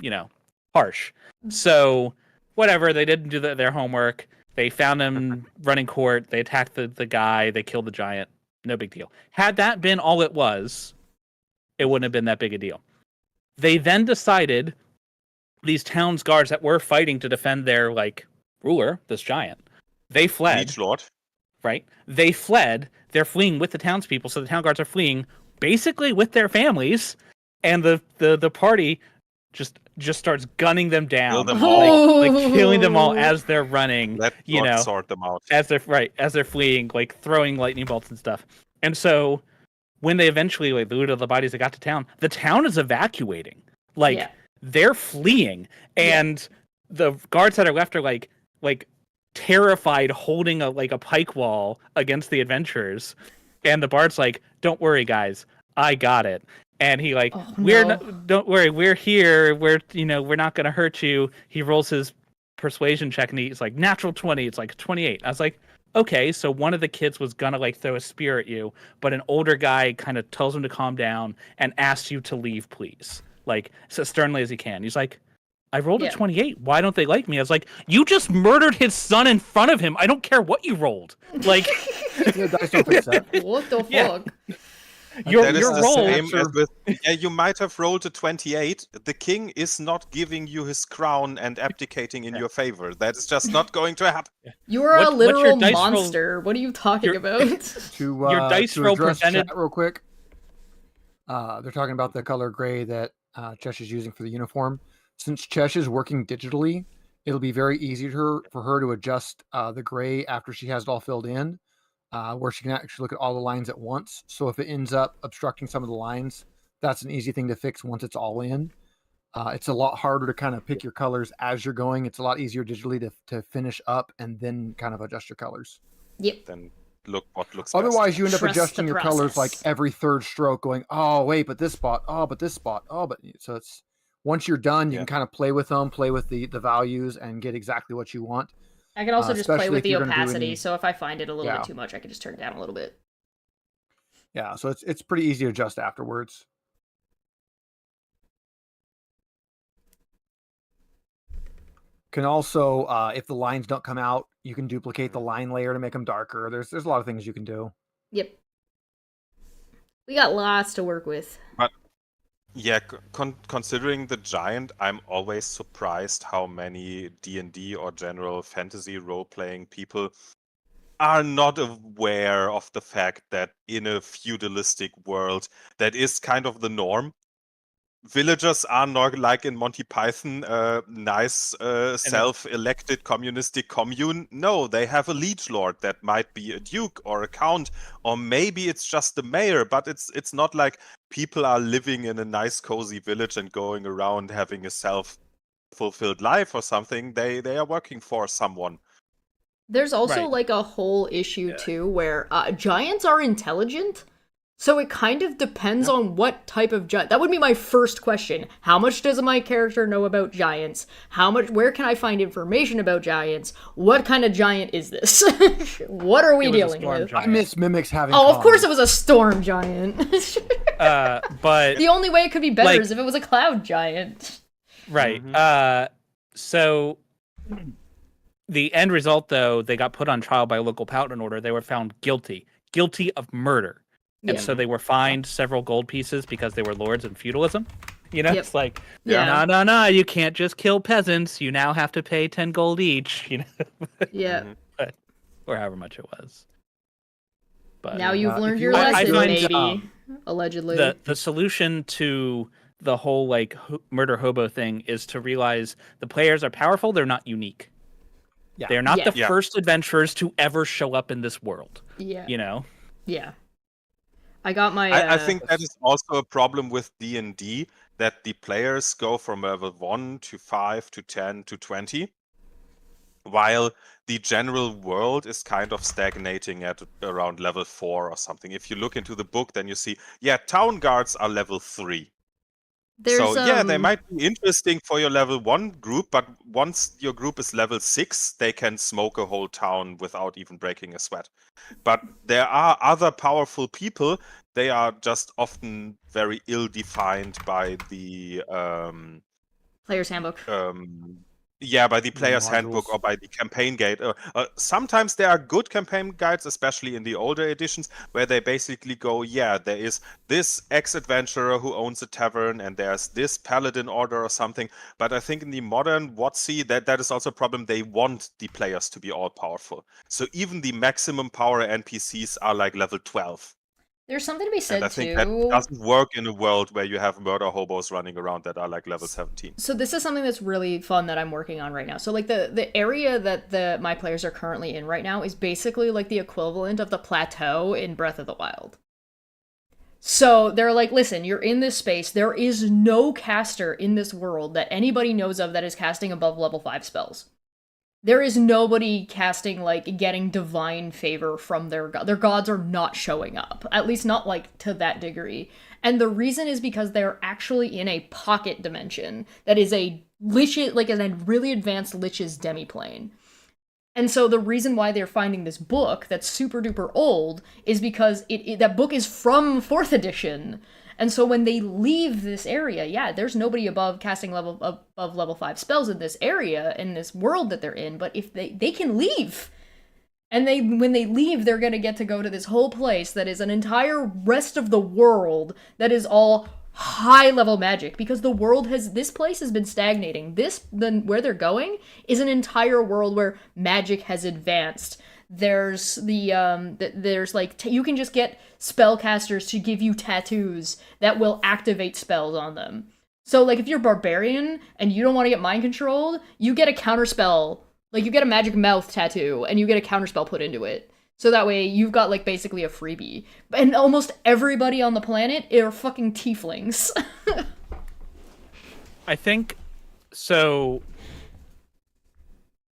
S7: you know, harsh. So whatever, they didn't do their homework. They found him running court, they attacked the guy, they killed the giant. No big deal. Had that been all it was, it wouldn't have been that big a deal. They then decided, these town's guards that were fighting to defend their like ruler, this giant, they fled.
S2: Liege Lord.
S7: Right? They fled. They're fleeing with the townspeople, so the town guards are fleeing basically with their families, and the party just starts gunning them down,
S2: Kill them all.
S7: like killing them all as they're running.
S2: Let
S7: you
S2: God
S7: know,
S2: sort them out.
S7: as they're fleeing, like throwing lightning bolts and stuff. And so when they eventually like looted the bodies that got to town, the town is evacuating. Like they're fleeing, and the guards that are left are like terrified, holding a pike wall against the adventurers. And the bard's like, don't worry guys, I got it. And he like, don't worry, we're here, we're not gonna hurt you. He rolls his persuasion check and he's like, natural 20. It's like 28. I was like, okay, so one of the kids was gonna like throw a spear at you, but an older guy kind of tells him to calm down and asks you to leave, please, like as sternly as he can. He's like, I rolled a 28. Why don't they like me? I was like, you just murdered his son in front of him. I don't care what you rolled. Like,
S4: dice don't fix that.
S1: What the fuck?
S7: Your
S2: That is the
S7: roll.
S2: same as with, yeah, you might have rolled a 28. The king is not giving you his crown and abdicating in your favor. That is just not going to happen.
S1: You are a
S7: What's your
S1: literal
S7: dice roll-
S1: monster. What are you talking
S7: your-
S1: about?
S4: To
S7: Your dice
S4: to
S7: roll
S4: address
S7: prevented-
S4: chat real quick. They're talking about the color gray that Chesh is using for the uniform. Since Chesh is working digitally, it'll be very easy for her to adjust the gray after she has it all filled in, where she can actually look at all the lines at once. So if it ends up obstructing some of the lines, that's an easy thing to fix once it's all in. It's a lot harder to kind of pick your colors as you're going. It's a lot easier digitally to finish up and then kind of adjust your colors.
S1: Yep.
S2: Then look what looks
S4: Otherwise,
S2: best.
S4: you end up
S1: Trust
S4: adjusting
S1: the
S4: your colors like
S1: process.
S4: every third stroke, going, "Oh wait, but this spot. Oh, but this spot. Oh, but..." So it's once you're done, you
S2: Yeah.
S4: can kind of play with them, play with the values, and get exactly what you want.
S1: I can also just play
S4: especially
S1: with
S4: if
S1: the
S4: you're gonna do
S1: opacity,
S4: any-
S1: so if I find it a little
S4: Yeah.
S1: bit too much, I can just turn it down a little bit.
S4: Yeah, so it's pretty easy to adjust afterwards. Can also, if the lines don't come out, you can duplicate the line layer to make them darker. There's a lot of things you can do.
S1: Yep. We got lots to work with.
S2: Yeah, considering the giant, I'm always surprised how many D&D or general fantasy role-playing people are not aware of the fact that in a feudalistic world, that is kind of the norm. Villagers are not like in Monty Python, nice self-elected communistic commune. No, they have a liege lord that might be a duke or a count, or maybe it's just the mayor. But it's not like people are living in a nice cozy village and going around having a self-fulfilled life or something. They are working for someone.
S1: There's also
S7: Right.
S1: like a whole issue too where giants are intelligent. So it kind of depends on what type of giant. That would be my first question. How much does my character know about giants? Where can I find information about giants? What kind of giant is this? What are we
S7: It was a
S1: dealing
S7: storm
S1: with?
S7: giant.
S4: I miss mimics having.
S1: Oh, of course it
S4: comments.
S1: was a storm giant.
S7: But
S1: The only way it could be better
S7: Like-
S1: is if it was a cloud giant.
S7: right.
S2: Mhm.
S7: So the end result, though, they got put on trial by a local paladin order. They were found guilty of murder. And
S1: Yeah.
S7: so they were fined several gold pieces because they were lords in feudalism. You know,
S1: Yep.
S7: it's like,
S1: Yeah.
S7: no, you can't just kill peasants. You now have to pay 10 gold each, you know,
S1: Yeah.
S2: Mhm.
S7: or however much it was. But
S1: Now you've
S4: if
S1: learned
S4: you
S1: your
S4: like
S1: lesson,
S7: good,
S1: maybe. Allegedly.
S7: the solution to the whole like murder hobo thing is to realize the players are powerful. They're not unique.
S4: Yeah.
S7: They're not
S1: Yeah.
S7: the
S2: Yeah.
S7: first adventurers to ever show up in this world.
S1: Yeah.
S7: You know,
S1: Yeah. I got my.
S2: I think that is also a problem with D&D, that the players go from level 1 to 5 to 10 to 20, while the general world is kind of stagnating at around level 4 or something. If you look into the book, then you see, yeah, town guards are level 3.
S1: There's,
S2: So yeah, they might be interesting for your level 1 group, but once your group is level 6, they can smoke a whole town without even breaking a sweat. But there are other powerful people. They are just often very ill-defined by the
S1: Player's Handbook.
S2: by the player's handbook
S4: modules.
S2: or by the campaign guide. Sometimes there are good campaign guides, especially in the older editions, where they basically go, yeah, there is this ex-adventurer who owns a tavern, and there's this paladin order or something. But I think in the modern WotC, that is also a problem. They want the players to be all powerful. So even the maximum power NPCs are like level 12.
S1: There's something to be said
S2: And I think
S1: too.
S2: that doesn't work in a world where you have murder hobos running around that are like level 17.
S1: So this is something that's really fun that I'm working on right now. So like the area that my players are currently in right now is basically like the equivalent of the plateau in Breath of the Wild. So they're like, listen, you're in this space. There is no caster in this world that anybody knows of that is casting above level 5 spells. There is nobody casting, like, getting divine favor from their god. Their gods are not showing up. At least not, like, to that degree. And the reason is because they're actually in a pocket dimension that is a lich's, like, a really advanced lich's demiplane. And so the reason why they're finding this book that's super duper old is because that book is from 4th edition. And so when they leave this area, yeah, there's nobody above casting above level 5 spells in this area, in this world that they're in, but if they can leave. And when they leave, they're gonna get to go to this whole place that is an entire rest of the world that is all high level magic, because this place has been stagnating. Where they're going is an entire world where magic has advanced. There's you can just get spellcasters to give you tattoos that will activate spells on them. So like if you're barbarian and you don't want to get mind controlled, you get a counterspell. Like you get a magic mouth tattoo and you get a counterspell put into it. So that way you've got like basically a freebie. And almost everybody on the planet are fucking tieflings.
S7: I think so.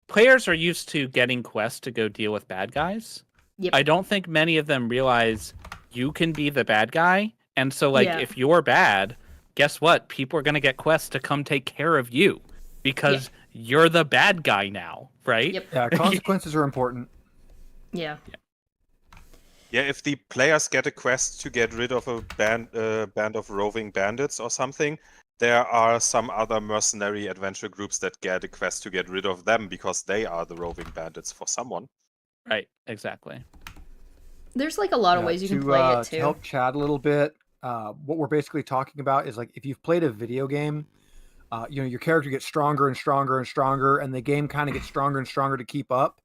S7: Players are used to getting quests to go deal with bad guys.
S1: Yep.
S7: I don't think many of them realize you can be the bad guy. And so like if you're bad, guess what? People are going to get quests to come take care of you because you're the bad guy now, right?
S1: Yep.
S4: Yeah, consequences are important.
S1: Yeah.
S2: Yeah, if the players get a quest to get rid of a band of roving bandits or something, there are some other mercenary adventure groups that get a quest to get rid of them because they are the roving bandits for someone.
S7: Right, exactly.
S1: There's like a lot of ways you can play it too.
S4: To help chat a little bit, what we're basically talking about is like if you've played a video game, your character gets stronger and stronger and stronger, and the game kind of gets stronger and stronger to keep up.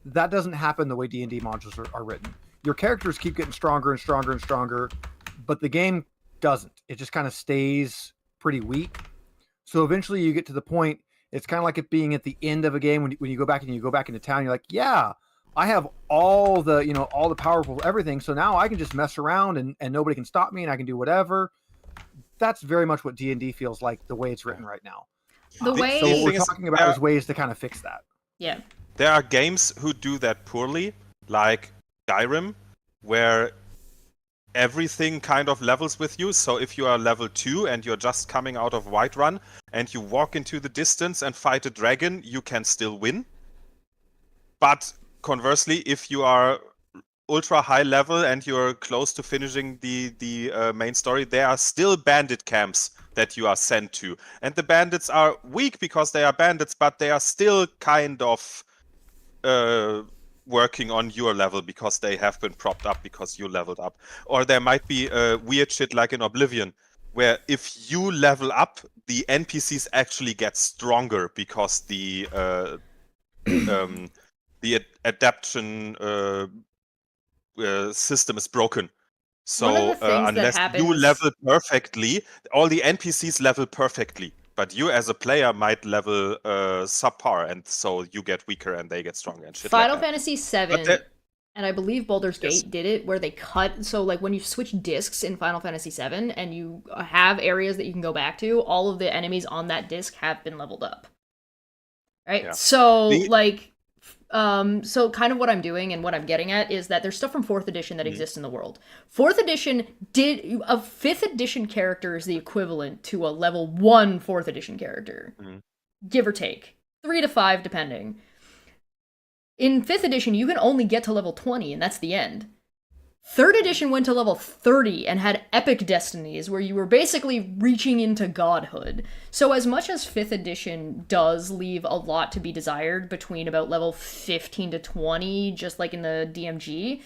S4: That doesn't happen the way D&D modules are written. Your characters keep getting stronger and stronger and stronger, but the game doesn't. It just kind of stays pretty weak. So eventually you get to the point, it's kind of like it being at the end of a game when you go back into town, you're like, yeah, I have all the powerful everything, so now I can just mess around and nobody can stop me and I can do whatever. That's very much what D&D feels like the way it's written right now.
S1: So what
S4: we're talking about is ways to kind of fix that.
S1: Yeah.
S2: There are games who do that poorly, like Skyrim, where everything kind of levels with you. So if you are level 2 and you're just coming out of Whiterun and you walk into the distance and fight a dragon, you can still win. But conversely, if you are ultra high level and you're close to finishing the main story, there are still bandit camps that you are sent to. And the bandits are weak because they are bandits, but they are still kind of working on your level because they have been propped up because you leveled up. Or there might be weird shit like in Oblivion, where if you level up, the NPCs actually get stronger because the adaptation system is broken. So unless you level perfectly, all the NPCs level perfectly. But you as a player might level subpar, and so you get weaker and they get stronger and shit
S1: Final
S2: like that.
S1: Fantasy VII, and I believe Baldur's Gate did it, where they cut, so like when you switch discs in Final Fantasy VII and you have areas that you can go back to, all of the enemies on that disc have been leveled up. Right? Yeah. So so kind of what I'm doing and what I'm getting at is that there's stuff from 4th edition that exists in the world. 4th edition a 5th edition character is the equivalent to a level 1 4th edition character. Give or take. 3 to 5 depending. In 5th edition, you can only get to level 20 and that's the end. 3rd edition went to level 30 and had epic destinies where you were basically reaching into godhood. So as much as 5th edition does leave a lot to be desired between about level 15 to 20, just like in the DMG,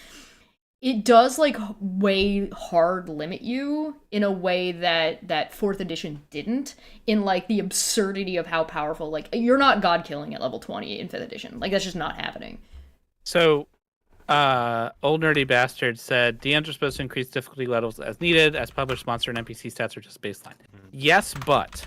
S1: it does like way hard limit you in a way that 4th edition didn't, in like the absurdity of how powerful, like you're not god killing at level 20 in 5th edition. Like that's just not happening.
S7: So Old Nerdy Bastard said DMs are supposed to increase difficulty levels as needed, as published monster and NPC stats are just baseline. Yes, but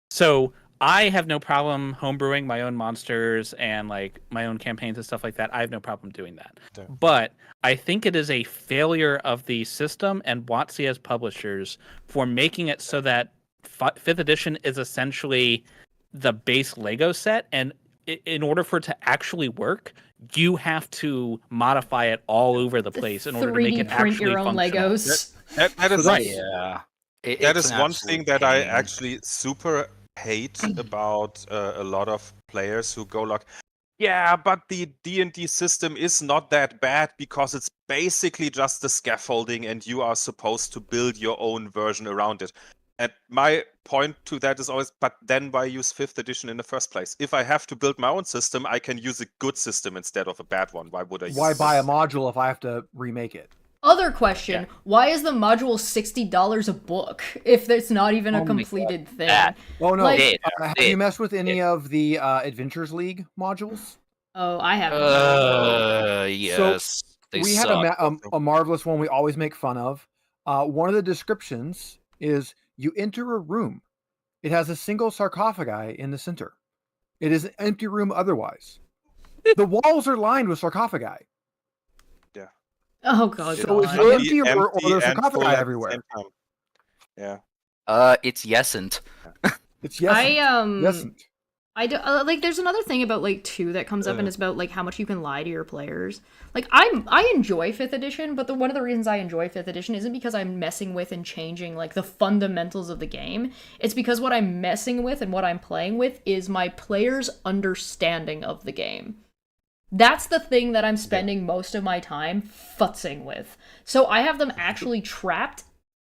S7: so I have no problem homebrewing my own monsters and like my own campaigns and stuff like that. I have no problem doing that. Yeah. But I think it is a failure of the system and WotC as publishers for making it so that 5th edition is essentially the base Lego set, and in order for it to actually work, you have to modify it all over the place in order to make it actually
S1: your own
S7: functional.
S1: Legos.
S2: That is
S6: right. Yeah.
S2: That is one thing that I actually super hate about a lot of players who go like, yeah, but the D&D system is not that bad because it's basically just the scaffolding and you are supposed to build your own version around it. And my point to that is always, but then why use 5th edition in the first place? If I have to build my own system, I can use a good system instead of a bad one. Why would I use
S4: Why buy a
S2: this?
S4: module if I have to remake it?
S1: Other question: Why is the module $60 a book if it's not even a
S6: Oh my
S1: completed thing?
S3: that.
S4: Oh no!
S1: Like-
S4: Have you messed with any of the Adventures League modules?
S1: Oh, I haven't.
S6: Yes. They
S4: We had
S6: suck.
S4: a marvelous one we always make fun of. One of the descriptions is you enter a room. It has a single sarcophagi in the center. It is an empty room otherwise. The walls are lined with sarcophagi.
S1: Oh god.
S4: So is
S1: God.
S4: it empty or
S2: Empty
S4: there's
S2: and
S4: sarcophagi
S2: full at the
S4: everywhere?
S2: same time. Yeah.
S6: It's yesn't.
S4: It's yes. Yesn't.
S1: I do, like there's another thing about like 2 that comes up and it's about like how much you can lie to your players. Like I enjoy 5th edition, but one of the reasons I enjoy 5th edition isn't because I'm messing with and changing like the fundamentals of the game. It's because what I'm messing with and what I'm playing with is my players' understanding of the game. That's the thing that I'm spending most of my time futzing with. So I have them actually trapped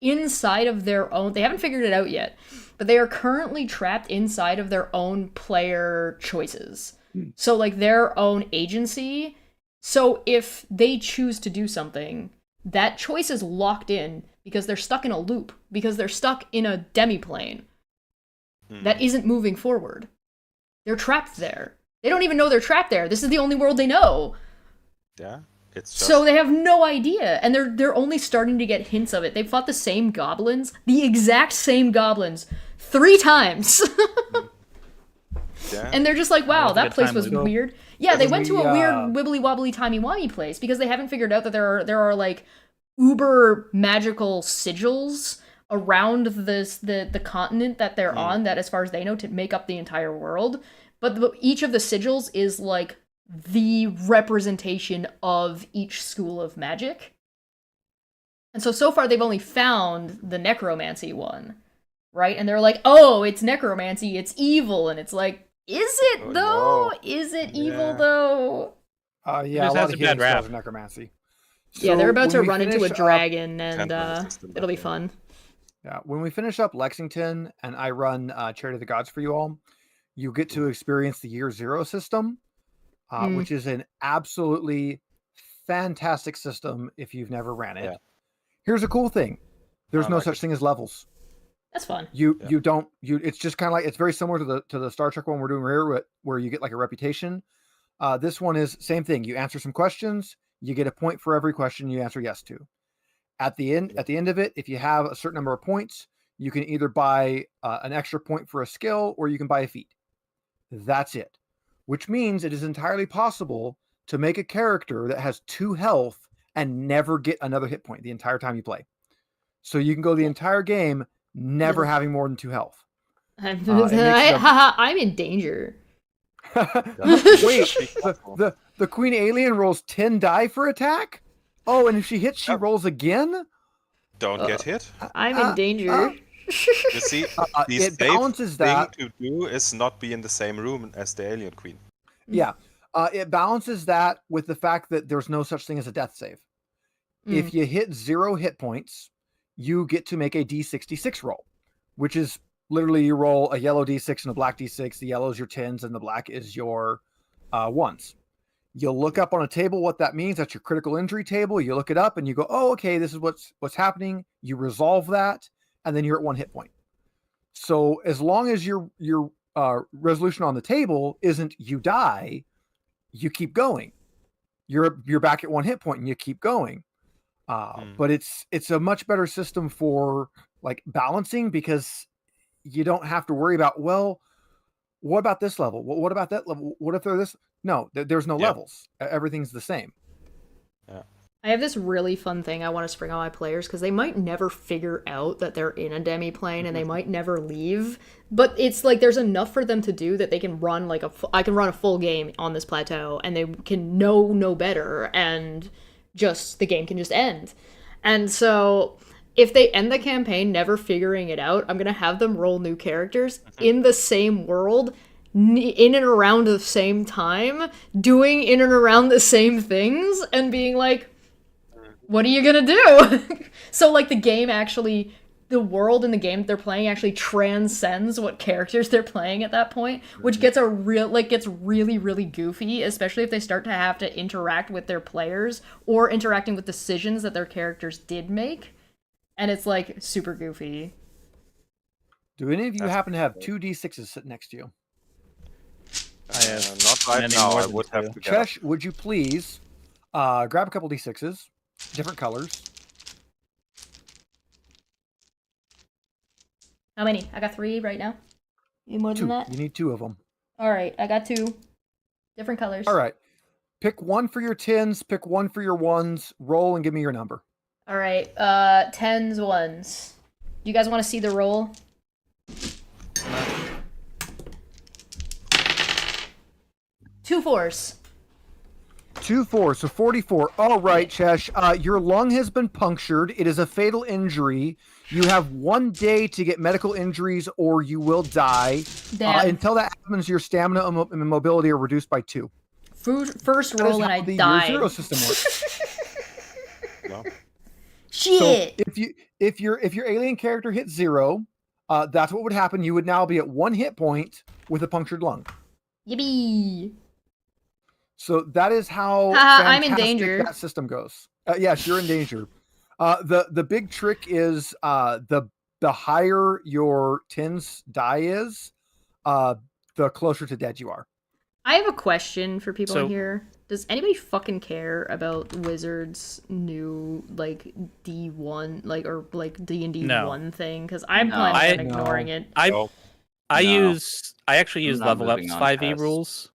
S1: inside of their own. They haven't figured it out yet, but they are currently trapped inside of their own player choices. So like their own agency. So if they choose to do something, that choice is locked in because they're stuck in a loop, because they're stuck in a demiplane that isn't moving forward. They're trapped there. They don't even know they're trapped there. This is the only world they know.
S2: Yeah. It's just...
S1: So they have no idea, and they're only starting to get hints of it. They've fought the same goblins, the exact same goblins, 3 times.
S2: Yeah.
S1: And they're just like, wow, that place was
S7: loop.
S1: weird. Yeah, they went to a
S4: We,
S1: weird wibbly wobbly timey wimey place because they haven't figured out that there are like uber magical sigils around the continent that they're on that, as far as they know, to make up the entire world. But each of the sigils is like the representation of each school of magic. And so far they've only found the necromancy one, right? And they're like, oh, it's necromancy, it's evil. And it's like, is it
S2: Oh,
S1: though?
S2: no.
S1: Is it evil
S2: Yeah.
S1: though?
S4: Yeah,
S7: This
S4: a lot
S7: has
S4: of
S7: a bad
S4: healing
S7: rap.
S4: spells are necromancy.
S1: Yeah, they're
S4: So
S1: about to
S4: when we
S1: run into a
S4: finish up-
S1: dragon, and
S2: Temporary system,
S1: it'll be
S2: yeah.
S1: fun.
S4: Yeah, when we finish up Lexington and I run Charity of the Gods for you all, you get to experience the Year Zero system, which is an absolutely fantastic system if you've never ran it.
S2: Yeah.
S4: Here's a cool thing: there's
S2: I
S4: no
S2: like
S4: such
S2: it.
S4: thing as levels.
S1: That's fun.
S4: You
S2: Yeah.
S4: don't. It's just kind of like, it's very similar to the Star Trek one we're doing here, where you get like a reputation. This one is same thing. You answer some questions, you get a point for every question you answer yes to. At the end of it, if you have a certain number of points, you can either buy an extra point for a skill, or you can buy a feat. That's it. Which means it is entirely possible to make a character that has 2 health and never get another hit point the entire time you play. So you can go the entire game never having more than 2 health.
S1: I'm,
S4: makes them-
S1: I'm in danger.
S4: Wait,
S2: Be careful.
S4: the Queen Alien rolls 10 die for attack? Oh, and if she hits, she rolls again?
S2: Don't get hit.
S1: I'm in danger.
S2: You see, the
S4: It
S2: safe
S4: balances
S2: thing
S4: that.
S2: to do is not be in the same room as the alien queen.
S4: Yeah. It balances that with the fact that there's no such thing as a death save. If you hit 0 hit points, you get to make a D66 roll, which is literally you roll a yellow D6 and a black D6. The yellow is your 10s and the black is your 1s. You'll look up on a table what that means. That's your critical injury table. You look it up and you go, oh, okay, this is what's happening. You resolve that, and then you're at 1 hit point. So as long as your resolution on the table isn't you die, you keep going. You're back at 1 hit point and you keep going. But it's a much better system for like balancing, because you don't have to worry about, well, what about this level? What about that level? What if they're this? No, there's no levels. Everything's the same.
S1: I have this really fun thing I want to spring on my players, because they might never figure out that they're in a demiplane and they might never leave. But it's like there's enough for them to do that they can run like I can run a full game on this plateau, and they can know no better, and just the game can just end. And so if they end the campaign never figuring it out, I'm going to have them roll new characters in the same world, in and around the same time, doing in and around the same things, and being like, what are you going to do? So like the game actually the world in the game they're playing actually transcends what characters they're playing at that point, which gets gets really, really goofy, especially if they start to have to interact with their players or interacting with decisions that their characters did make. And it's like super goofy.
S4: Do any of you
S2: That's
S4: happen to have
S2: pretty
S4: 2d6s sitting next to you?
S7: I have
S2: not right
S7: many
S2: now.
S7: more
S2: I
S7: than
S2: would have
S7: two.
S2: to get up.
S4: Chesh, would you please grab a couple d6s, different colors?
S1: How many? I got 3 right now. You need more than
S4: 2.
S1: that?
S4: You need 2 of them.
S1: All right, I got 2. Different colors.
S4: All right. Pick 1 for your 10s, pick 1 for your 1s, roll and give me your number.
S1: All right, 10s, 1s. You guys want to see the roll? Two 4s.
S4: 2 4, so 44. All right, Chesh. Your lung has been punctured. It is a fatal injury. You have 1 day to get medical injuries or you will die.
S1: Damn.
S4: Until that happens, your stamina and mobility are reduced by 2.
S1: First
S4: That is
S1: roll and
S4: how
S1: I
S4: the
S1: died.
S4: Your zero system works.
S2: No.
S1: Shit!
S4: So if your alien character hits 0, that's what would happen. You would now be at 1 hit point with a punctured lung.
S1: Yippee!
S4: So that is how
S1: Haha, I'm in
S4: fantastic
S1: danger.
S4: that system goes. Yes, you're in danger. The big trick is the higher your 10's die is, the closer to dead you are.
S1: I have a question for people
S7: So-
S1: here. Does anybody fucking care about Wizards' new D1 or D&D
S7: No.
S1: 1 thing? Because I'm
S3: No.
S1: planning on
S4: No.
S1: ignoring it.
S7: I
S2: No.
S3: No.
S7: I actually use
S3: not
S7: Level Up's
S3: moving on
S7: 5e
S3: past-
S7: rules.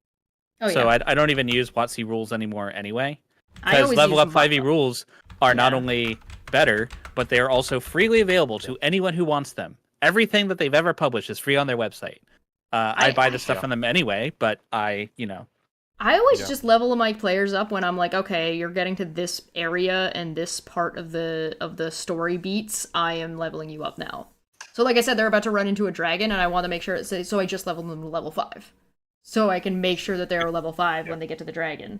S1: Oh
S7: So
S1: yeah,
S7: I don't even use WotC rules anymore anyway.
S1: I
S7: Because
S1: always
S7: Level
S1: use
S7: Up 5e rules are not
S1: Yeah.
S7: only better, but they are also freely available to anyone who wants them. Everything that they've ever published is free on their website. I buy the stuff from them anyway, but I
S1: always
S2: Yeah.
S1: just level my players up when I'm like, okay, you're getting to this area and this part of the story beats. I am leveling you up now. So like I said, they're about to run into a dragon, and I want to make sure so I just leveled them to level 5, so I can make sure that they're level 5 when they get to the dragon.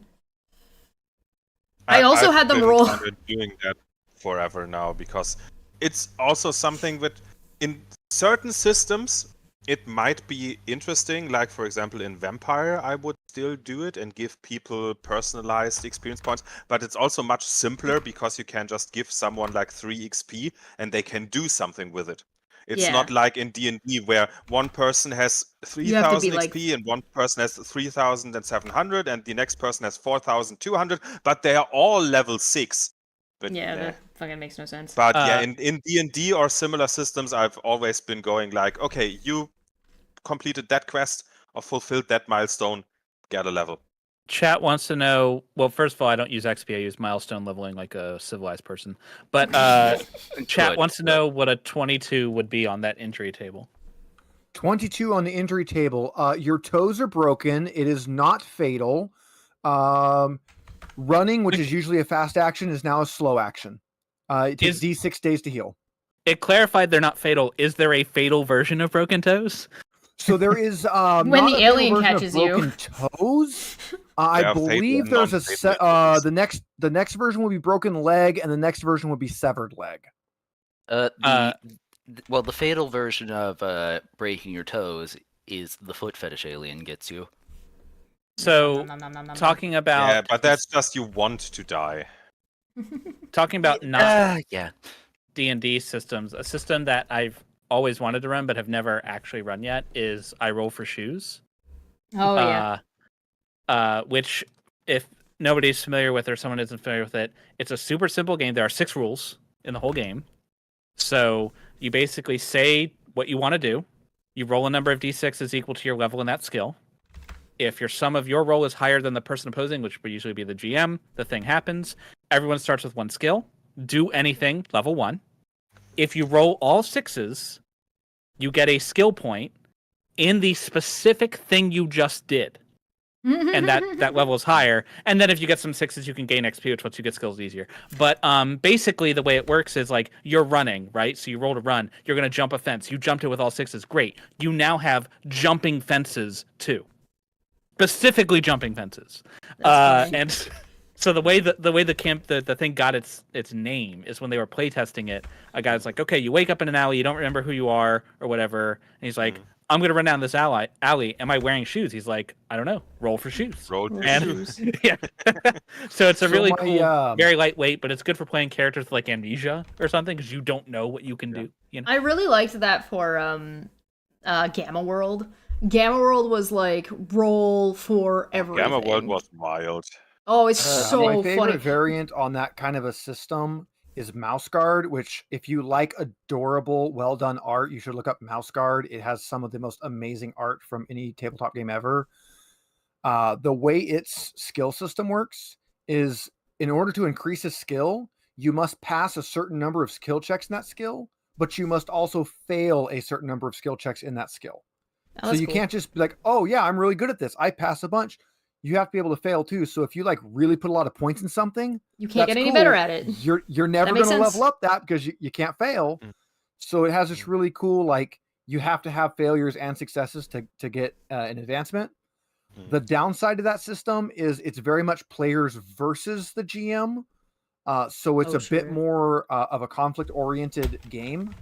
S1: I also
S2: I've
S1: had them
S2: been
S1: roll-
S2: kinda doing that forever now because it's also something that in certain systems it might be interesting. Like for example, in Vampire, I would still do it and give people personalized experience points. But it's also much simpler because you can just give someone like 3 XP and they can do something with it. It's
S1: Yeah.
S2: not like in D&D where one person has
S1: You have to be
S2: 3,000 XP and one person has 3,700 and the next person has 4,200, but they are all level 6. But,
S1: Yeah,
S2: nah.
S1: that fucking makes no sense.
S2: But yeah, in D&D or similar systems, I've always been going like, okay, you completed that quest or fulfilled that milestone, get a level.
S7: Chat wants to know. Well, first of all, I don't use XP. I use milestone leveling like a civilized person. But chat
S3: Good.
S7: wants to know what a 22 would be on that injury table.
S4: 22 on the injury table. Your toes are broken. It is not fatal. Running, which is usually a fast action, is now a slow action. It takes D6 days to heal.
S7: It clarified they're not fatal. Is there a fatal version of broken toes?
S4: So there is
S1: When
S4: not
S1: the
S4: a fatal
S1: alien
S4: version of
S1: catches you.
S4: broken toes.
S2: There
S4: I
S2: are fatal
S4: believe
S2: and
S4: there's a
S2: non-fatal injuries.
S4: the next version will be broken leg, and the next version will be severed leg.
S6: Well, the fatal version of breaking your toes is the foot fetish alien gets you.
S7: So
S1: Nom, nom, nom, nom, nom.
S7: talking about
S2: Yeah, but that's just you want to die.
S7: talking about not
S6: Yeah.
S7: D&D systems, a system that I've always wanted to run but have never actually run yet is I Roll for Shoes.
S1: Oh yeah.
S7: Which, if nobody's familiar with or someone isn't familiar with it, it's a super simple game. There are 6 rules in the whole game. So you basically say what you want to do. You roll a number of d6s equal to your level in that skill. If your sum of your roll is higher than the person opposing, which would usually be the GM, the thing happens. Everyone starts with 1 skill. Do anything, level 1. If you roll all 6s, you get a skill point in the specific thing you just did. And that level is higher. And then if you get some 6s, you can gain XP, which lets you get skills easier. But basically, the way it works is like you're running, right? So you roll to run. You're going to jump a fence. You jumped it with all 6s. Great. You now have jumping fences too. Specifically jumping fences.
S1: That's funny.
S7: And So the way the thing got its name is when they were playtesting it. A guy's like, okay, you wake up in an alley, you don't remember who you are or whatever, and he's like, I'm gonna run down this alley. Am I wearing shoes? He's like, I don't know. Roll for shoes.
S2: Roll
S7: And
S1: shoes.
S7: yeah, so it's a
S4: So
S7: really
S4: my,
S7: cool, very lightweight, but it's good for playing characters with like amnesia or something because you don't know what you can do. You know?
S1: I really liked that for Gamma World. Gamma World was like roll for everything.
S2: Gamma World was wild.
S1: Oh, it's
S4: my
S1: so
S4: favorite
S1: funny.
S4: variant on that kind of a system is Mouse Guard, which if you like adorable, well done art, you should look up Mouse Guard. It has some of the most amazing art from any tabletop game ever. The way its skill system works is in order to increase a skill, you must pass a certain number of skill checks in that skill, but you must also fail a certain number of skill checks in that skill.
S1: Oh,
S4: So
S1: that's
S4: you
S1: cool.
S4: can't just be like, oh yeah, I'm really good at this. I pass a bunch. You have to be able to fail too. So if you like really put a lot of points in something,
S1: You can't
S4: that's
S1: get any
S4: cool.
S1: better at it.
S4: You're never
S1: makes
S4: going to
S1: sense.
S4: level up that because you can't fail. So it has this really cool, like you have to have failures and successes to get an advancement. The downside to that system is it's very much players versus the GM. So it's
S1: Oh,
S4: a bit
S1: sure.
S4: more of a conflict oriented game.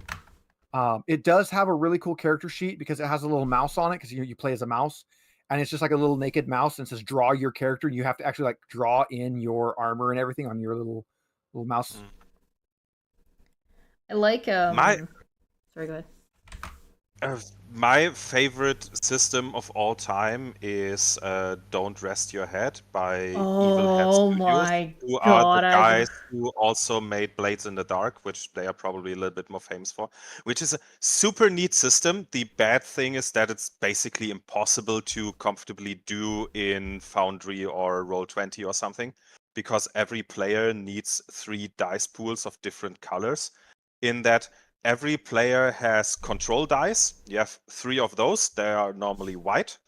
S4: It does have a really cool character sheet because it has a little mouse on it because you play as a mouse, and it's just like a little naked mouse and it says draw your character, and you have to actually like draw in your armor and everything on your little mouse.
S1: I like
S2: My-
S1: Sorry, go ahead.
S2: My favorite system of all time is Don't Rest Your Head by Evil Head
S1: Oh
S2: Studios,
S1: my
S2: who are
S1: god!
S2: the guys who also made Blades in the Dark, which they are probably a little bit more famous for, which is a super neat system. The bad thing is that it's basically impossible to comfortably do in Foundry or Roll20 or something, because every player needs 3 dice pools of different colors. In that every player has control dice. You have 3 of those. They are normally white.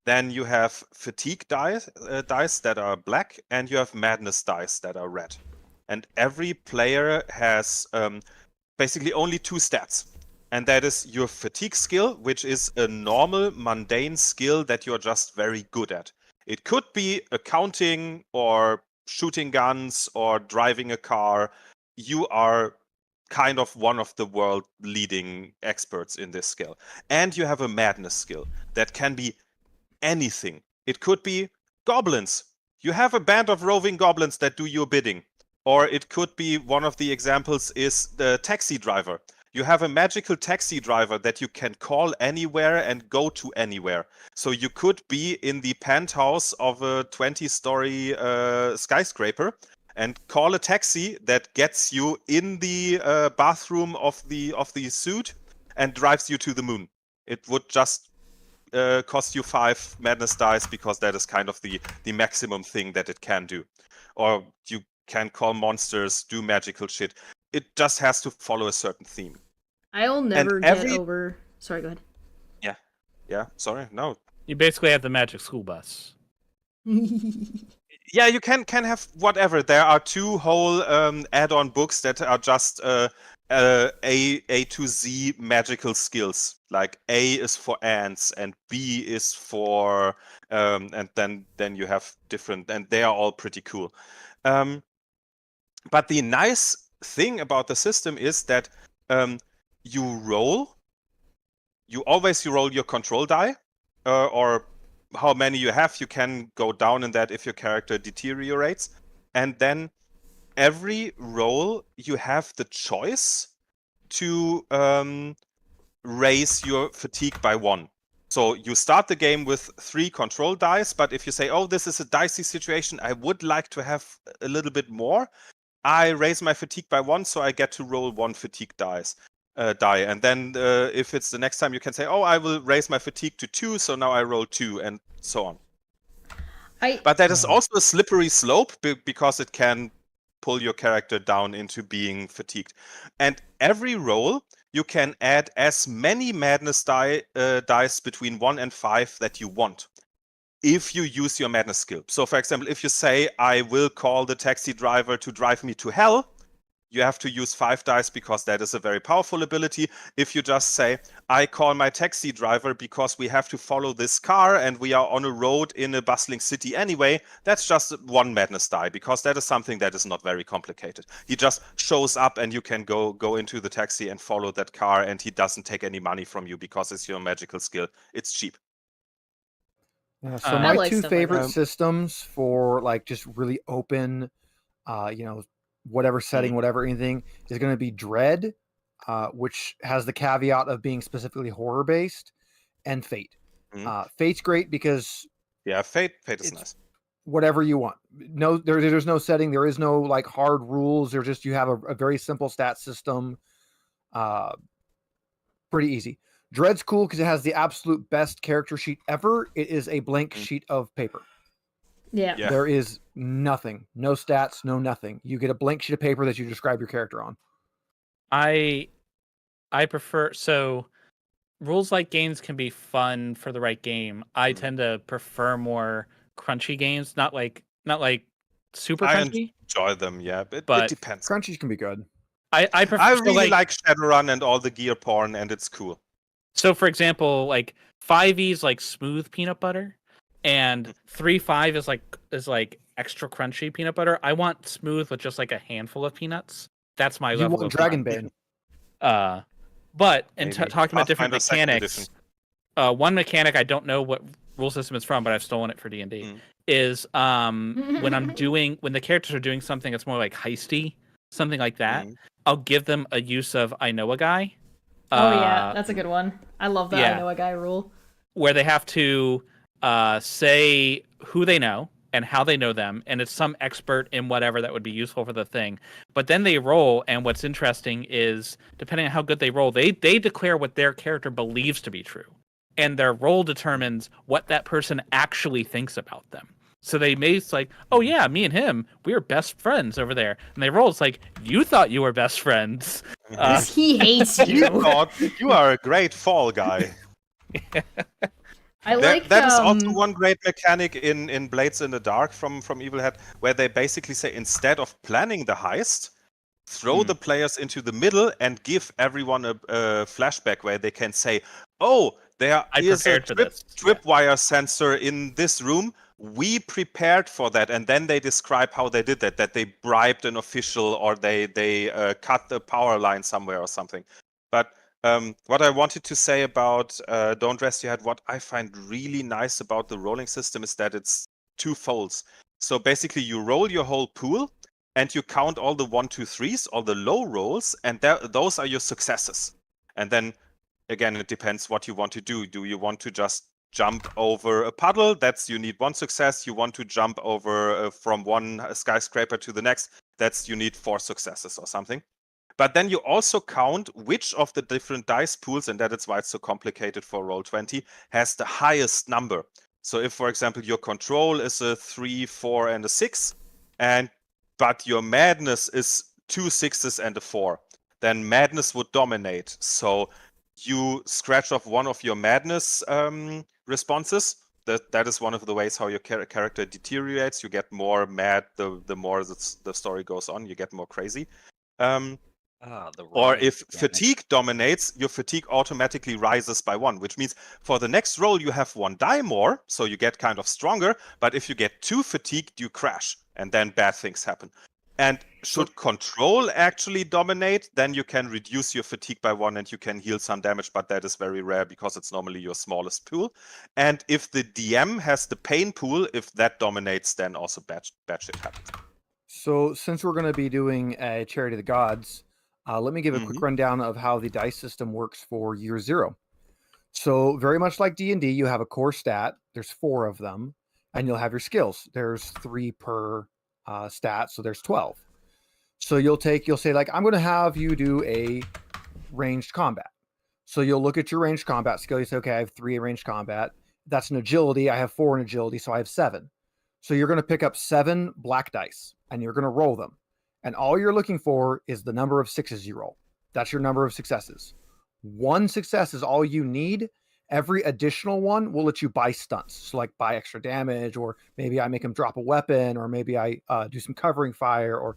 S2: Then you have fatigue dice that are black, and you have madness dice that are red. And every player has basically only 2 stats. And that is your fatigue skill, which is a normal, mundane skill that you're just very good at. It could be accounting or shooting guns or driving a car. You are kind of one of the world leading experts in this skill. And you have a madness skill that can be anything. It could be goblins. You have a band of roving goblins that do your bidding. Or it could be, one of the examples is the taxi driver. You have a magical taxi driver that you can call anywhere and go to anywhere. So you could be in the penthouse of a 20-story skyscraper and call a taxi that gets you in the bathroom of the suit and drives you to the moon. It would just cost you 5 madness dice because that is kind of the maximum thing that it can do. Or you can call monsters, do magical shit. It just has to follow a certain theme.
S1: I'll never get over. Sorry, go ahead.
S2: Yeah. Sorry. No.
S7: You basically have the magic school bus.
S2: Yeah, you can have whatever. There are 2 whole add-on books that are just A to Z magical skills. Like A is for ants and B is for and then you have different, and they are all pretty cool. But the nice thing about the system is that you always roll your control die, or how many you have. You can go down in that if your character deteriorates. And then every roll, you have the choice to raise your fatigue by 1. So you start the game with 3 control dice, but if you say, oh, this is a dicey situation, I would like to have a little bit more, I raise my fatigue by 1, so I get to roll 1 fatigue die. And then if it's the next time, you can say, oh, I will raise my fatigue to 2, so now I roll 2, and so on. But that is also a slippery slope because it can pull your character down into being fatigued. And every roll, you can add as many madness dice between 1 and 5 that you want, if you use your madness skill. So, for example, if you say, I will call the taxi driver to drive me to hell, you have to use 5 dice because that is a very powerful ability. If you just say, I call my taxi driver because we have to follow this car and we are on a road in a bustling city anyway, that's just 1 madness die, because that is something that is not very complicated. He just shows up and you can go into the taxi and follow that car, and he doesn't take any money from you because it's your magical skill. It's cheap.
S4: Yeah, so
S7: I
S4: my
S1: like
S4: two
S1: stuff like
S4: favorite
S2: that.
S4: systems for like just really open, whatever setting, whatever anything, is going to be Dread, which has the caveat of being specifically horror based, and Fate. Fate's great because
S2: Yeah, Fate is
S4: it's
S2: nice.
S4: whatever you want. No, there's no setting. There is no like hard rules. There's just you have a very simple stat system. Pretty easy. Dread's cool because it has the absolute best character sheet ever. It is a blank sheet of paper.
S1: Yeah.
S2: Yeah.
S4: There is nothing, no stats, no nothing. You get a blank sheet of paper that you describe your character on.
S7: I prefer, so rules like games can be fun for the right game. I tend to prefer more crunchy games, not like super
S2: I
S7: crunchy.
S2: enjoy them, yeah, but it
S7: But
S2: depends.
S4: Crunchies can be good.
S7: I prefer.
S2: I
S7: so,
S2: really like Shadowrun and all the gear porn, and it's cool.
S7: So, for example, like 5e is like smooth peanut butter, and 3.5 is like extra crunchy peanut butter. I want smooth with just like a handful of peanuts. That's my
S4: You
S7: level
S4: want
S7: of
S4: Dragonbane.
S7: But in
S2: Maybe.
S7: talking about different
S2: Pathfinder second
S7: mechanics,
S2: edition.
S7: one mechanic I don't know what rule system it's from, but I've stolen it for D&D. Is when the characters are doing something that's more like heisty, something like that, I'll give them a use of I know a guy.
S1: Oh yeah, that's a good one. I love that I know a guy rule.
S7: Where they have to say who they know and how they know them, and it's some expert in whatever that would be useful for the thing. But then they roll, and what's interesting is, depending on how good they roll, they declare what their character believes to be true. And their roll determines what that person actually thinks about them. So they may, it's like, oh yeah, me and him, we are best friends over there. And they roll, it's like, you thought you were best friends.
S1: He hates you.
S2: You thought you are a great fall guy.
S1: I like
S2: that is also one great mechanic in Blades in the Dark from Evil Head, where they basically say, instead of planning the heist, throw the players into the middle and give everyone a flashback where they can say, oh, there is a tripwire sensor in this room. We prepared for that. And then they describe how they did that they bribed an official, or they cut the power line somewhere or something. But what I wanted to say about Don't Rest Your Head, what I find really nice about the rolling system is that it's 2 folds. So basically you roll your whole pool and you count all the 1, 2, 3s, all the low rolls, and those are your successes. And then again, it depends what you want to do. Do you want to just jump over a puddle? That's, you need 1 success. You want to jump over from one skyscraper to the next? That's, you need 4 successes or something. But then you also count which of the different dice pools, and that is why it's so complicated for Roll20, has the highest number. So if, for example, your control is a 3, 4, and a 6, but your madness is 2 6s and a 4, then madness would dominate. So you scratch off one of your madness responses. That is one of the ways how your character deteriorates. You get more mad the more the story goes on. You get more crazy. Or if fatigue dominates, your fatigue automatically rises by 1, which means for the next roll you have 1 die more, so you get kind of stronger. But if you get too fatigued, you crash, and then bad things happen. And should control actually dominate, then you can reduce your fatigue by 1 and you can heal some damage, but that is very rare because it's normally your smallest pool. And if the DM has the pain pool, if that dominates, then also bad shit happens.
S4: So since we're going to be doing a Charity of the Gods, let me give a quick rundown of how the dice system works for year 0. So very much like D&D, you have a core stat. There's 4 of them, and you'll have your skills. There's 3 per stat, so there's 12. So you'll say like, I'm going to have you do a ranged combat. So you'll look at your ranged combat skill. You say, okay, I have 3 ranged combat. That's an agility. I have 4 in agility, so I have 7. So you're going to pick up 7 black dice, and you're going to roll them. And all you're looking for is the number of 6s you roll. That's your number of successes. 1 success is all you need. Every additional one will let you buy stunts. So like buy extra damage, or maybe I make him drop a weapon, or maybe I do some covering fire, or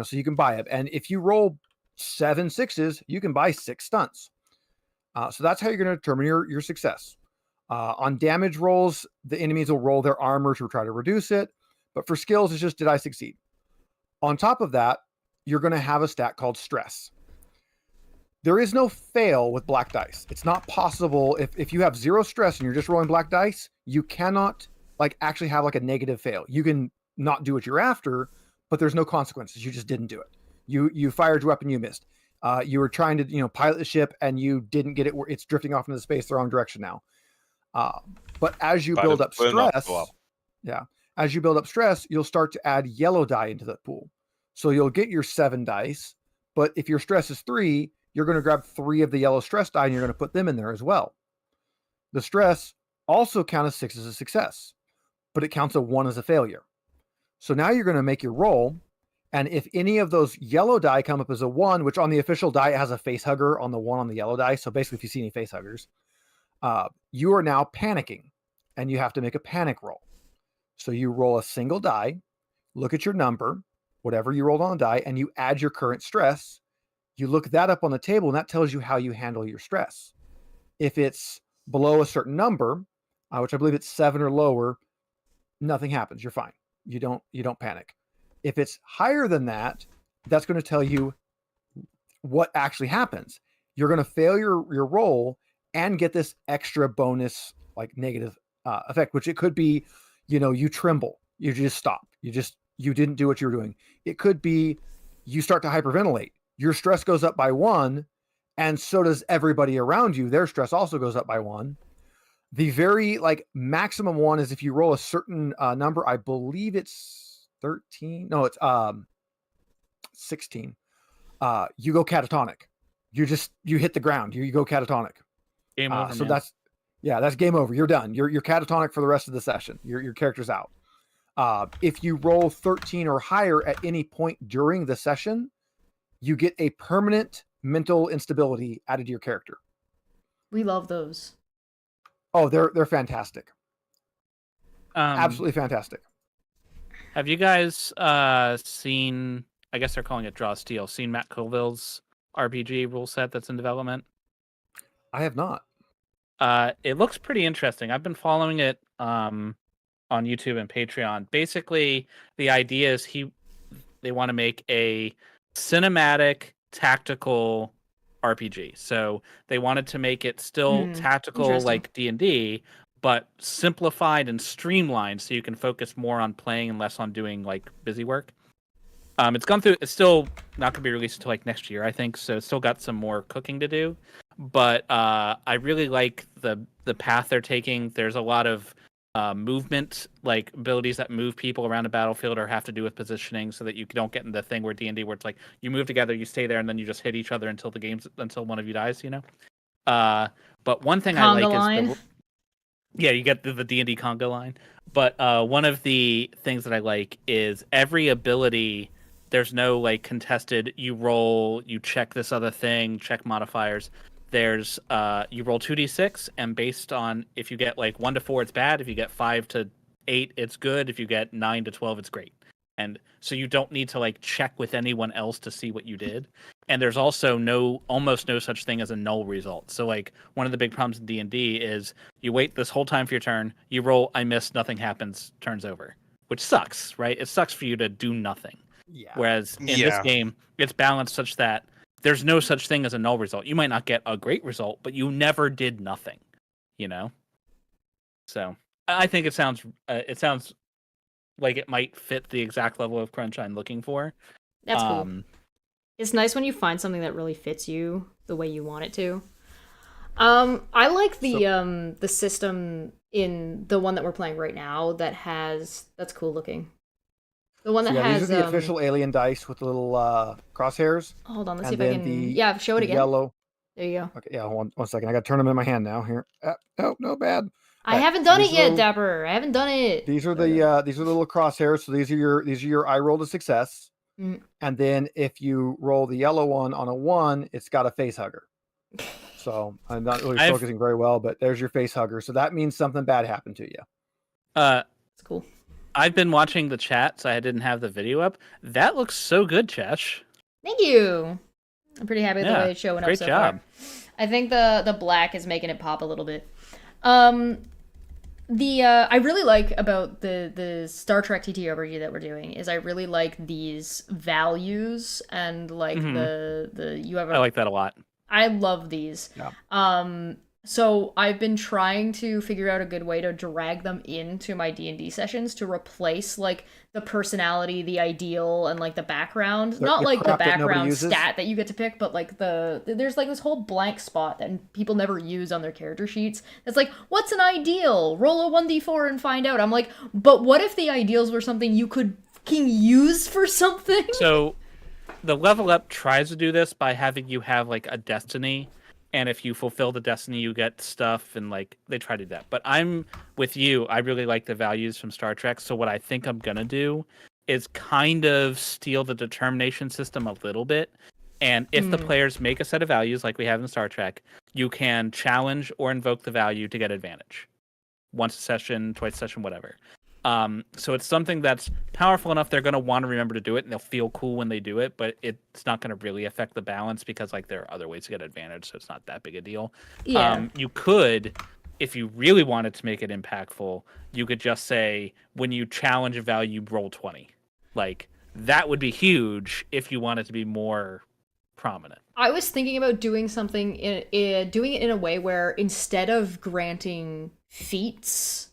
S4: So you can buy it. And if you roll 7 6s, you can buy 6 stunts. So that's how you're going to determine your success. On damage rolls, the enemies will roll their armor to try to reduce it. But for skills, it's just, did I succeed? On top of that, you're going to have a stat called stress. There is no fail with black dice. It's not possible. If you have 0 stress and you're just rolling black dice, you cannot actually have a negative fail. You can not do what you're after, but there's no consequences. You just didn't do it. You fired your weapon, you missed. You were trying to pilot the ship and you didn't get it. It's drifting off into space the wrong direction now. But as you build up stress, as you build up stress, you'll start to add yellow die into the pool. So you'll get your 7 dice, but if your stress is 3, you're going to grab 3 of the yellow stress die and you're going to put them in there as well. The stress also counts as 6 as a success, but it counts a 1 as a failure. So now you're going to make your roll, and if any of those yellow die come up as a 1, which on the official die it has a face hugger on the 1 on the yellow die, so basically if you see any face huggers, you are now panicking, and you have to make a panic roll. So you roll a single die, look at your number, whatever you rolled on the die, and you add your current stress. You look that up on the table, and that tells you how you handle your stress. If it's below a certain number, which I believe it's 7 or lower, nothing happens. You're fine. You don't panic. If it's higher than that, that's going to tell you what actually happens. You're going to fail your roll and get this extra bonus negative effect, which it could be, you tremble, you just stop, you didn't do what you were doing. It could be you start to hyperventilate. Your stress goes up by 1, and so does everybody around you. Their stress also goes up by 1. The very maximum one is if you roll a certain number. I believe it's 13. No, it's 16. You go catatonic. You hit the ground. You go catatonic.
S7: Game over.
S4: So that's game over. You're done. You're catatonic for the rest of the session. Your character's out. If you roll 13 or higher at any point during the session, you get a permanent mental instability added to your character.
S1: We love those.
S4: Oh, they're fantastic. Absolutely fantastic.
S7: Have you guys seen? I guess they're calling it Draw Steel. Seen Matt Colville's RPG rule set that's in development?
S4: I have not.
S7: It looks pretty interesting. I've been following it on YouTube and Patreon. Basically, the idea is they want to make a cinematic tactical RPG. So they wanted to make it still tactical like D&D, but simplified and streamlined so you can focus more on playing and less on doing busy work. It's gone through. It's still not going to be released until next year, I think. So it's still got some more cooking to do. But I really like the path they're taking. There's a lot of movement, abilities that move people around a battlefield or have to do with positioning, so that you don't get in the thing where D&D where it's you move together, you stay there, and then you just hit each other until one of you dies. But one thing
S1: Conga
S7: I
S1: line.
S7: is you get the D&D conga line. But one of the things that I like is every ability. There's no contested. You roll, you check this other thing, check modifiers. There's you roll 2d6, and based on if you get 1 to 4, it's bad. If you get 5 to 8, it's good. If you get 9 to 12, it's great. And so you don't need to check with anyone else to see what you did. And there's also almost no such thing as a null result. So one of the big problems in D&D is you wait this whole time for your turn, you roll, I missed, nothing happens, turn's over, which sucks, right? It sucks for you to do nothing.
S4: Yeah.
S7: Whereas in this game, it's balanced such that there's no such thing as a null result. You might not get a great result, but you never did nothing, So I think it sounds like it might fit the exact level of crunch I'm looking for.
S1: That's cool. It's nice when you find something that really fits you the way you want it to. I like the system in the one that we're playing right now that's cool looking. The one that has
S4: these are the official alien dice with the little crosshairs.
S1: Hold on, let's see if I can. Show it again.
S4: Yellow.
S1: There you go.
S4: Okay, yeah, one second. I got to turn them in my hand now. Here. No, bad.
S1: I haven't done it yet, Dapper. I haven't done it.
S4: These are the little crosshairs. So these are your I rolled a success, and then if you roll the yellow one on a 1, it's got a face hugger. So I'm not really focusing very well, but there's your face hugger. So that means something bad happened to you.
S1: It's cool.
S7: I've been watching the chat, so I didn't have the video up. That looks so good, Chesh.
S1: Thank you. I'm pretty happy with the
S7: Yeah,
S1: way it's showing up
S7: great
S1: so
S7: job.
S1: far. I think the black is making it pop a little bit. I really like about the Star Trek TTRPG that we're doing is I really like these values and like the you have
S7: I like that a lot.
S1: I love these.
S4: Yeah.
S1: So I've been trying to figure out a good way to drag them into my D&D sessions to replace like the personality, the ideal, and like the background. Not like the
S4: crap that nobody
S1: background
S4: uses?
S1: stat that you get to pick, but like there's like this whole blank spot that people never use on their character sheets. That's like, what's an ideal? Roll a 1d4 and find out. I'm like, but what if the ideals were something you could fucking use for something?
S7: So the level up tries to do this by having you have like a destiny, and if you fulfill the destiny you get stuff, and like they try to do that. But I'm with you. I really like the values from Star Trek, so what I think I'm gonna do is kind of steal the determination system a little bit, and if the players make a set of values like we have in Star Trek, you can challenge or invoke the value to get advantage once a session, twice a session, whatever. So it's something that's powerful enough they're going to want to remember to do it, and they'll feel cool when they do it, but it's not going to really affect the balance because like there are other ways to get advantage, so it's not that big a deal.
S1: Yeah.
S7: You could, if you really wanted to make it impactful, you could just say when you challenge a value, roll 20. Like that would be huge if you want it to be more prominent.
S1: I was thinking about doing something doing it in a way where instead of granting feats,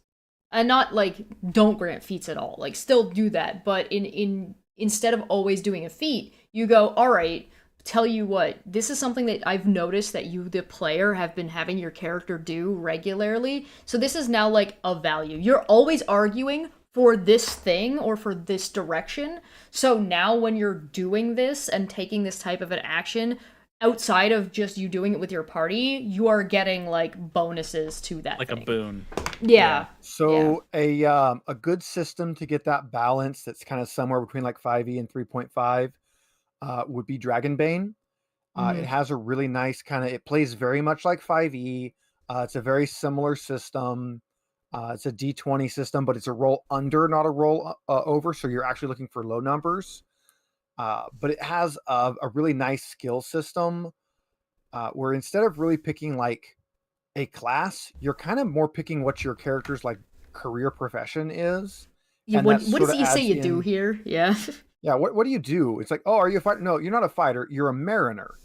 S1: and not like don't grant feats at all, like still do that, but instead of always doing a feat, you go, all right, tell you what, this is something that I've noticed that you, the player, have been having your character do regularly. So this is now like a value. You're always arguing for this thing or for this direction. So now when you're doing this and taking this type of an action, outside of just you doing it with your party, you are getting like bonuses to that
S7: Like
S1: thing.
S7: a boon.
S1: Yeah.
S4: So a good system to get that balance that's kind of somewhere between like 5e and 3.5 would be Dragonbane. It has a really nice kind of, it plays very much like 5e. It's a very similar system. It's a D20 system, but it's a roll under, not a roll over. So you're actually looking for low numbers. But it has a really nice skill system where instead of really picking like a class, you're kind of more picking what your character's like career profession is.
S1: Yeah, what does you say you do here? Yeah.
S4: Yeah, what do you do? It's like, oh, are you a fighter? No, you're not a fighter. You're a mariner.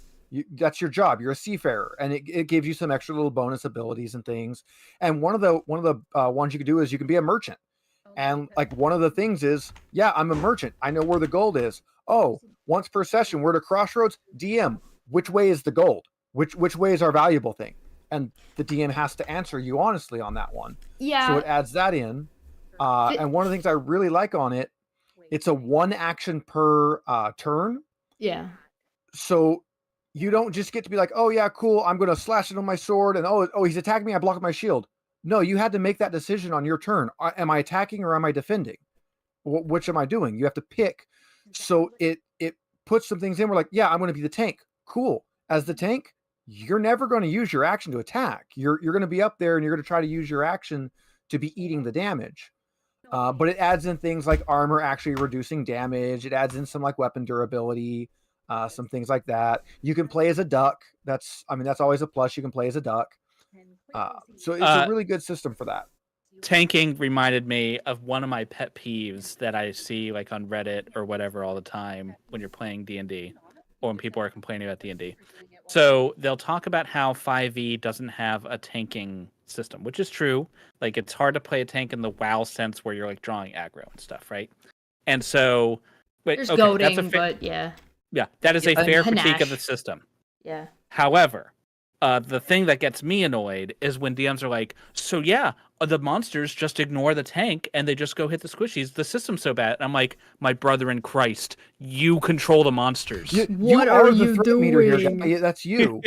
S4: That's your job. You're a seafarer, and it gives you some extra little bonus abilities and things. And one of the ones you can do is you can be a merchant. And like one of the things is, yeah, I'm a merchant. I know where the gold is. Oh, once per session, we're at a crossroads. DM, which way is the gold? Which way is our valuable thing? And the DM has to answer you honestly on that one.
S1: Yeah.
S4: So it adds that in. And one of the things I really like on it, it's a 1 action per turn.
S1: Yeah.
S4: So you don't just get to be like, oh yeah, cool, I'm going to slash it on my sword, and oh, he's attacking me, I block with my shield. No, you had to make that decision on your turn. Am I attacking or am I defending? Which am I doing? You have to pick. So it puts some things in. We're like, yeah, I'm going to be the tank. Cool. As the tank, you're never going to use your action to attack. You're going to be up there and you're going to try to use your action to be eating the damage. But it adds in things like armor actually reducing damage. It adds in some like weapon durability, some things like that. You can play as a duck. That's always a plus. You can play as a duck. So it's a really good system for that.
S7: Tanking reminded me of one of my pet peeves that I see like on Reddit or whatever all the time when you're playing D&D or when people are complaining about D&D. So they'll talk about how 5e doesn't have a tanking system, which is true. Like it's hard to play a tank in the WoW sense where you're like drawing aggro and stuff, right? And so
S1: there's goading, but yeah.
S7: Yeah, that is a fair critique of the system.
S1: Yeah.
S7: However, the thing that gets me annoyed is when DMs are like, so yeah, the monsters just ignore the tank and they just go hit the squishies. The system's so bad. And I'm like, my brother in Christ, you control the monsters.
S1: What are you doing?
S4: Here, that's you.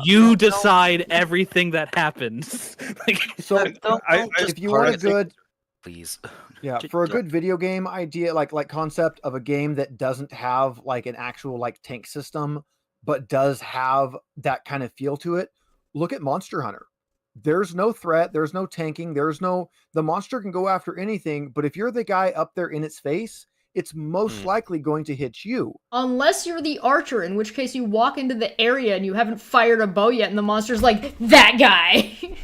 S7: You decide everything that happens.
S4: So if you want a good,
S6: please,
S4: for a good video game idea, like concept of a game that doesn't have like an actual like tank system, but does have that kind of feel to it, look at Monster Hunter. there's no threat, there's no tanking, the monster can go after anything, but if you're the guy up there in its face, it's most likely going to hit you.
S1: Unless you're the archer, in which case you walk into the area and you haven't fired a bow yet, and the monster's like, that guy!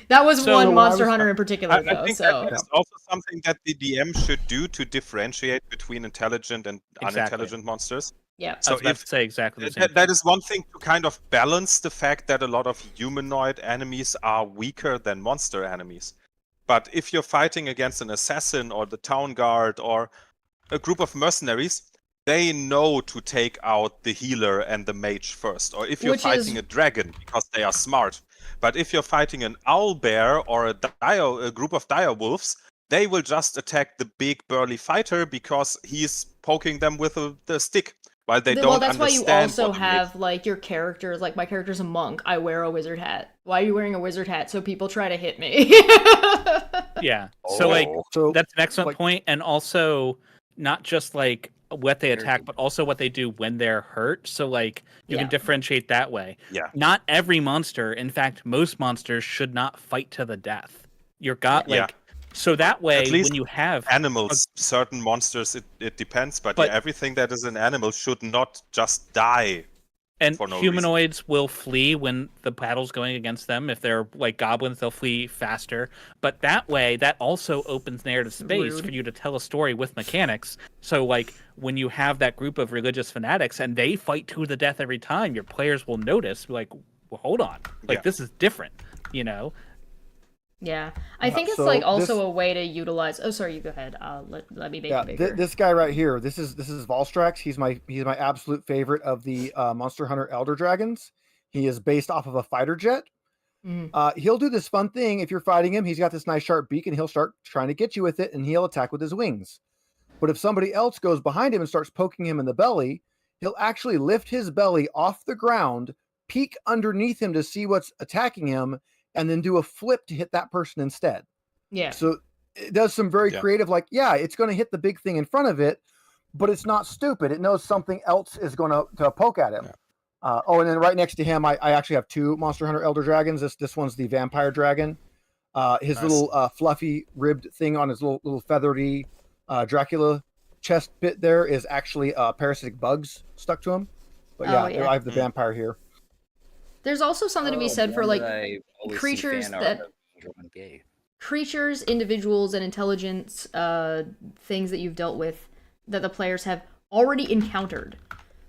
S1: That was one Monster Hunter in particular, though.
S2: I think
S1: so
S2: that's also something that the DM should do to differentiate between intelligent and unintelligent monsters.
S1: Yeah.
S7: So
S2: if
S7: say exactly the same.
S2: that is one thing to kind of balance the fact that a lot of humanoid enemies are weaker than monster enemies. But if you're fighting against an assassin or the town guard or a group of mercenaries, they know to take out the healer and the mage first. Or if you're fighting a dragon, because they are smart. But if you're fighting an owl bear or a group of dire wolves, they will just attack the big burly fighter because he's poking them with the stick. While they don't
S1: that's why you
S2: understand
S1: also have like your characters. Like my character's a monk. I wear a wizard hat. Why are you wearing a wizard hat? So people try to hit me.
S7: Yeah. So that's an excellent point, and also not just like what they attack, but also what they do when they're hurt. So like you can differentiate that way.
S2: Yeah.
S7: Not every monster, in fact, most monsters should not fight to the death. So that way,
S2: at least
S7: when you have
S2: animals, certain monsters, it depends, but everything that is an animal should not just die.
S7: And
S2: for no
S7: humanoids
S2: reason.
S7: will flee when the battle's going against them. If they're like goblins, they'll flee faster. But that way, that also opens narrative space for you to tell a story with mechanics. So like when you have that group of religious fanatics and they fight to the death every time, your players will notice, like, well, hold on, like this is different, you know?
S1: Yeah, I think it's like also a way to utilize. Oh, sorry, you go ahead. Let me make it bigger.
S4: This guy right here, this is Volstrax. He's my absolute favorite of the Monster Hunter Elder Dragons. He is based off of a fighter jet. He'll do this fun thing if you're fighting him. He's got this nice sharp beak, and he'll start trying to get you with it, and he'll attack with his wings. But if somebody else goes behind him and starts poking him in the belly, he'll actually lift his belly off the ground, peek underneath him to see what's attacking him, and then do a flip to hit that person instead.
S1: Yeah.
S4: So it does some very creative, like, it's going to hit the big thing in front of it, but it's not stupid. It knows something else is going to poke at him. Yeah. And then right next to him, I actually have two Monster Hunter Elder Dragons. This one's the Vampire Dragon. His little fluffy ribbed thing on his little feathery Dracula chest bit there is actually parasitic bugs stuck to him. But I have the Vampire here.
S1: There's also something to be said for like creatures creatures, individuals, and intelligence things that you've dealt with that the players have already encountered.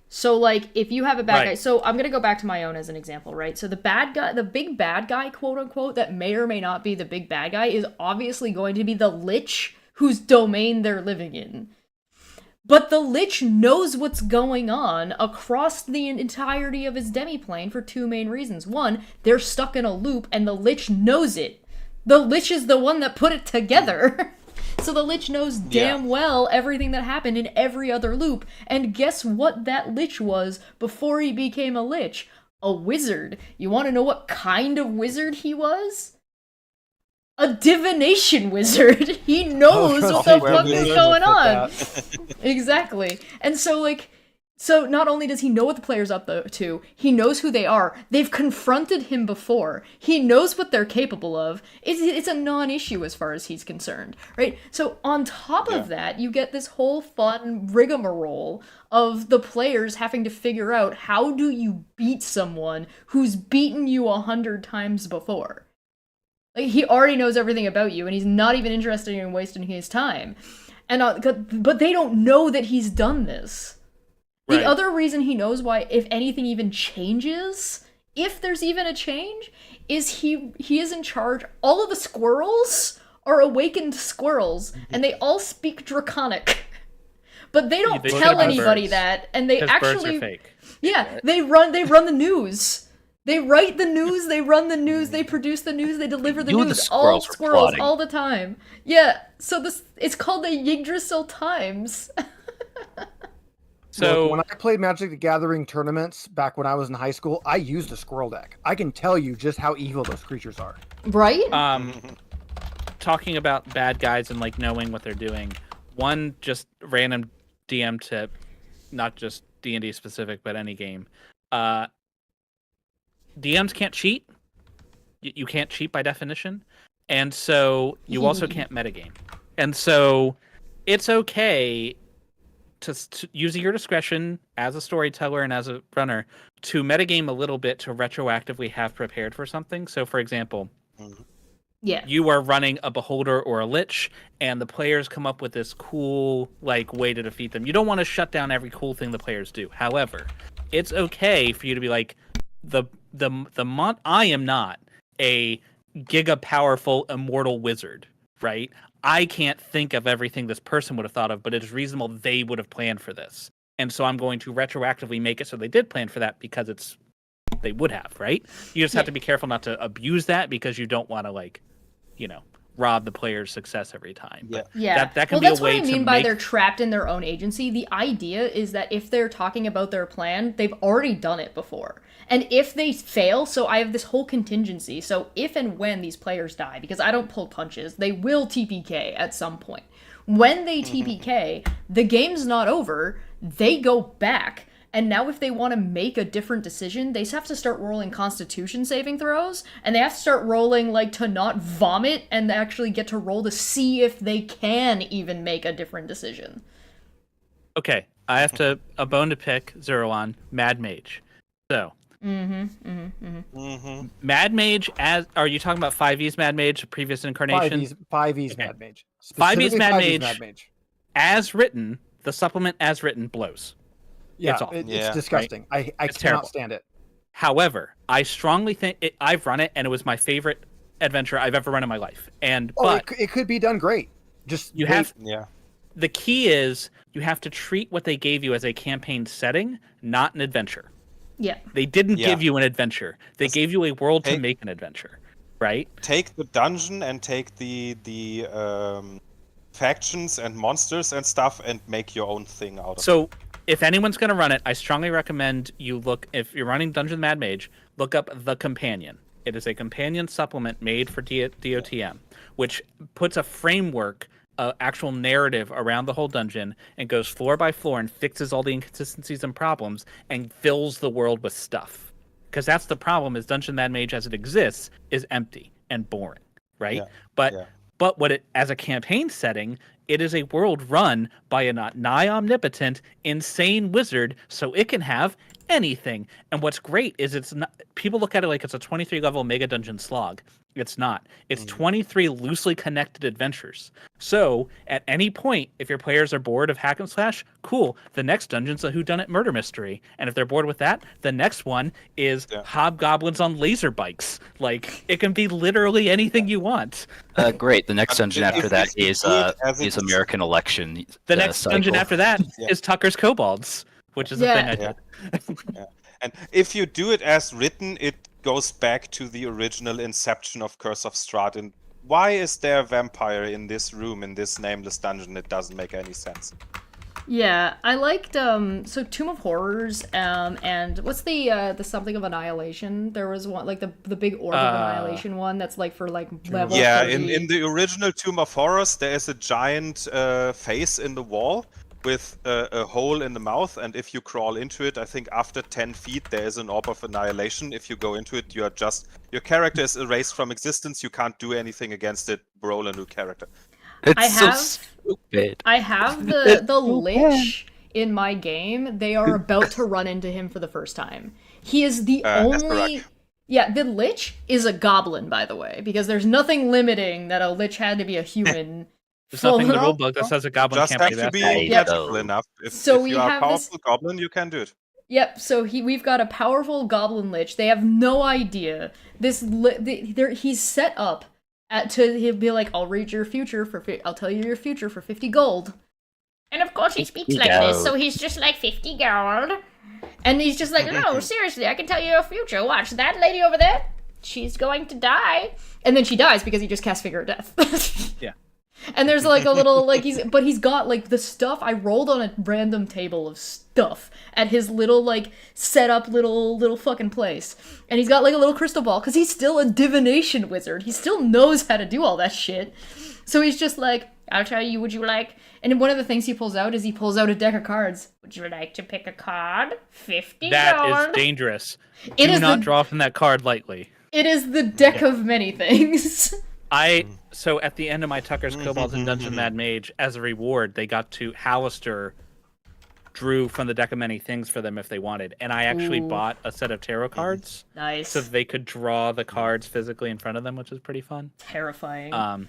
S1: So like if you have a bad guy, so I'm gonna go back to my own as an example, right? So the bad guy, the big bad guy, quote unquote, that may or may not be the big bad guy is obviously going to be the Lich whose domain they're living in. But the Lich knows what's going on across the entirety of his demiplane for two main reasons. One, they're stuck in a loop, and the Lich knows it. The Lich is the one that put it together. So the Lich knows damn well everything that happened in every other loop. And guess what that Lich was before he became a Lich? A wizard. You want to know what kind of wizard he was? A divination wizard. He knows what the fuck is going on. Exactly. And so not only does he know what the player's up to, he knows who they are. They've confronted him before. He knows what they're capable of. It's a non-issue as far as he's concerned, right? So on top of that, you get this whole fun rigmarole of the players having to figure out how do you beat someone who's beaten you 100 times before. Like, he already knows everything about you, and he's not even interested in wasting his time. And but they don't know that he's done this. The other reason he knows why, if anything even changes, if there's even a change, is he is in charge. All of the squirrels are awakened squirrels, and they all speak Draconic. But they don't tell anybody that, and they actually
S7: birds are fake.
S1: Yeah, they run the news. They write the news, they run the news, they produce the news, they deliver the news. All squirrels, all the time. Yeah, so it's called the Yggdrasil Times.
S4: So when I played Magic the Gathering tournaments back when I was in high school, I used a squirrel deck. I can tell you just how evil those creatures are.
S1: Right?
S7: Talking about bad guys and like knowing what they're doing. One just random DM tip, not just D&D specific, but any game. DMs can't cheat. you can't cheat by definition, and so you also can't metagame. And so it's okay to use your discretion as a storyteller and as a runner to metagame a little bit to retroactively have prepared for something. So, for example,
S1: Yeah.
S7: you are running a Beholder or a Lich, and the players come up with this cool like way to defeat them. You don't want to shut down every cool thing the players do. However, it's okay for you to be like, I am not a giga powerful immortal wizard, right? I can't think of everything this person would have thought of, but it is reasonable they would have planned for this. And so I'm going to retroactively make it so they did plan for that because they would have, right? You just have to be careful not to abuse that because you don't want to like, rob the player's success every time.
S2: Yeah.
S1: Yeah.
S7: That can
S1: well,
S7: be a
S1: that's
S7: way
S1: what I
S7: to
S1: mean by
S7: make...
S1: they're trapped in their own agency. The idea is that if they're talking about their plan, they've already done it before. And if they fail, so I have this whole contingency. So if and when these players die, because I don't pull punches, they will TPK at some point. When they TPK, the game's not over. They go back. And now if they want to make a different decision, they have to start rolling Constitution saving throws, and they have to start rolling, like, to not vomit, and they actually get to roll to see if they can even make a different decision.
S7: Okay, I have a bone to pick, Zero on Mad Mage. So, Mad Mage, are you talking about 5e's Mad Mage, previous incarnation?
S4: 5e's
S7: Okay.
S4: Mad Mage.
S7: 5e's Mad
S4: 5e's
S7: Mage, as written, the supplement as written blows.
S4: Yeah,
S7: It's awful.
S4: it's disgusting. I
S7: It's
S4: cannot
S7: terrible.
S4: stand it.
S7: However, I strongly think I've run it, and it was my favorite adventure I've ever run in my life. But
S4: it could be done great. Just
S7: you
S4: wait.
S7: have
S2: Yeah.
S7: the key is you have to treat what they gave you as a campaign setting, not an adventure.
S1: Yeah.
S7: They didn't
S2: Yeah.
S7: give you an adventure. They gave you a world to make an adventure, right?
S2: Take the dungeon and take the factions and monsters and stuff and make your own thing out of it.
S7: So if anyone's going to run it, I strongly recommend you if you're running Dungeon Mad Mage, look up The Companion. It is a companion supplement made for DOTM, which puts a framework, actual narrative around the whole dungeon and goes floor by floor and fixes all the inconsistencies and problems and fills the world with stuff. Because that's the problem, is Dungeon Mad Mage as it exists is empty and boring, right?
S2: Yeah.
S7: But as a campaign setting, it is a world run by a nigh omnipotent, insane wizard, so it can have anything. And what's great is it's not. People look at it like it's a 23 level mega dungeon slog. It's not. It's 23 loosely connected adventures. So at any point, if your players are bored of hack and slash, cool. The next dungeon's a whodunit murder mystery, and if they're bored with that, the next one is hobgoblins on laser bikes. Like, it can be literally anything you want.
S3: Great. The next dungeon after that is American Election.
S7: The next dungeon after that is Tucker's Kobolds, which is a thing I did.
S2: And if you do it as written, it goes back to the original inception of Curse of Strahd. And why is there a vampire in this room, in this nameless dungeon? It doesn't make any sense.
S1: Yeah, I liked so Tomb of Horrors and what's the something of Annihilation? There was one like the big Orb of Annihilation one that's like for like level 30.
S2: in the original Tomb of Horrors there is a giant face in the wall with a hole in the mouth, and if you crawl into it, I think after 10 feet there is an Orb of Annihilation. If you go into it, your character is erased from existence. You can't do anything against it. Roll a new character.
S3: It's so stupid.
S1: I have the Lich in my game. They are about to run into him for the first time. He is the only... Yeah, the Lich is a goblin, by the way, because there's nothing limiting that a Lich had to be a human.
S7: There's nothing in the rulebook that says a goblin
S2: Just
S7: can't
S2: have
S7: be
S2: to
S7: that.
S2: be magical enough. If you are a powerful goblin, you can do it.
S1: Yep, so we've got a powerful goblin Lich. They have no idea. He's set up he'll be like, I'll read your future I'll tell you your future for 50 gold. And of course he speaks like this, so he's just like 50 gold. And he's just like, no, seriously, I can tell you your future. Watch, that lady over there, she's going to die. And then she dies because he just cast Finger of Death.
S7: Yeah.
S1: And there's like a little, like, he's got like the stuff. I rolled on a random table of stuff at his little, like, set up little fucking place. And he's got like a little crystal ball because he's still a divination wizard. He still knows how to do all that shit. So he's just like, I'll tell you, would you like... And one of the things he pulls out is he pulls out a deck of cards. Would you like to pick a card? 50
S7: That
S1: gold.
S7: is dangerous.
S1: It
S7: Do
S1: is
S7: not draw from that card lightly.
S1: It is the deck of many things.
S7: So at the end of my Tucker's Kobolds and Dungeon Mad Mage, as a reward, they got to Hallister drew from the deck of many things for them if they wanted, and I actually bought a set of tarot cards
S1: Nice.
S7: so they could draw the cards physically in front of them, which is pretty fun.
S1: Terrifying.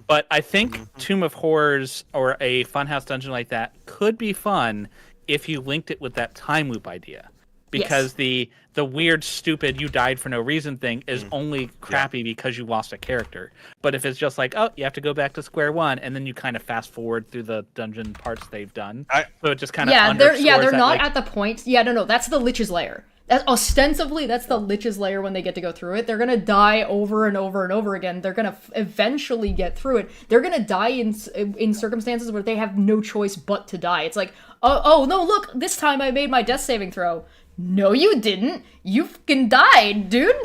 S7: But I think Tomb of Horrors or a Funhouse dungeon like that could be fun if you linked it with that time loop idea. Because the weird, stupid, you died for no reason thing is only crappy because you lost a character. But if it's just like, oh, you have to go back to square one, and then you kind of fast forward through the dungeon parts they've done. So it just kind of
S1: they're not at the point. Yeah, no, that's the Lich's Lair. Ostensibly, that's the Lich's Lair when they get to go through it. They're gonna die over and over and over again. They're gonna eventually get through it. They're gonna die in circumstances where they have no choice but to die. It's like, oh no, look, this time I made my death saving throw. No, you didn't. You fucking died, dude.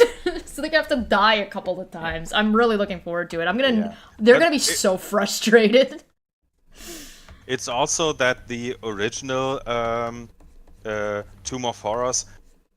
S1: So they're gonna have to die a couple of times. I'm really looking forward to it. They're gonna be so frustrated.
S2: It's also that the original Tomb of Horrors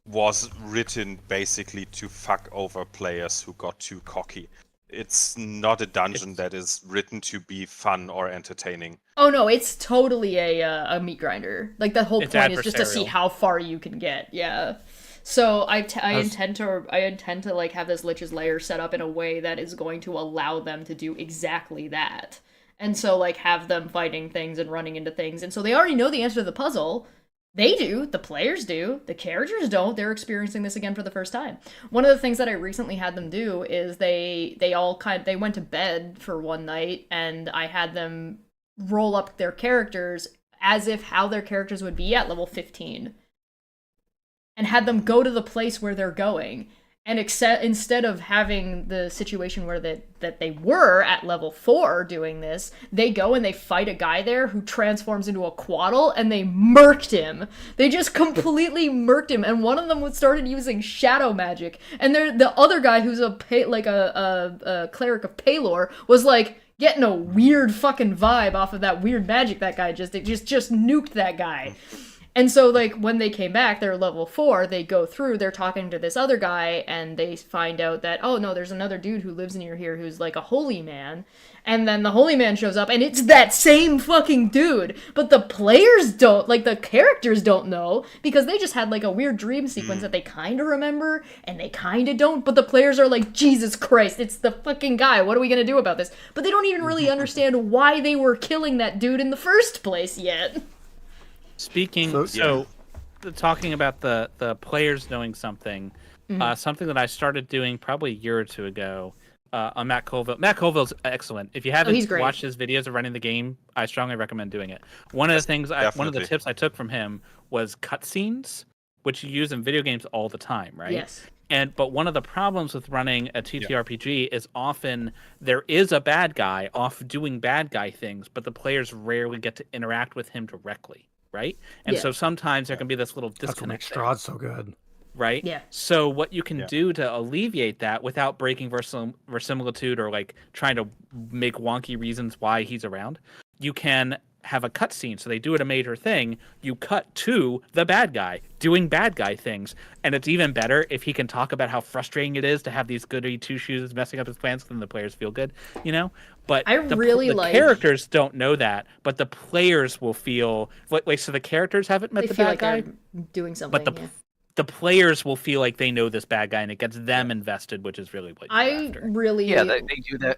S2: was written basically to fuck over players who got too cocky. It's not a dungeon that is written to be fun or entertaining.
S1: Oh no, it's totally a meat grinder. Like the whole point is just to see
S7: adversarial.
S1: how far you can get. Yeah. So I intend to like have this Lich's Lair set up in a way that is going to allow them to do exactly that. And so like have them fighting things and running into things. And so they already know the answer to the puzzle. They do, the players do, the characters don't. They're experiencing this again for the first time. One of the things that I recently had them do is they went to bed for one night, and I had them roll up their characters as if how their characters would be at level 15. And had them go to the place where they're going. And instead of having the situation where that they were at level 4 doing this, they go and they fight a guy there who transforms into a quaddle, and they murked him. They just completely murked him, and one of them started using shadow magic, and the other guy who's a cleric of Palor was like getting a weird fucking vibe off of that weird magic that guy just nuked that guy. And so, like, when they came back, they're level 4, they go through, they're talking to this other guy, and they find out that, oh, no, there's another dude who lives near here who's, like, a holy man. And then the holy man shows up, and it's that same fucking dude. But the players don't, like, the characters don't know, because they just had, like, a weird dream sequence that they kind of remember, and they kind of don't. But the players are like, Jesus Christ, it's the fucking guy. What are we going to do about this? But they don't even really understand why they were killing that dude in the first place yet.
S7: Speaking, talking about the players knowing something, something that I started doing probably a year or two ago on Matt Colville. Matt Colville's excellent. If you haven't watched his videos of running the game, I strongly recommend doing it. One of the tips I took from him was cutscenes, which you use in video games all the time, right?
S1: Yes.
S7: But one of the problems with running a TTRPG is often there is a bad guy off doing bad guy things, but the players rarely get to interact with him directly. Right? And so sometimes there can be this little disconnect.
S4: That's what makes Strahd so good.
S7: Right?
S1: Yeah.
S7: So what you can do to alleviate that without breaking verisimilitude or like trying to make wonky reasons why he's around, you can have a cutscene. So they do it a major thing. You cut to the bad guy doing bad guy things. And it's even better if he can talk about how frustrating it is to have these goody two-shoes messing up his plans, then the players feel good, you know? But the characters don't know that, but the players will feel like so the characters haven't met the bad guy
S1: doing something.
S7: But the players will feel like they know this bad guy, and it gets them invested, which is really what you're after.
S3: They do that.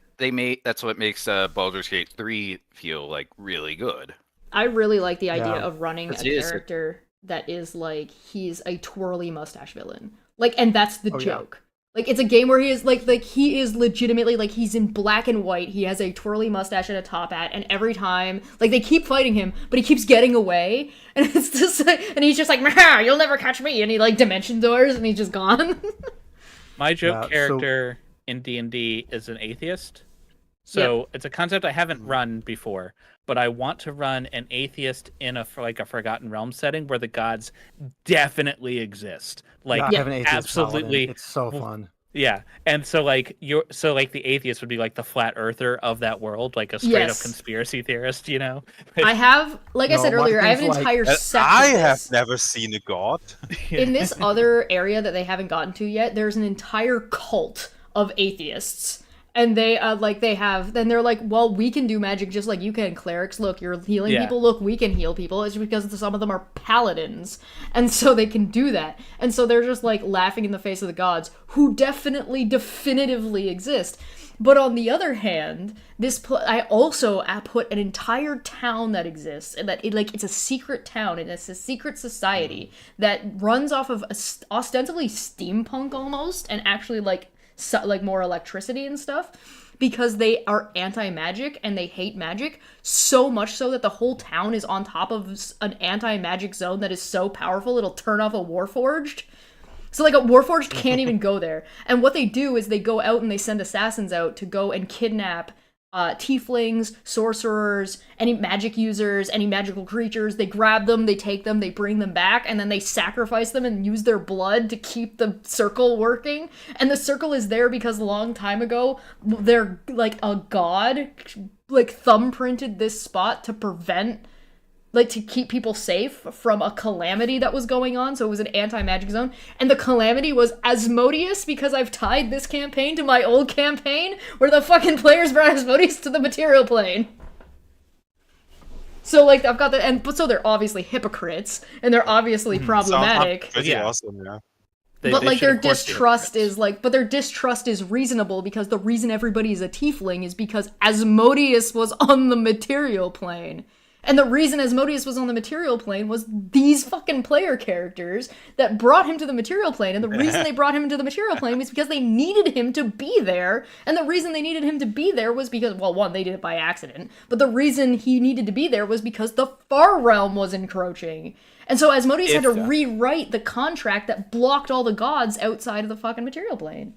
S3: That's what makes Baldur's Gate 3 feel like really good.
S1: I really like the idea of running a character that is like he's a twirly mustache villain. Like, and that's the joke. Like, it's a game where he is like he is legitimately like he's in black and white. He has a twirly mustache and a top hat, and every time like they keep fighting him, but he keeps getting away, and it's just like, and he's just like, you'll never catch me, and he like dimension doors, and he's just gone. My joke character in D&D is an atheist, so it's a concept I haven't run before, but I want to run an atheist in a Forgotten Realm setting where the gods definitely exist. Like,
S4: have an atheist
S7: absolutely,
S4: paladin. It's so fun.
S7: Yeah, and so like the atheist would be like the flat earther of that world, like a straight up
S1: Yes.
S7: conspiracy theorist, you know?
S1: I have, like I
S4: No,
S1: said
S4: my
S1: earlier, I have
S4: thing's
S1: an
S4: like-
S1: entire sect
S2: I
S1: of
S2: have
S1: this.
S2: never seen a god.
S1: In this other area that they haven't gotten to yet, there's an entire cult of atheists. And they then they're like, well, we can do magic just like you can, clerics. Look, you're healing
S7: Yeah.
S1: people. Look, we can heal people. It's because some of them are paladins, and so they can do that. And so they're just like laughing in the face of the gods, who definitively exist. But on the other hand, I also put an entire town that exists, and that it's a secret town, and it's a secret society that runs off of ostensibly steampunk almost, and actually like more electricity and stuff, because they are anti-magic and they hate magic, so much so that the whole town is on top of an anti-magic zone that is so powerful it'll turn off a warforged. So like a warforged can't even go there. And what they do is they go out and they send assassins out to go and kidnap tieflings, sorcerers, any magic users, any magical creatures. They grab them, they take them, they bring them back, and then they sacrifice them and use their blood to keep the circle working. And the circle is there because a long time ago, they're like a god like thumbprinted this spot to prevent, like, to keep people safe from a calamity that was going on. So it was an anti-magic zone, and the calamity was Asmodeus, because I've tied this campaign to my old campaign where the fucking players brought Asmodeus to the material plane. So like I've got but so they're obviously hypocrites and they're obviously problematic.
S2: Pretty
S7: Yeah.
S2: awesome, yeah.
S1: But like
S7: should,
S1: their
S7: of course, be
S1: distrust
S7: hypocrites.
S1: their distrust is reasonable, because the reason everybody is a tiefling is because Asmodeus was on the material plane. And the reason Asmodeus was on the material plane was these fucking player characters that brought him to the material plane. And the reason they brought him into the material plane was because they needed him to be there. And the reason they needed him to be there was because, well, one, they did it by accident. But the reason he needed to be there was because the Far Realm was encroaching. And so Asmodeus had to rewrite the contract that blocked all the gods outside of the fucking material plane.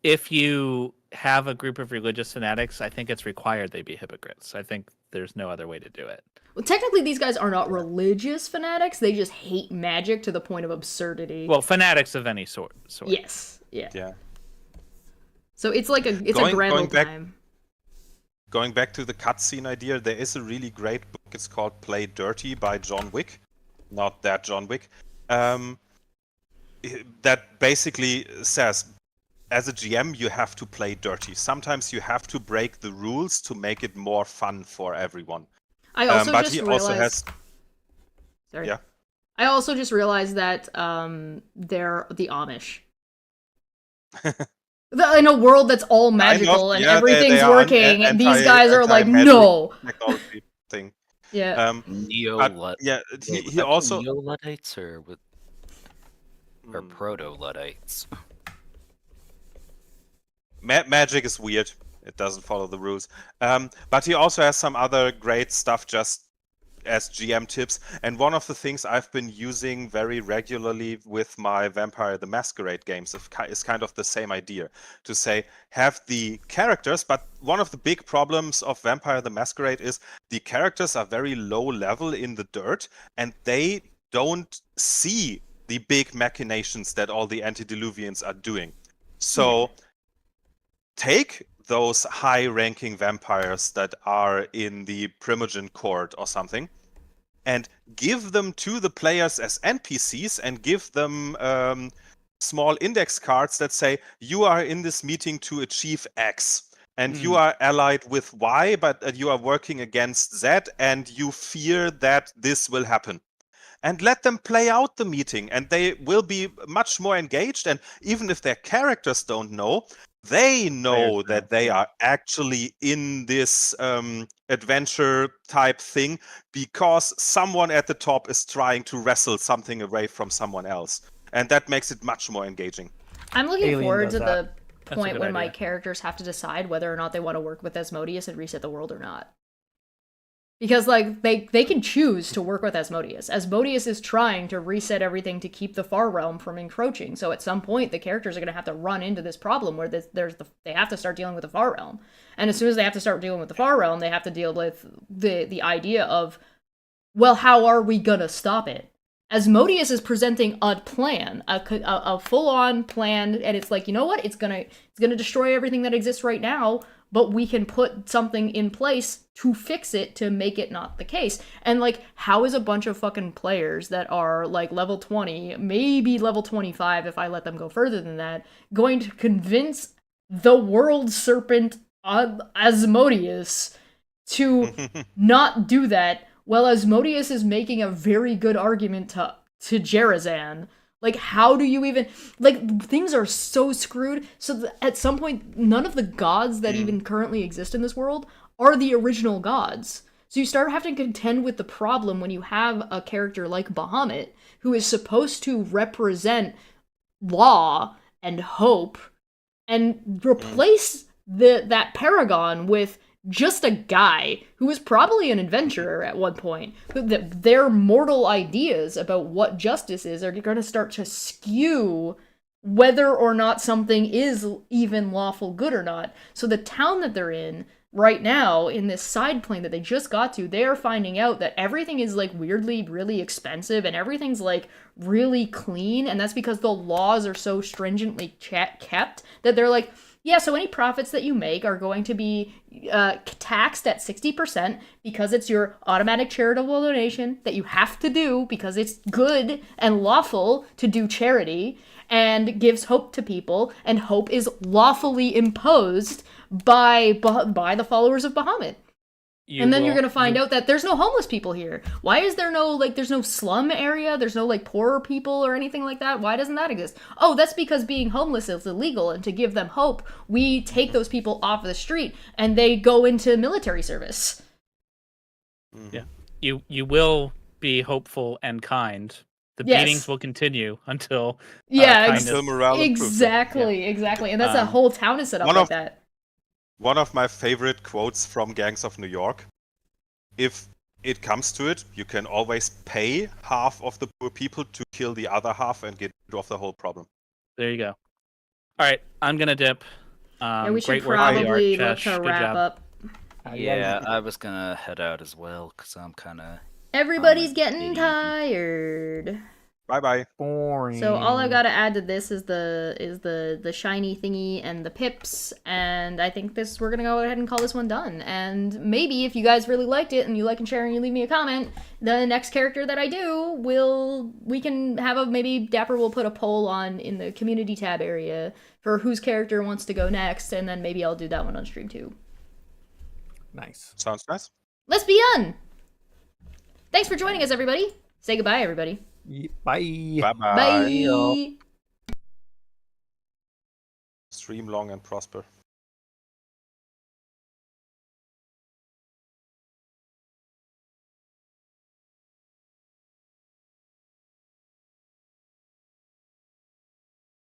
S7: If you have a group of religious fanatics, I think it's required they be hypocrites. I think there's no other way to do it.
S1: Well, technically, these guys are not religious fanatics. They just hate magic to the point of absurdity.
S7: Well, fanatics of any sort.
S1: Yes. Yeah.
S2: Yeah.
S1: So it's like a grand old time.
S2: Going back to the cutscene idea, there is a really great book. It's called Play Dirty by John Wick. Not that John Wick. That basically says, as a GM, you have to play dirty. Sometimes you have to break the rules to make it more fun for everyone.
S1: I also
S2: but
S1: just
S2: he
S1: realized...
S2: also has...
S1: Sorry.
S2: Yeah.
S1: I also just realized that they're the Amish. In a world that's all magical and everything's
S2: they
S1: working, these guys are like, no.
S2: Technology thing.
S1: Yeah.
S2: He also
S6: Neo-Luddites or proto-Luddites.
S2: Magic is weird. It doesn't follow the rules. But he also has some other great stuff just as GM tips. And one of the things I've been using very regularly with my Vampire the Masquerade games is kind of the same idea. To say, have the characters, but one of the big problems of Vampire the Masquerade is the characters are very low level in the dirt, and they don't see the big machinations that all the antediluvians are doing. So take those high-ranking vampires that are in the Primogen court or something, and give them to the players as NPCs, and give them small index cards that say, you are in this meeting to achieve X, and you are allied with Y, but you are working against Z, and you fear that this will happen. And let them play out the meeting, and they will be much more engaged, and even if their characters don't know, they know that they are actually in this adventure type thing because someone at the top is trying to wrestle something away from someone else. And that makes it much more engaging.
S1: I'm looking forward to the point when my
S7: idea.
S1: characters have to decide whether or not they want to work with Asmodeus and reset the world or not. Because, like, they can choose to work with Asmodeus. Asmodeus is trying to reset everything to keep the Far Realm from encroaching. So at some point, the characters are going to have to run into this problem where they have to start dealing with the Far Realm. And as soon as they have to start dealing with the Far Realm, they have to deal with the idea of, well, how are we going to stop it? Asmodeus is presenting a plan, a full-on plan, and it's like, you know what? It's gonna destroy everything that exists right now, but we can put something in place to fix it, to make it not the case. And like, how is a bunch of fucking players that are like level 20, maybe level 25 if I let them go further than that, going to convince the world serpent Asmodeus to not do that? Well, Asmodeus is making a very good argument to Gerazan. Like, how do you even... Like, things are so screwed, so that at some point, none of the gods that even currently exist in this world are the original gods. So you start having to contend with the problem when you have a character like Bahamut, who is supposed to represent law and hope, and replace that paragon with just a guy who was probably an adventurer at one point. Their mortal ideas about what justice is are going to start to skew whether or not something is even lawful good or not. So the town that they're in right now, in this side plane that they just got to, they are finding out that everything is like weirdly really expensive and everything's like really clean, and that's because the laws are so stringently kept that they're like, yeah, so any profits that you make are going to be taxed at 60% because it's your automatic charitable donation that you have to do because it's good and lawful to do charity and gives hope to people, and hope is lawfully imposed by the followers of Bahamut. And then you're gonna find out that there's no homeless people here. Why is there no, like, there's no slum area? There's no, like, poorer people or anything like that? Why doesn't that exist? Oh, that's because being homeless is illegal, and to give them hope, we take those people off the street, and they go into military service.
S7: Yeah. You will be hopeful and kind. The beatings will continue until
S2: until morale improves.
S1: Exactly. And that's a whole town is set up like that.
S2: One of my favorite quotes from Gangs of New York: if it comes to it, you can always pay half of the poor people to kill the other half and get rid of the whole problem.
S7: There you go. All right, I'm gonna dip.
S1: We should
S7: great work on the art,
S1: probably look
S7: Chesh.
S1: to
S7: Good
S1: wrap
S7: job.
S1: up.
S6: Yeah, I was gonna head out as well because I'm kind of...
S1: Everybody's getting tired.
S2: Bye.
S4: Boring.
S1: So all I've got to add to this is the shiny thingy and the pips, and I think we're gonna go ahead and call this one done. And maybe if you guys really liked it and you like and share and you leave me a comment, the next character that I do we can have maybe Dapper will put a poll on in the community tab area for whose character wants to go next, and then maybe I'll do that one on stream too.
S4: Nice.
S2: Sounds nice.
S1: Let's be done. Thanks for joining us, everybody. Say goodbye, everybody.
S4: Bye.
S2: Bye.
S1: Bye.
S2: Stream long and prosper.